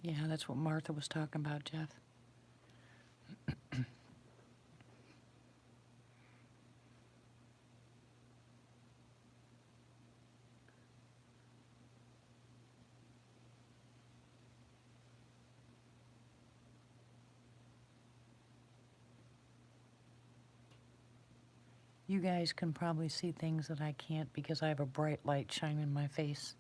Yeah, that's what Martha was talking about, Jeff. You guys can probably see things that I can't because I have a bright light shining in my face.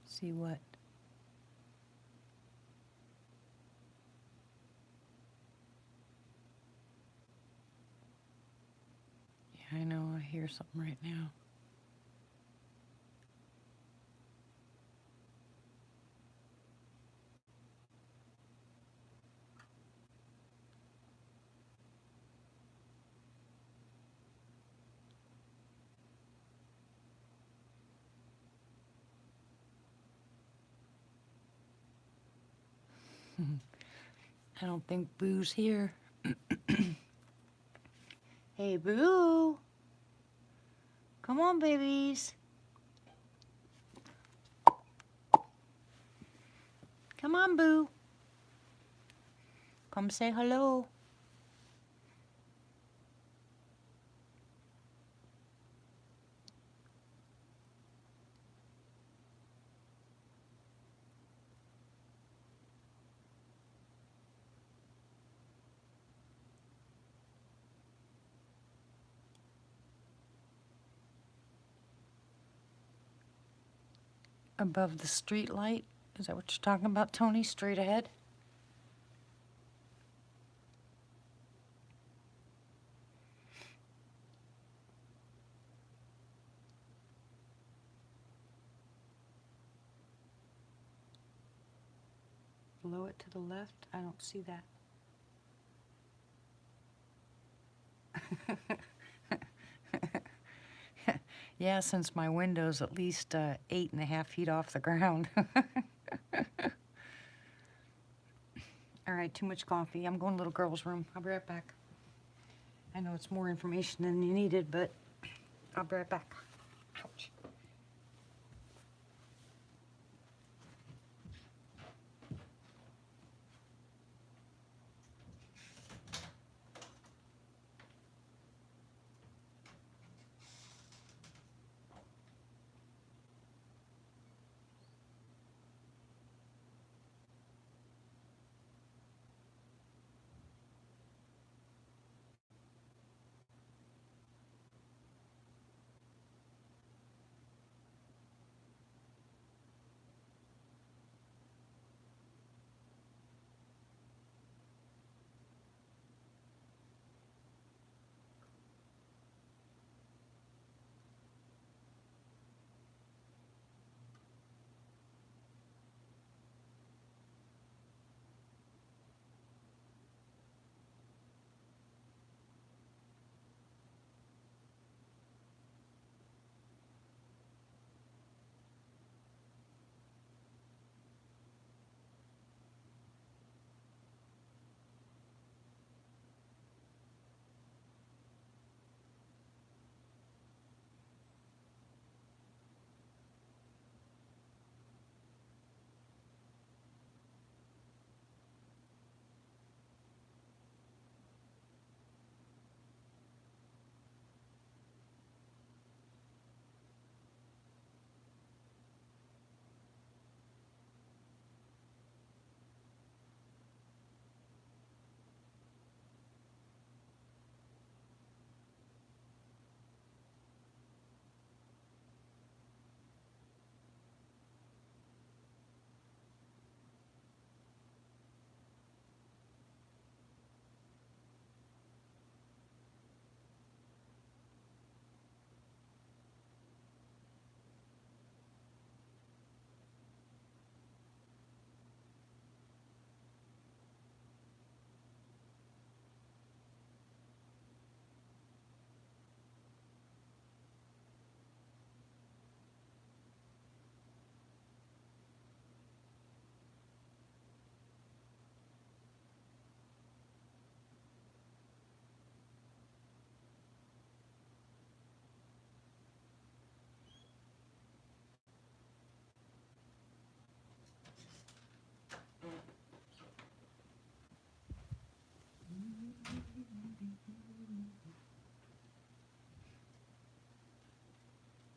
See what? Yeah, I know, I hear something right now. I don't think Boo's here. Hey, Boo! Come on, babies. Come on, Boo. Come say hello. Above the street light? Is that what you're talking about, Tony? Straight ahead? Below it to the left? I don't see that. Yeah, since my window's at least 8.5 feet off the ground. All right, too much coffee. I'm going to little girl's room. I'll be right back. I know it's more information than you needed, but I'll be right back. Ouch.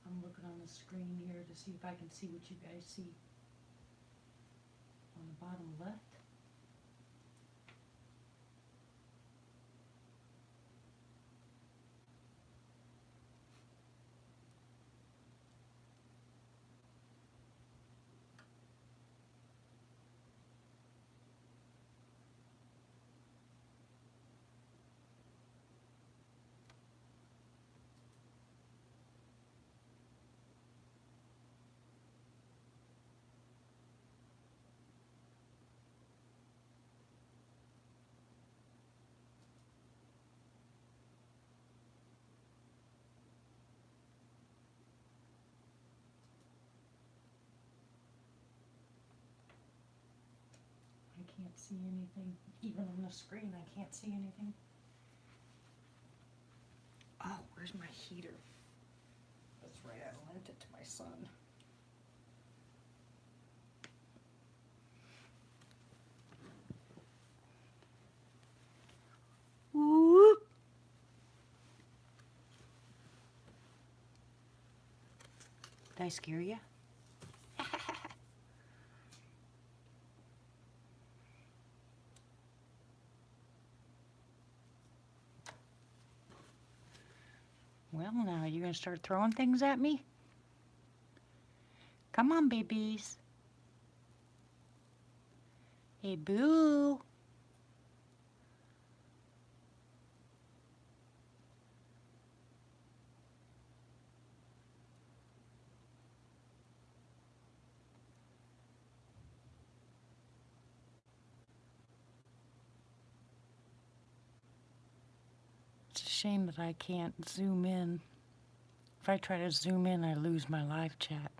I'm looking on the screen here to see if I can see what you guys see. On the bottom left. I can't see anything. Even on the screen, I can't see anything. Oh, where's my heater? That's right, I lent it to my son. Whoop. Did I scare you? Well, now you're going to start throwing things at me? Come on, babies. Hey, boo. It's a shame that I can't zoom in. If I try to zoom in, I lose my live chat.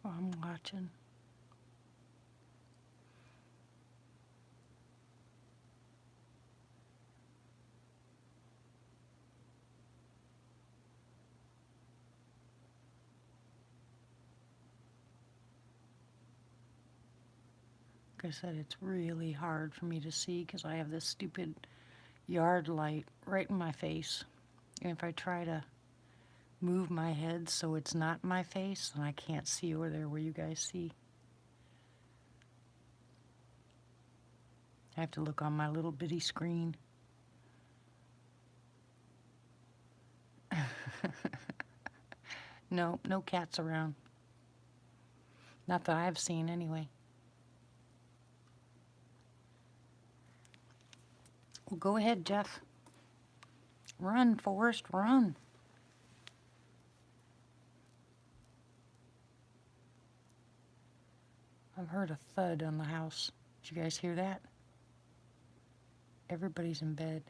Oh, I'm watching. Like I said, it's really hard for me to see because I have this stupid yard light right in my face. And if I try to move my head so it's not in my face, then I can't see over there where you guys see. I have to look on my little bitty screen. No, no cats around. Not that I've seen anyway. Well, go ahead, Jeff. Run, Forrest, run. I've heard a thud on the house. Did you guys hear that? Everybody's in bed.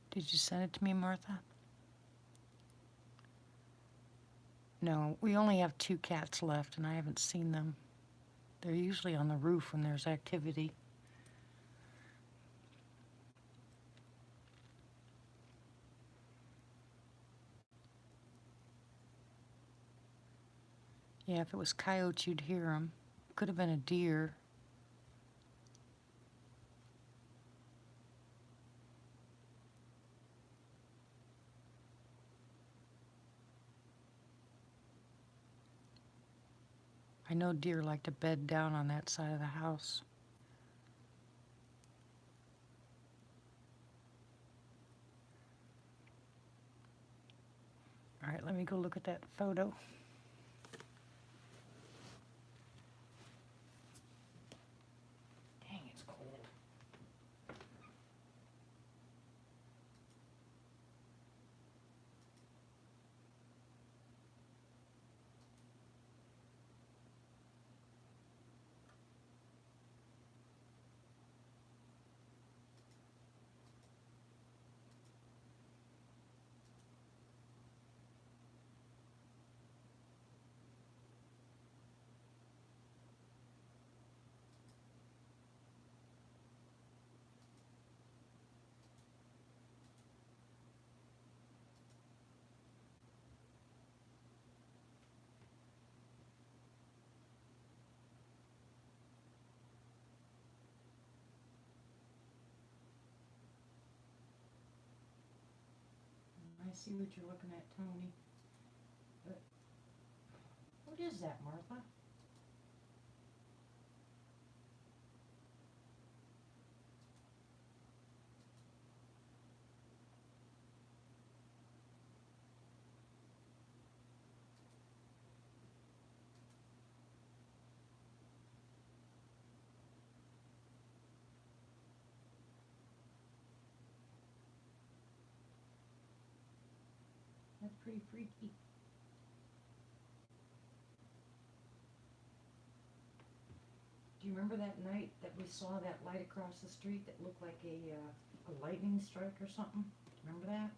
Did you send it to me, Martha? No, we only have 2 cats left, and I haven't seen them. They're usually on the roof when there's activity. Yeah, if it was coyotes, you'd hear them. Could have been a deer. I know deer like to bed down on that side of the house. me go look at that photo. Dang, it's cold. I see what you're looking at, Tony. But what is that, Martha? That's pretty freaky. Do you remember that night that we saw that light across the street that looked like a lightning strike or something? Remember that?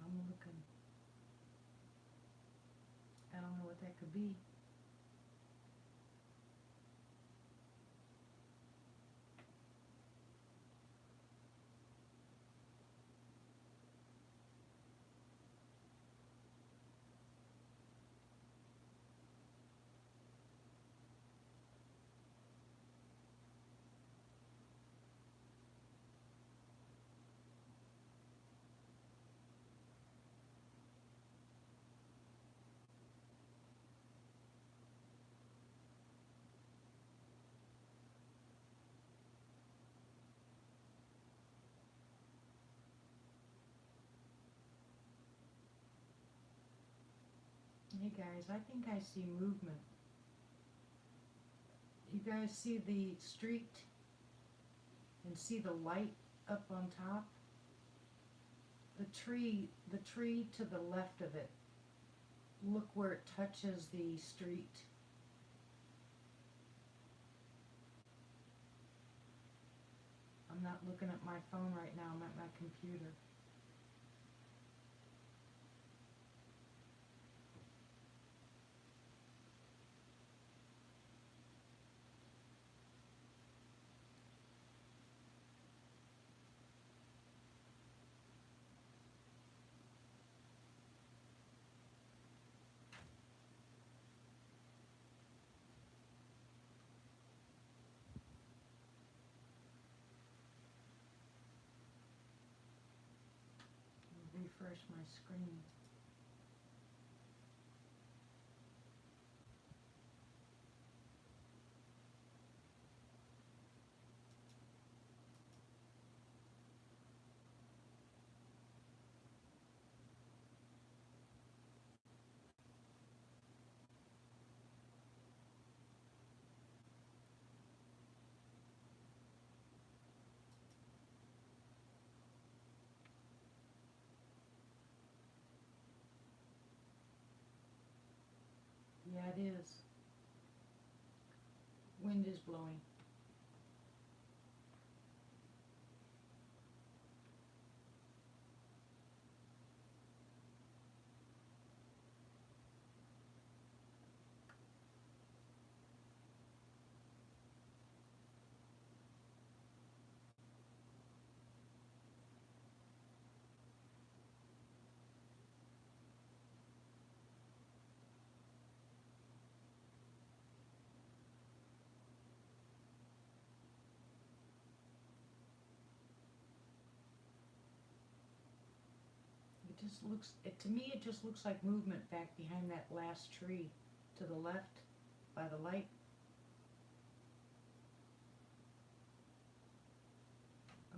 I'm looking. I don't know what that could be. Hey guys, I think I see movement. You guys see the street and see the light up on top? The tree to the left of it. Look where it touches the street. I'm not looking at my phone right now, I'm at my computer. Refresh my screen. Wind is blowing. It just looks, to me it just looks like movement back behind that last tree to the left by the light.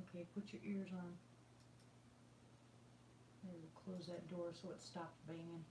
Okay, put your ears on. There, we'll close that door so it stops banging.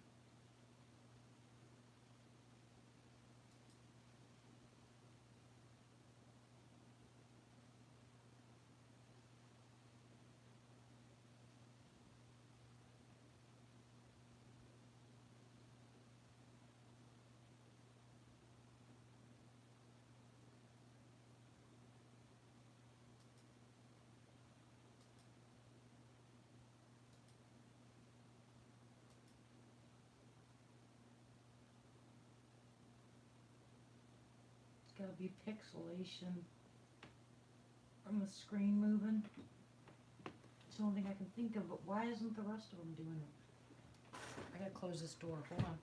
It's gotta be pixelation from the screen moving. It's the only thing I can think of, but why isn't the rest of them doing it? I gotta close this door, hold on.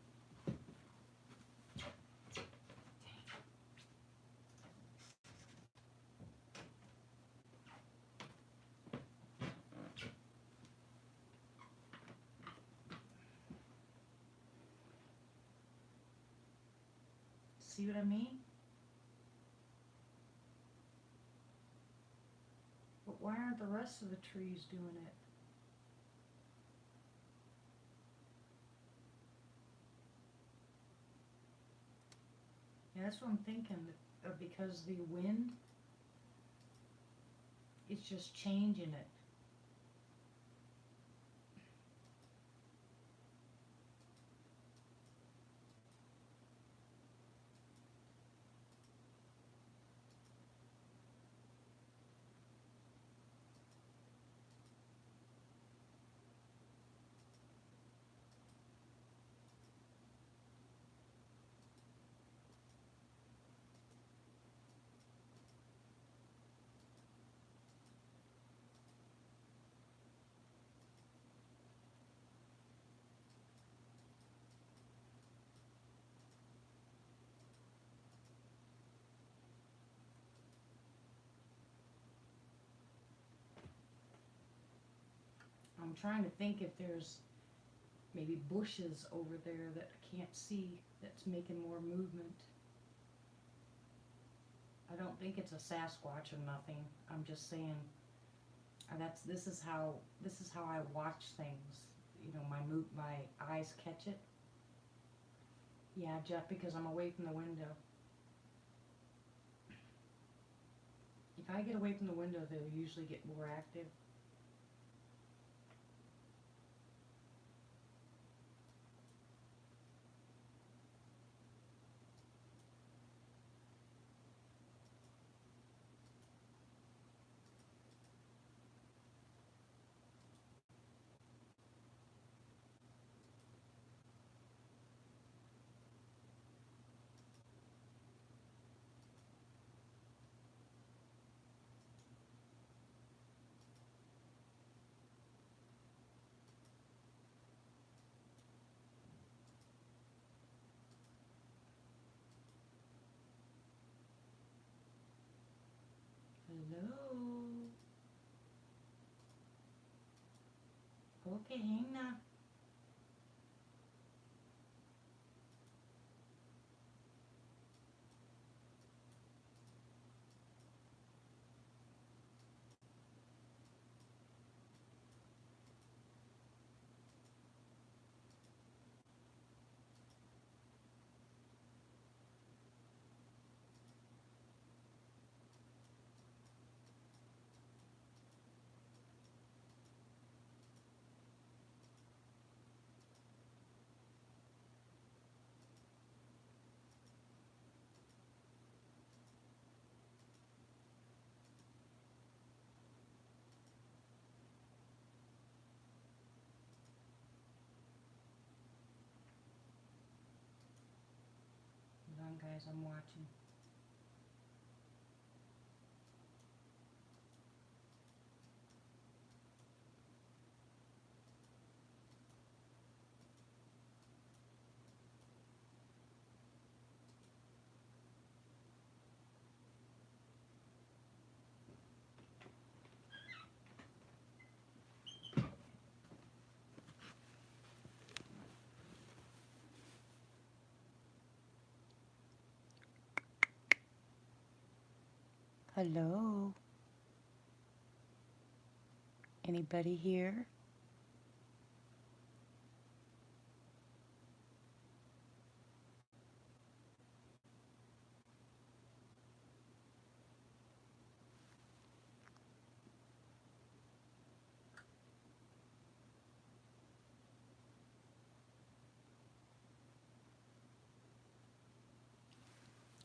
See what I mean? But why aren't the rest of the trees doing it? Yeah, that's what I'm thinking, because the wind, it's just changing it. I'm trying to think if there's maybe bushes over there that I can't see that's making more movement. I don't think it's a Sasquatch or nothing. I'm just saying, this is how I watch things. You know, my eyes catch it. Yeah, Jeff, because I'm away from the window. If I get away from the window, they'll usually get more active. Hello? Okay, hang now. guys. I'm watching. Hello? Anybody here?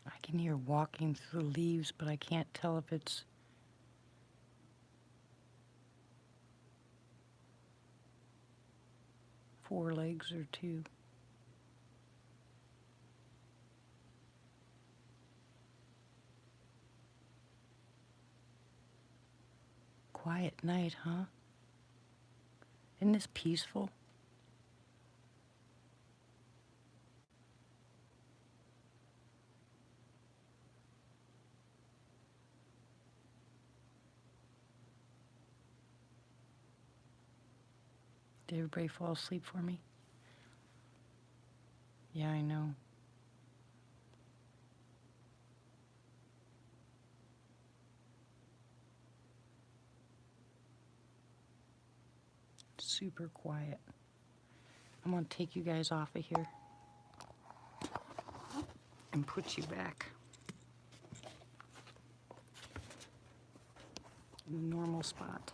I can hear walking through the leaves, but I can't tell if it's four legs or two. Quiet night, huh? Isn't this peaceful? Did everybody fall asleep for me? Yeah, I know. Super quiet. I'm gonna take you guys off of here and put you back in the normal spot.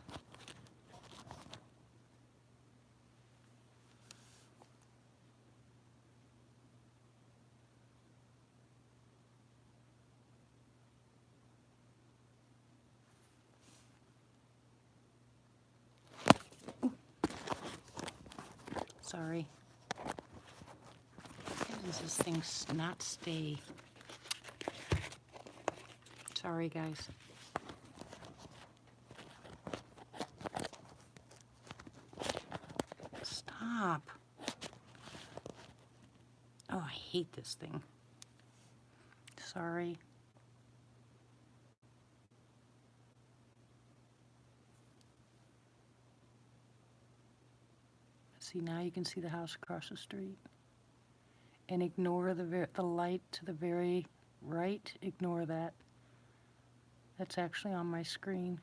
Sorry. Why does this thing not stay? Sorry, guys. Stop. Oh, I hate this thing. Sorry. See, now you can see the house across the street. And ignore the light to the very right. Ignore that. That's actually on my screen.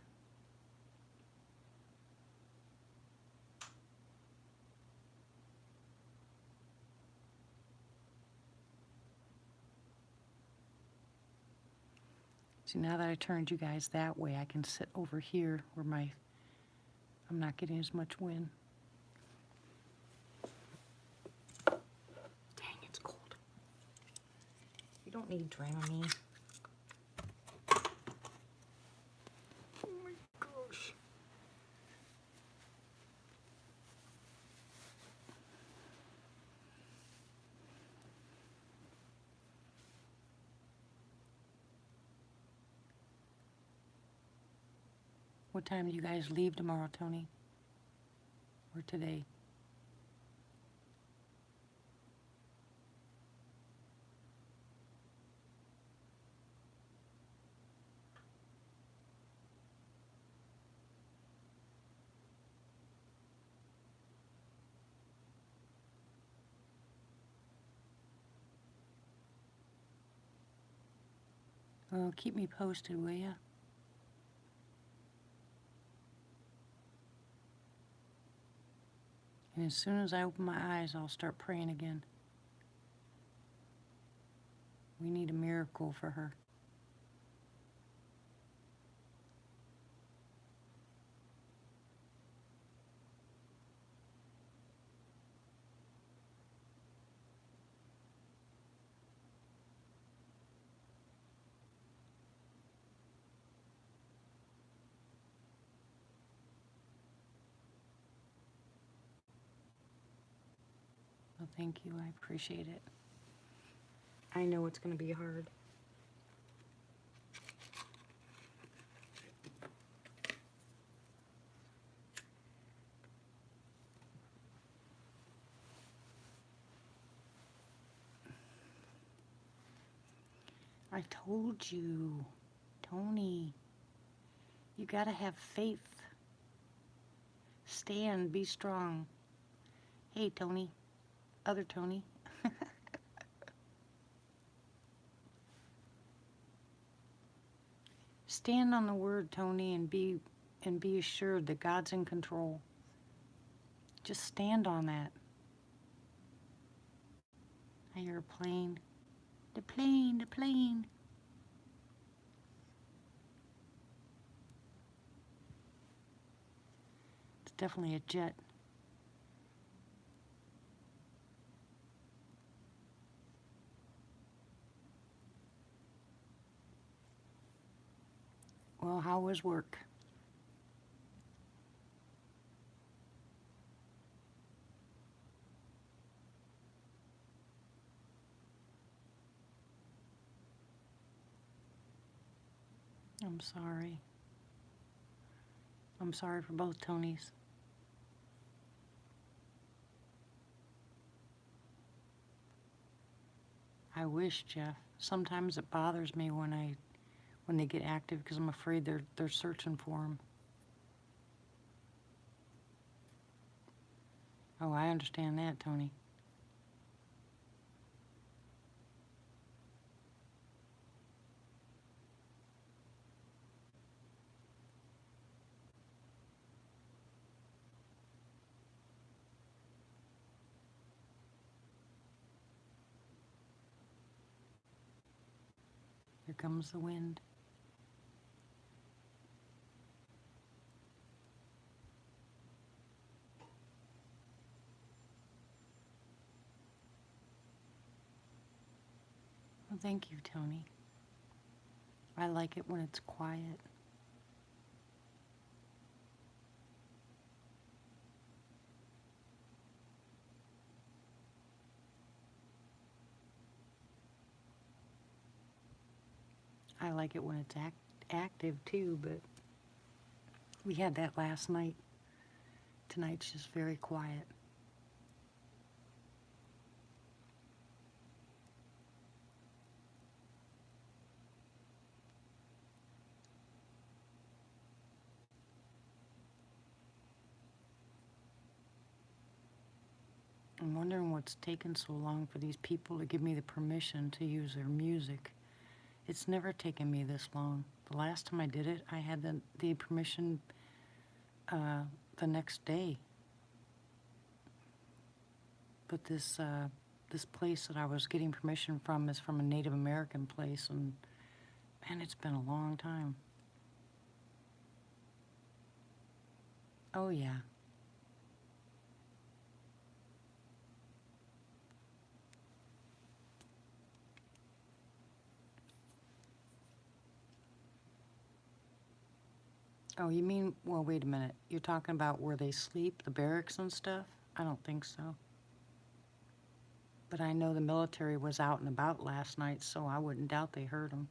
See, now that I turned you guys that way, I can sit over here where I'm not getting as much wind. Dang, it's cold. You don't need Dramamine. Oh my gosh. What time do you guys leave tomorrow, Tony? Or today? Well, keep me posted, will ya? And as soon as I open my eyes, I'll start praying again. We need a miracle for her. Well, thank you. I appreciate it. I know it's going to be hard. I told you, Tony, you gotta have faith. Stand, be strong. Hey, Tony, other Tony. Stand on the word, Tony, and be assured that God's in control. Just stand on that. I hear a plane. The plane, the plane. It's definitely a jet. Well, how was work? I'm sorry. I'm sorry for both Tonys. I wish, Jeff. Sometimes it bothers me when they get active because I'm afraid they're searching for them. Oh, I understand that, Tony. Here comes the wind. Well, thank you, Tony. I like it when it's quiet. I like it when it's active too, but we had that last night. Tonight's just very quiet. I'm wondering what's taken so long for these people to give me the permission to use their music. It's never taken me this long. The last time I did it, I had the permission the next day. But this place that I was getting permission from is from a Native American place, and man, it's been a long time. Oh yeah. Oh, you mean, well, wait a minute. You're talking about where they sleep, the barracks and stuff? I don't think so. But I know the military was out and about last night, so I wouldn't doubt they heard them.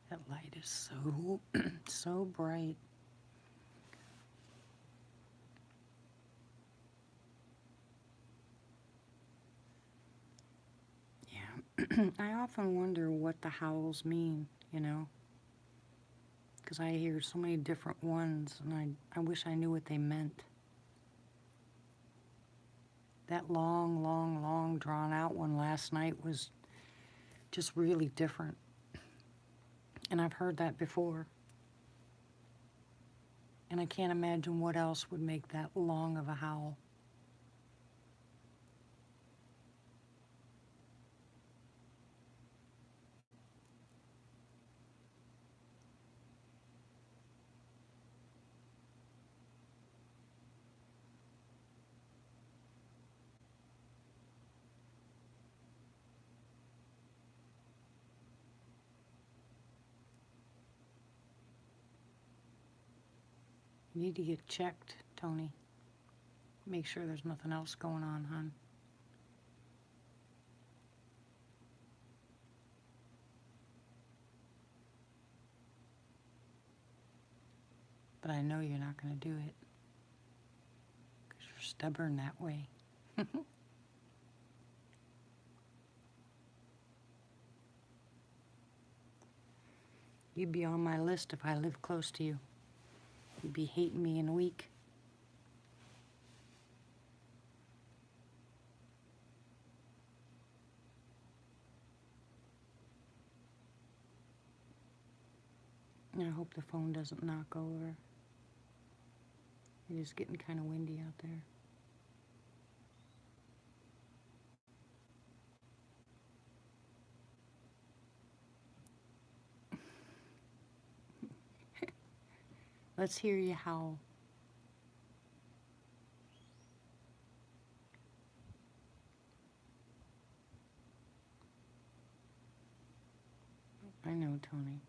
That light is so, so bright. Yeah. I often wonder what the howls mean, you know? Because I hear so many different ones, and I wish I knew what they meant. That long, long, long drawn out one last night was just really different. And I've heard that before. And I can't imagine what else would make that long of a howl. You need to get checked, Tony. Make sure there's nothing else going on, hon. But I know you're not going to do it. Because you're stubborn that way. You'd be on my list if I lived close to you. You'd be hating me in a week. I hope the phone doesn't knock over. It is getting kind of windy out there. Let's hear you howl. I know, Tony.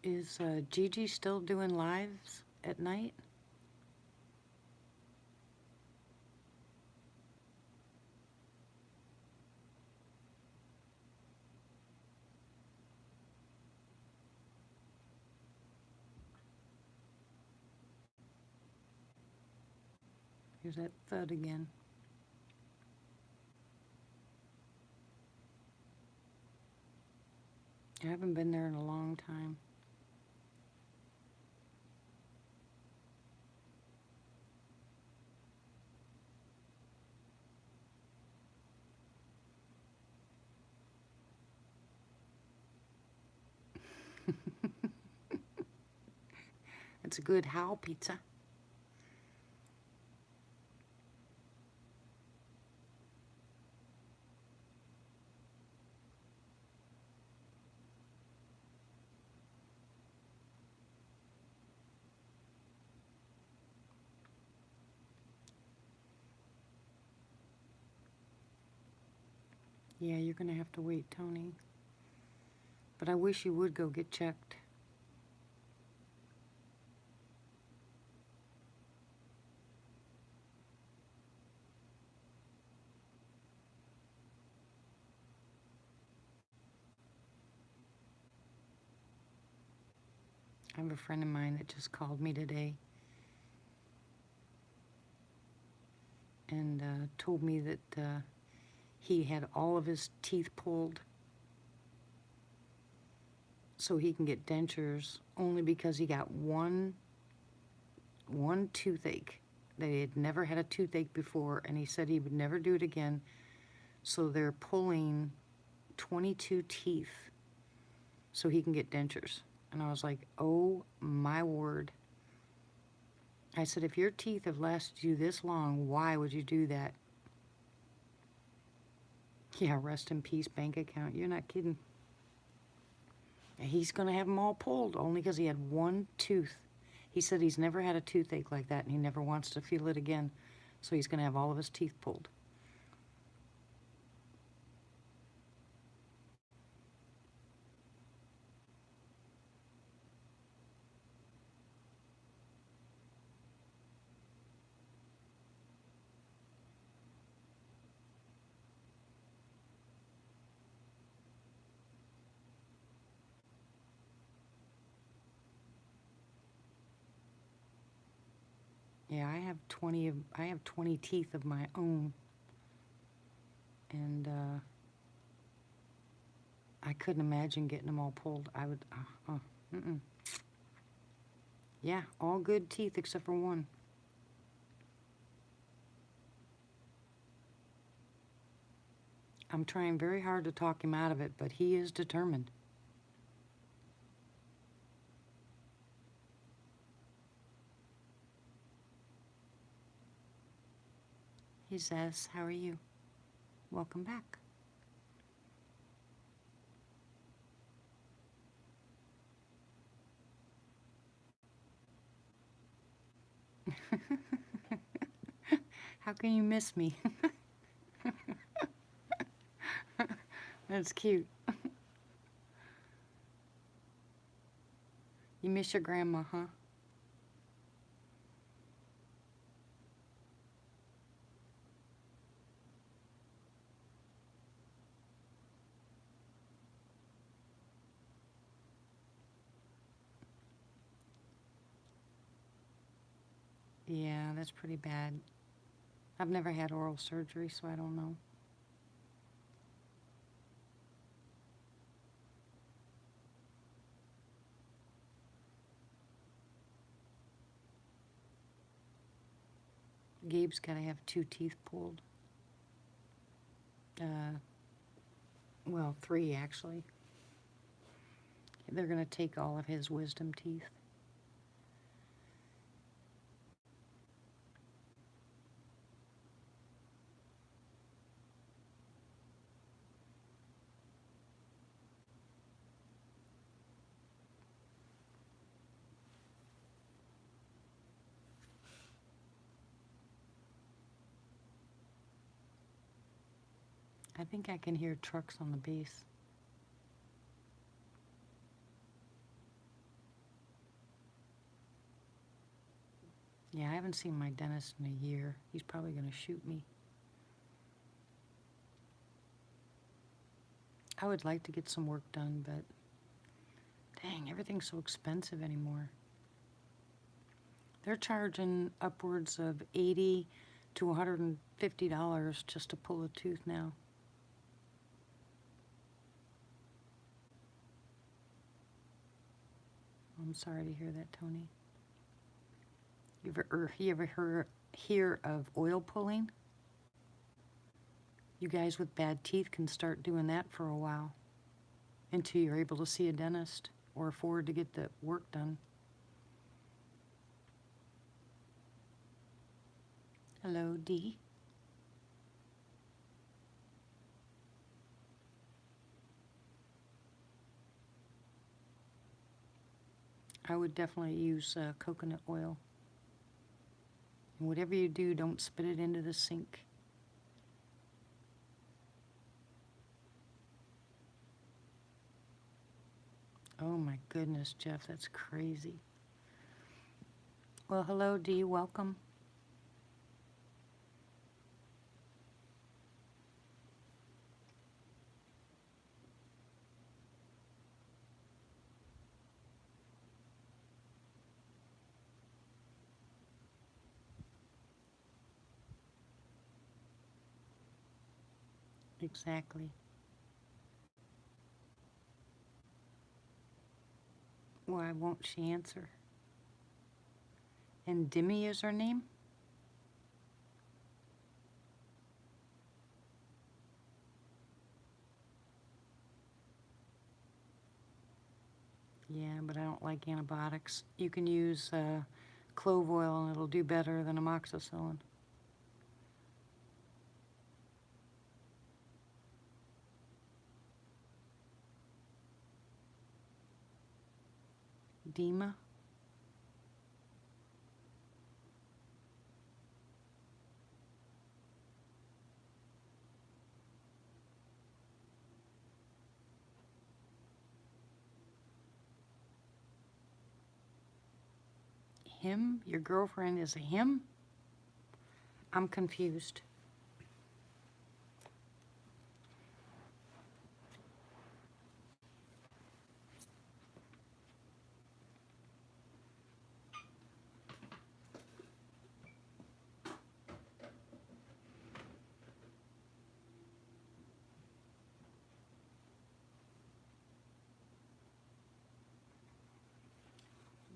Is Gigi still doing lives at night? Here's that thud again. I haven't been there in a long time. It's a good howl pizza. Yeah, you're gonna have to wait, Tony. But I wish you would go get checked. I have a friend of mine that just called me today and told me that he had all of his teeth pulled so he can get dentures only because he got one toothache. They had never had a toothache before, and he said he would never do it again. So they're pulling 22 teeth so he can get dentures. And I was like, oh my word. I said, if your teeth have lasted you this long, why would you do that? Yeah, rest in peace, bank account. You're not kidding. He's going to have them all pulled only because he had one tooth. He said he's never had a toothache like that, and he never wants to feel it again. So he's going to have all of his teeth pulled. Yeah, I have 20 teeth of my own. And I couldn't imagine getting them all pulled. I would, Yeah, all good teeth except for one. I'm trying very hard to talk him out of it, but he is determined. He says, how are you? Welcome back. How can you miss me? That's cute. You miss your grandma, huh? Yeah, that's pretty bad. I've never had oral surgery, so I don't know. Gabe's got to have 2 teeth pulled. Well, 3 actually. They're going to take all of his wisdom teeth. I think I can hear trucks on the base. Yeah, I haven't seen my dentist in a year. He's probably going to shoot me. I would like to get some work done, but dang, everything's so expensive anymore. They're charging upwards of $80 to $150 just to pull a tooth now. I'm sorry to hear that, Tony. You ever hear of oil pulling? You guys with bad teeth can start doing that for a while until you're able to see a dentist or afford to get the work done. Hello, Dee. I would definitely use coconut oil. And whatever you do, don't spit it into the sink. Oh my goodness, Jeff, that's crazy. Well, hello, Dee, welcome. Exactly. Why won't she answer? And Demi is her name? Yeah, but I don't like antibiotics. You can use clove oil and it'll do better than amoxicillin. Dima? Him? Your girlfriend is a him? I'm confused.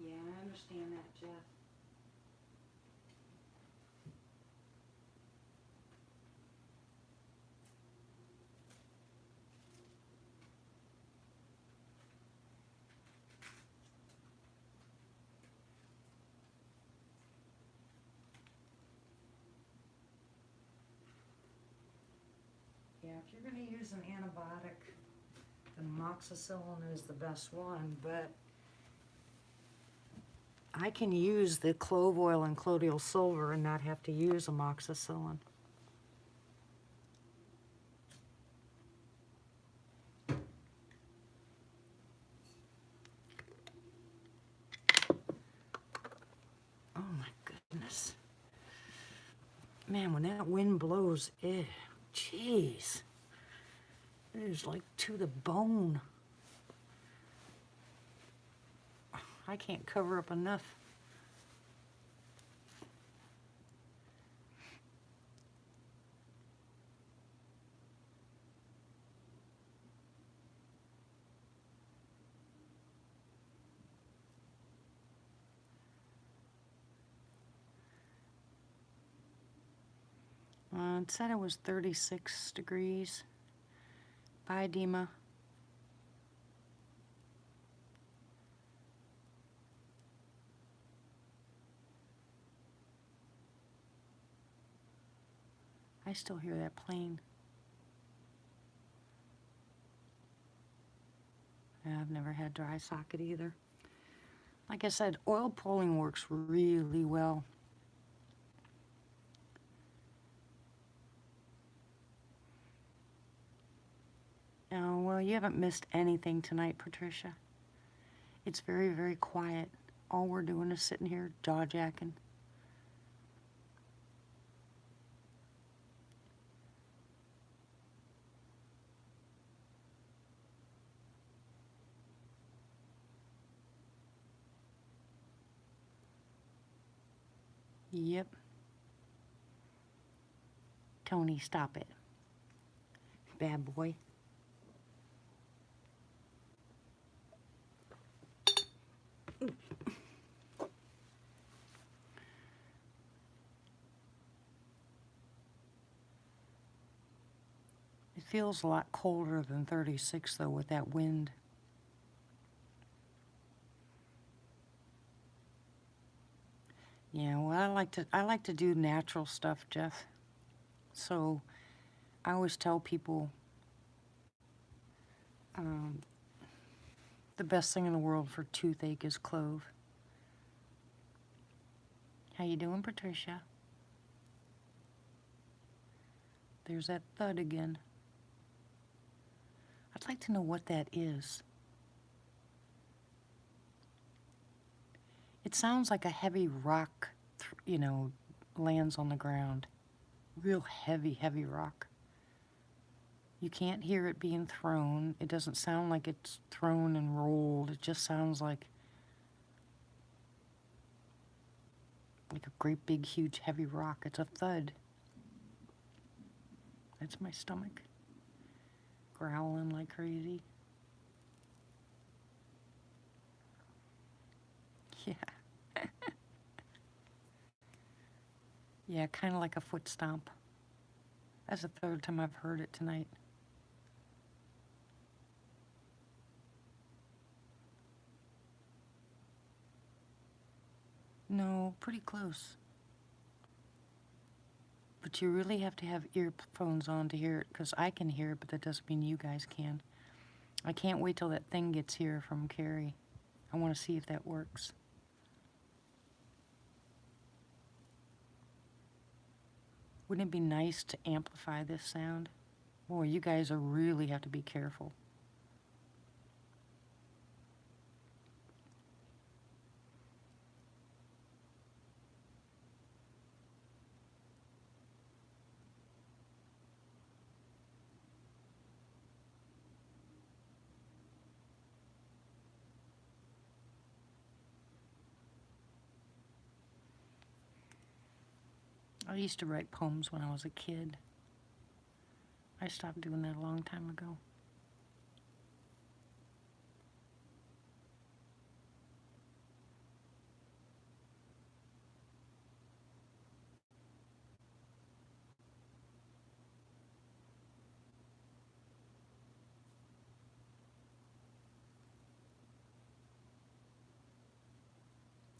Yeah, I understand that, Jeff. Yeah, if you're going to use an antibiotic, then amoxicillin is the best one, but I can use the clove oil and colloidal silver and not have to use amoxicillin. Oh my goodness. Man, when that wind blows, jeez. It is like to the bone. I can't cover up enough. It said it was 36 degrees. Bye, Dima. I still hear that plane. Yeah, I've never had dry socket either. Like I said, oil pulling works really well. Oh, well, you haven't missed anything tonight, Patricia. It's very, very quiet. All we're doing is sitting here jaw-jacking. Yep. Tony, stop it. Bad boy. It feels a lot colder than 36 though with that wind. Yeah, well, I like to do natural stuff, Jeff. So I always tell people the best thing in the world for toothache is clove. How you doing, Patricia? There's that thud again. I'd like to know what that is. It sounds like a heavy rock, lands on the ground. Real heavy, heavy rock. You can't hear it being thrown. It doesn't sound like it's thrown and rolled. It just sounds like a great big huge heavy rock. It's a thud. That's my stomach growling like crazy. Yeah. Yeah, kind of like a foot stomp. That's the third time I've heard it tonight. No, pretty close. But you really have to have earphones on to hear it, because I can hear it, but that doesn't mean you guys can. I can't wait till that thing gets here from Carrie. I want to see if that works. Wouldn't it be nice to amplify this sound? Boy, you guys really have to be careful. I used to write poems when I was a kid. I stopped doing that a long time ago.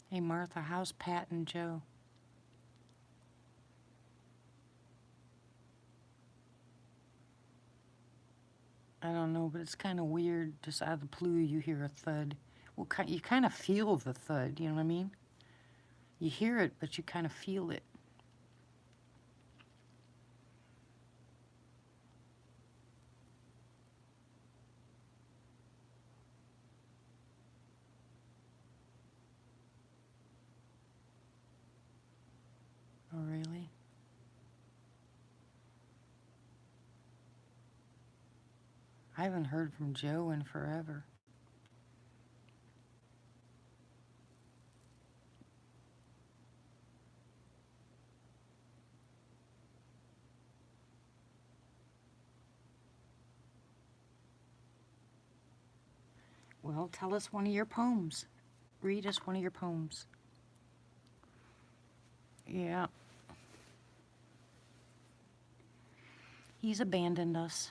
Hey Martha, how's Pat and Joe? I don't know, but it's kind of weird. Just out of the blue, you hear a thud. Well, you kind of feel the thud, you know what I mean? You hear it, but you kind of feel it. Oh, really? I haven't heard from Joe in forever. Well, tell us one of your poems. Read us one of your poems. Yeah. He's abandoned us.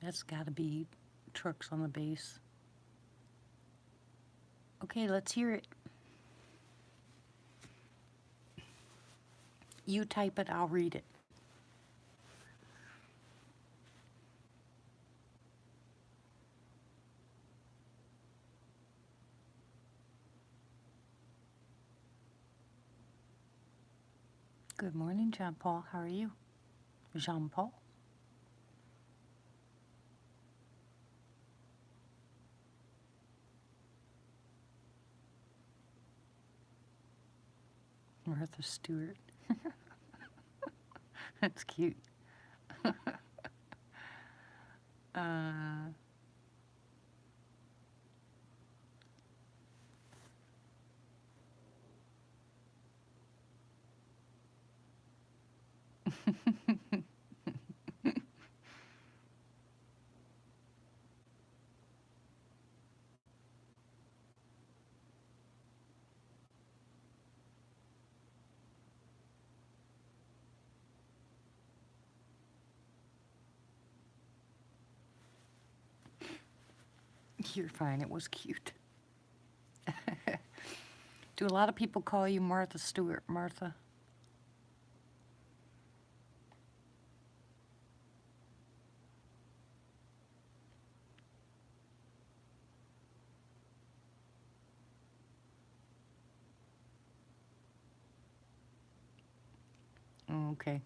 That's got to be trucks on the base. Okay, let's hear it. You type it, I'll read it. Good morning, John Paul. How are you? Jean Paul? Martha Stewart. That's cute. uh, you're fine. It was cute. Do a lot of people call you Martha Stewart, Martha? Okay.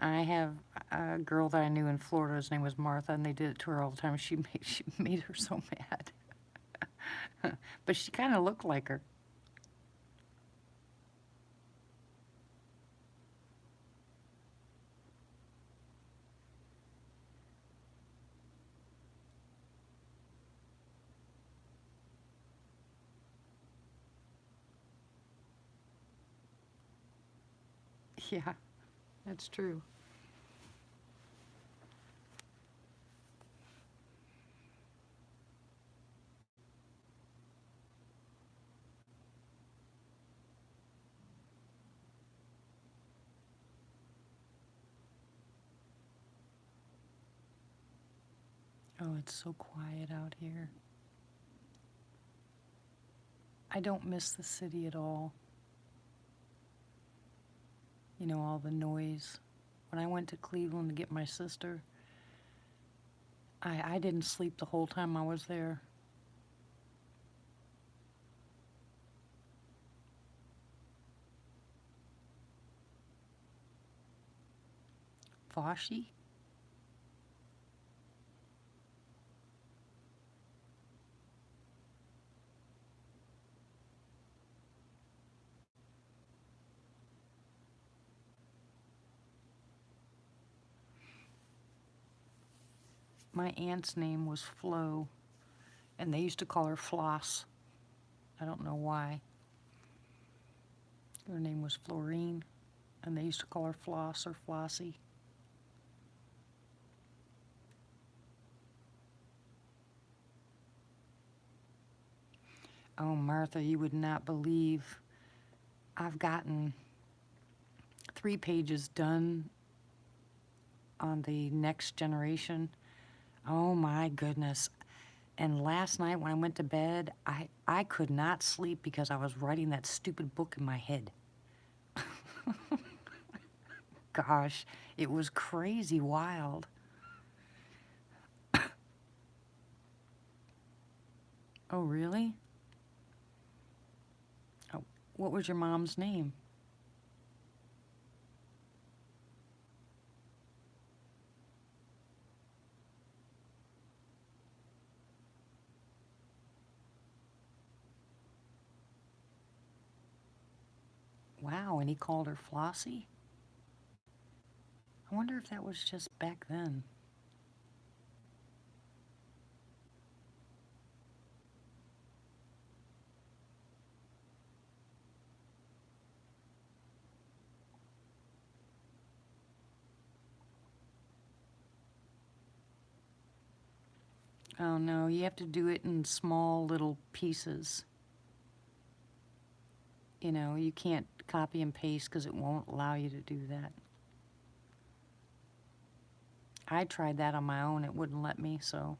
I have a girl that I knew in Florida. His name was Martha, and they did it to her all the time. She made her so mad. But she kind of looked like her. Yeah, that's true. Oh, it's so quiet out here. I don't miss the city at all. You know, all the noise. When I went to Cleveland to get my sister, I didn't sleep the whole time I was there. Foshi? My aunt's name was Flo, and they used to call her Floss. I don't know why. Her name was Florine, and they used to call her Floss or Flossie. Oh, Martha, you would not believe I've gotten 3 pages done on the next generation. Oh my goodness. And last night when I went to bed, I could not sleep because I was writing that stupid book in my head. Gosh, it was crazy wild. Oh, really? Oh, what was your mom's name? Wow, and he called her Flossie? I wonder if that was just back then. Oh no, you have to do it in small little pieces. You know, you can't copy and paste because it won't allow you to do that. I tried that on my own, it wouldn't let me, so.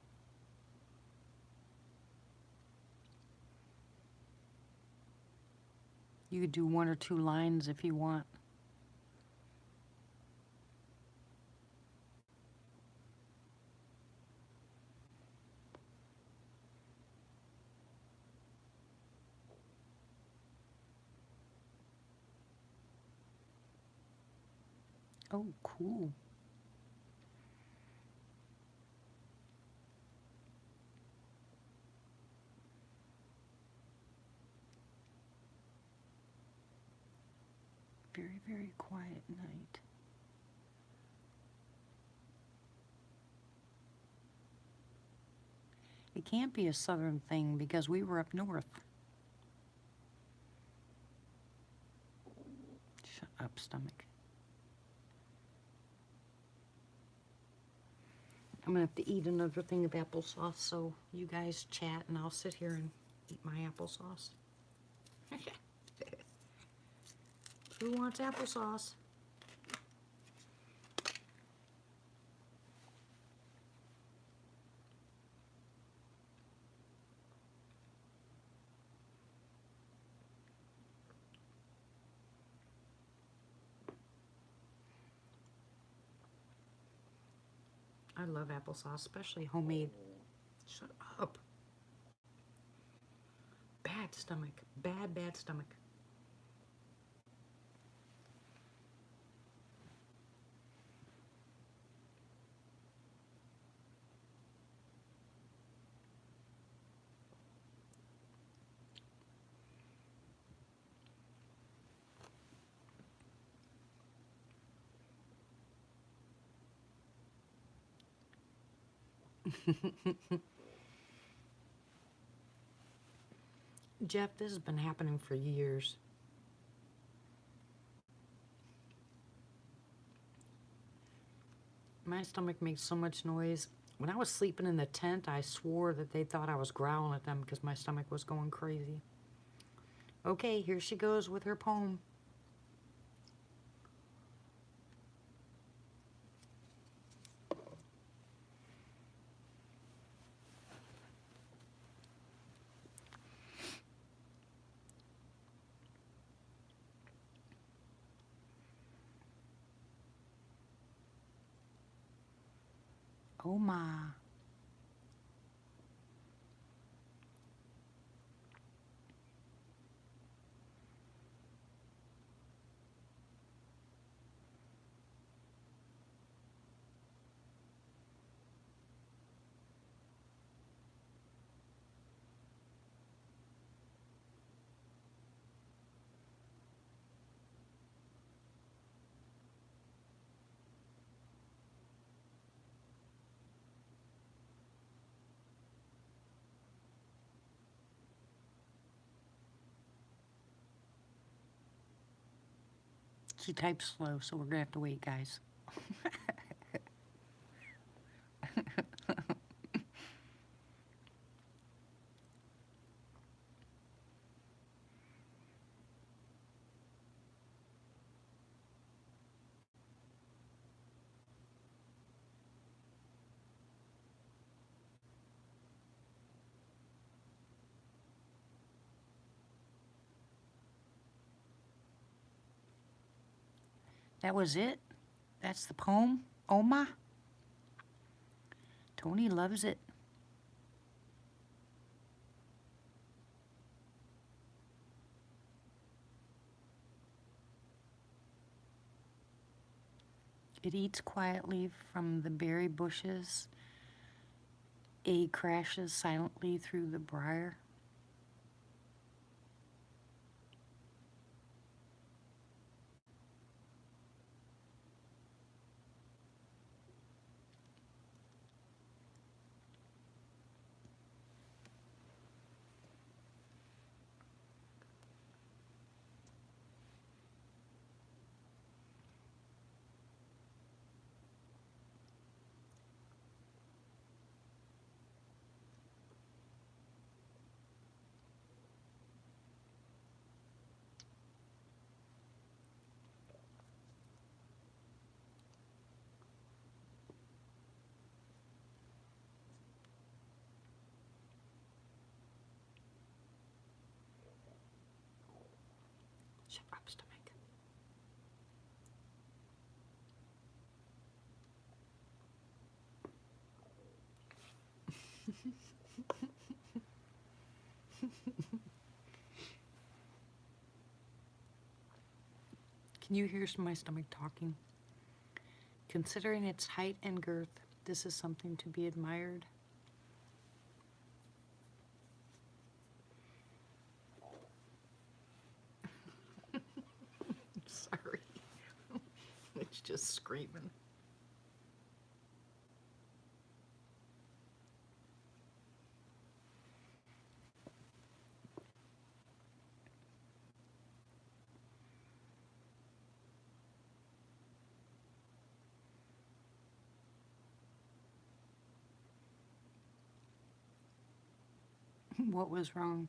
You could do 1 or 2 lines if you want. Oh, cool. Very, very quiet night. It can't be a southern thing because we were up north. Shut up, stomach. I'm gonna have to eat another thing of applesauce, so you guys chat and I'll sit here and eat my applesauce. Who wants applesauce? I love applesauce, especially homemade. Shut up. Bad stomach. Bad, bad stomach. Jeff, this has been happening for years. My stomach makes so much noise. When I was sleeping in the tent, I swore that they thought I was growling at them because my stomach was going crazy. Okay, here she goes with her poem. Oh my. She types slow, so we're gonna have to wait, guys. That was it? That's the poem? Oma? Tony loves it. It eats quietly from the berry bushes. A crashes silently through the briar. Shut up, stomach. Can you hear my stomach talking? Considering its height and girth, this is something to be admired. Sorry. It's just screaming. What was wrong?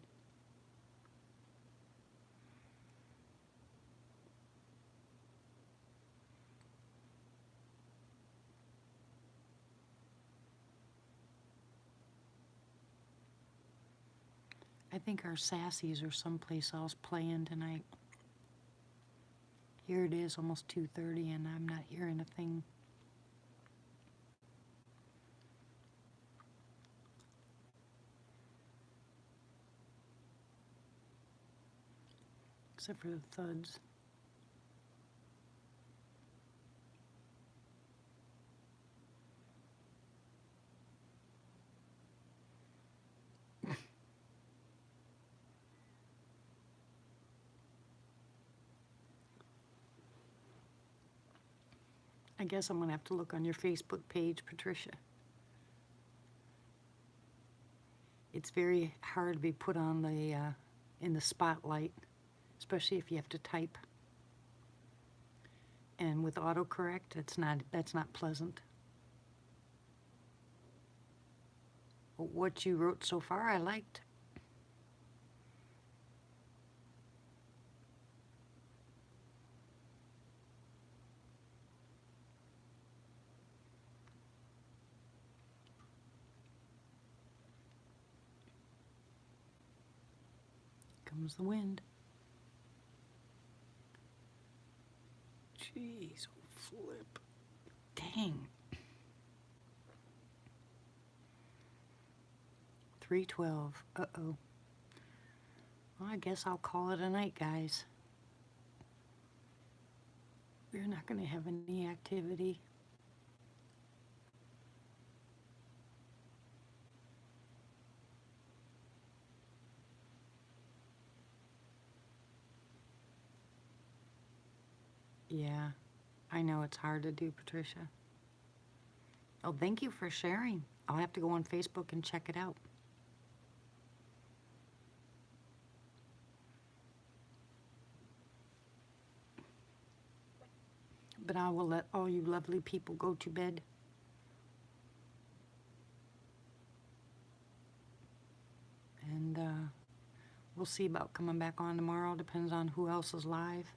I think our sassies are someplace else playing tonight. Here it is, almost 2:30, and I'm not hearing a thing. Except for the thuds. I guess I'm going to have to look on your Facebook page, Patricia. It's very hard to be put on the in the spotlight, especially if you have to type. And with autocorrect, that's not pleasant. But what you wrote so far, I liked. Comes the wind. Jeez, flip. Dang. 3:12. Uh-oh. Well, I guess I'll call it a night, guys. We're not going to have any activity. Yeah, I know it's hard to do, Patricia. Oh, thank you for sharing. I'll have to go on Facebook and check it out. But I will let all you lovely people go to bed. And we'll see about coming back on tomorrow. Depends on who else is live.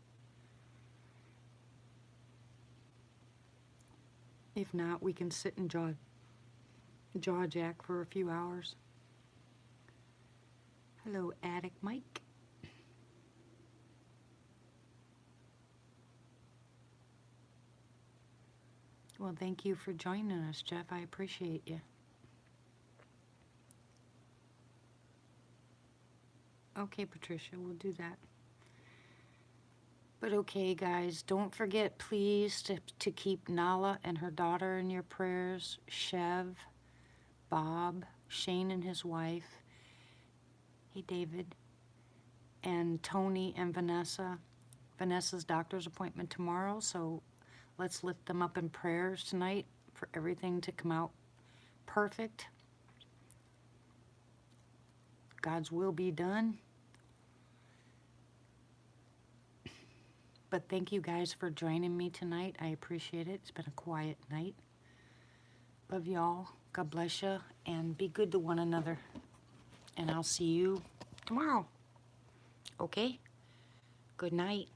If not, we can sit and jaw jack for a few hours. Hello, Attic Mike. Well, thank you for joining us, Jeff. I appreciate you. Okay, Patricia, we'll do that. But okay, guys, don't forget, please, to keep Nala and her daughter in your prayers, Chev, Bob, Shane and his wife, hey, David, and Tony and Vanessa. Vanessa's doctor's appointment tomorrow, so let's lift them up in prayers tonight for everything to come out perfect. God's will be done. But thank you guys for joining me tonight. I appreciate it. It's been a quiet night. Love y'all. God bless you. And be good to one another. And I'll see you tomorrow. Okay? Good night.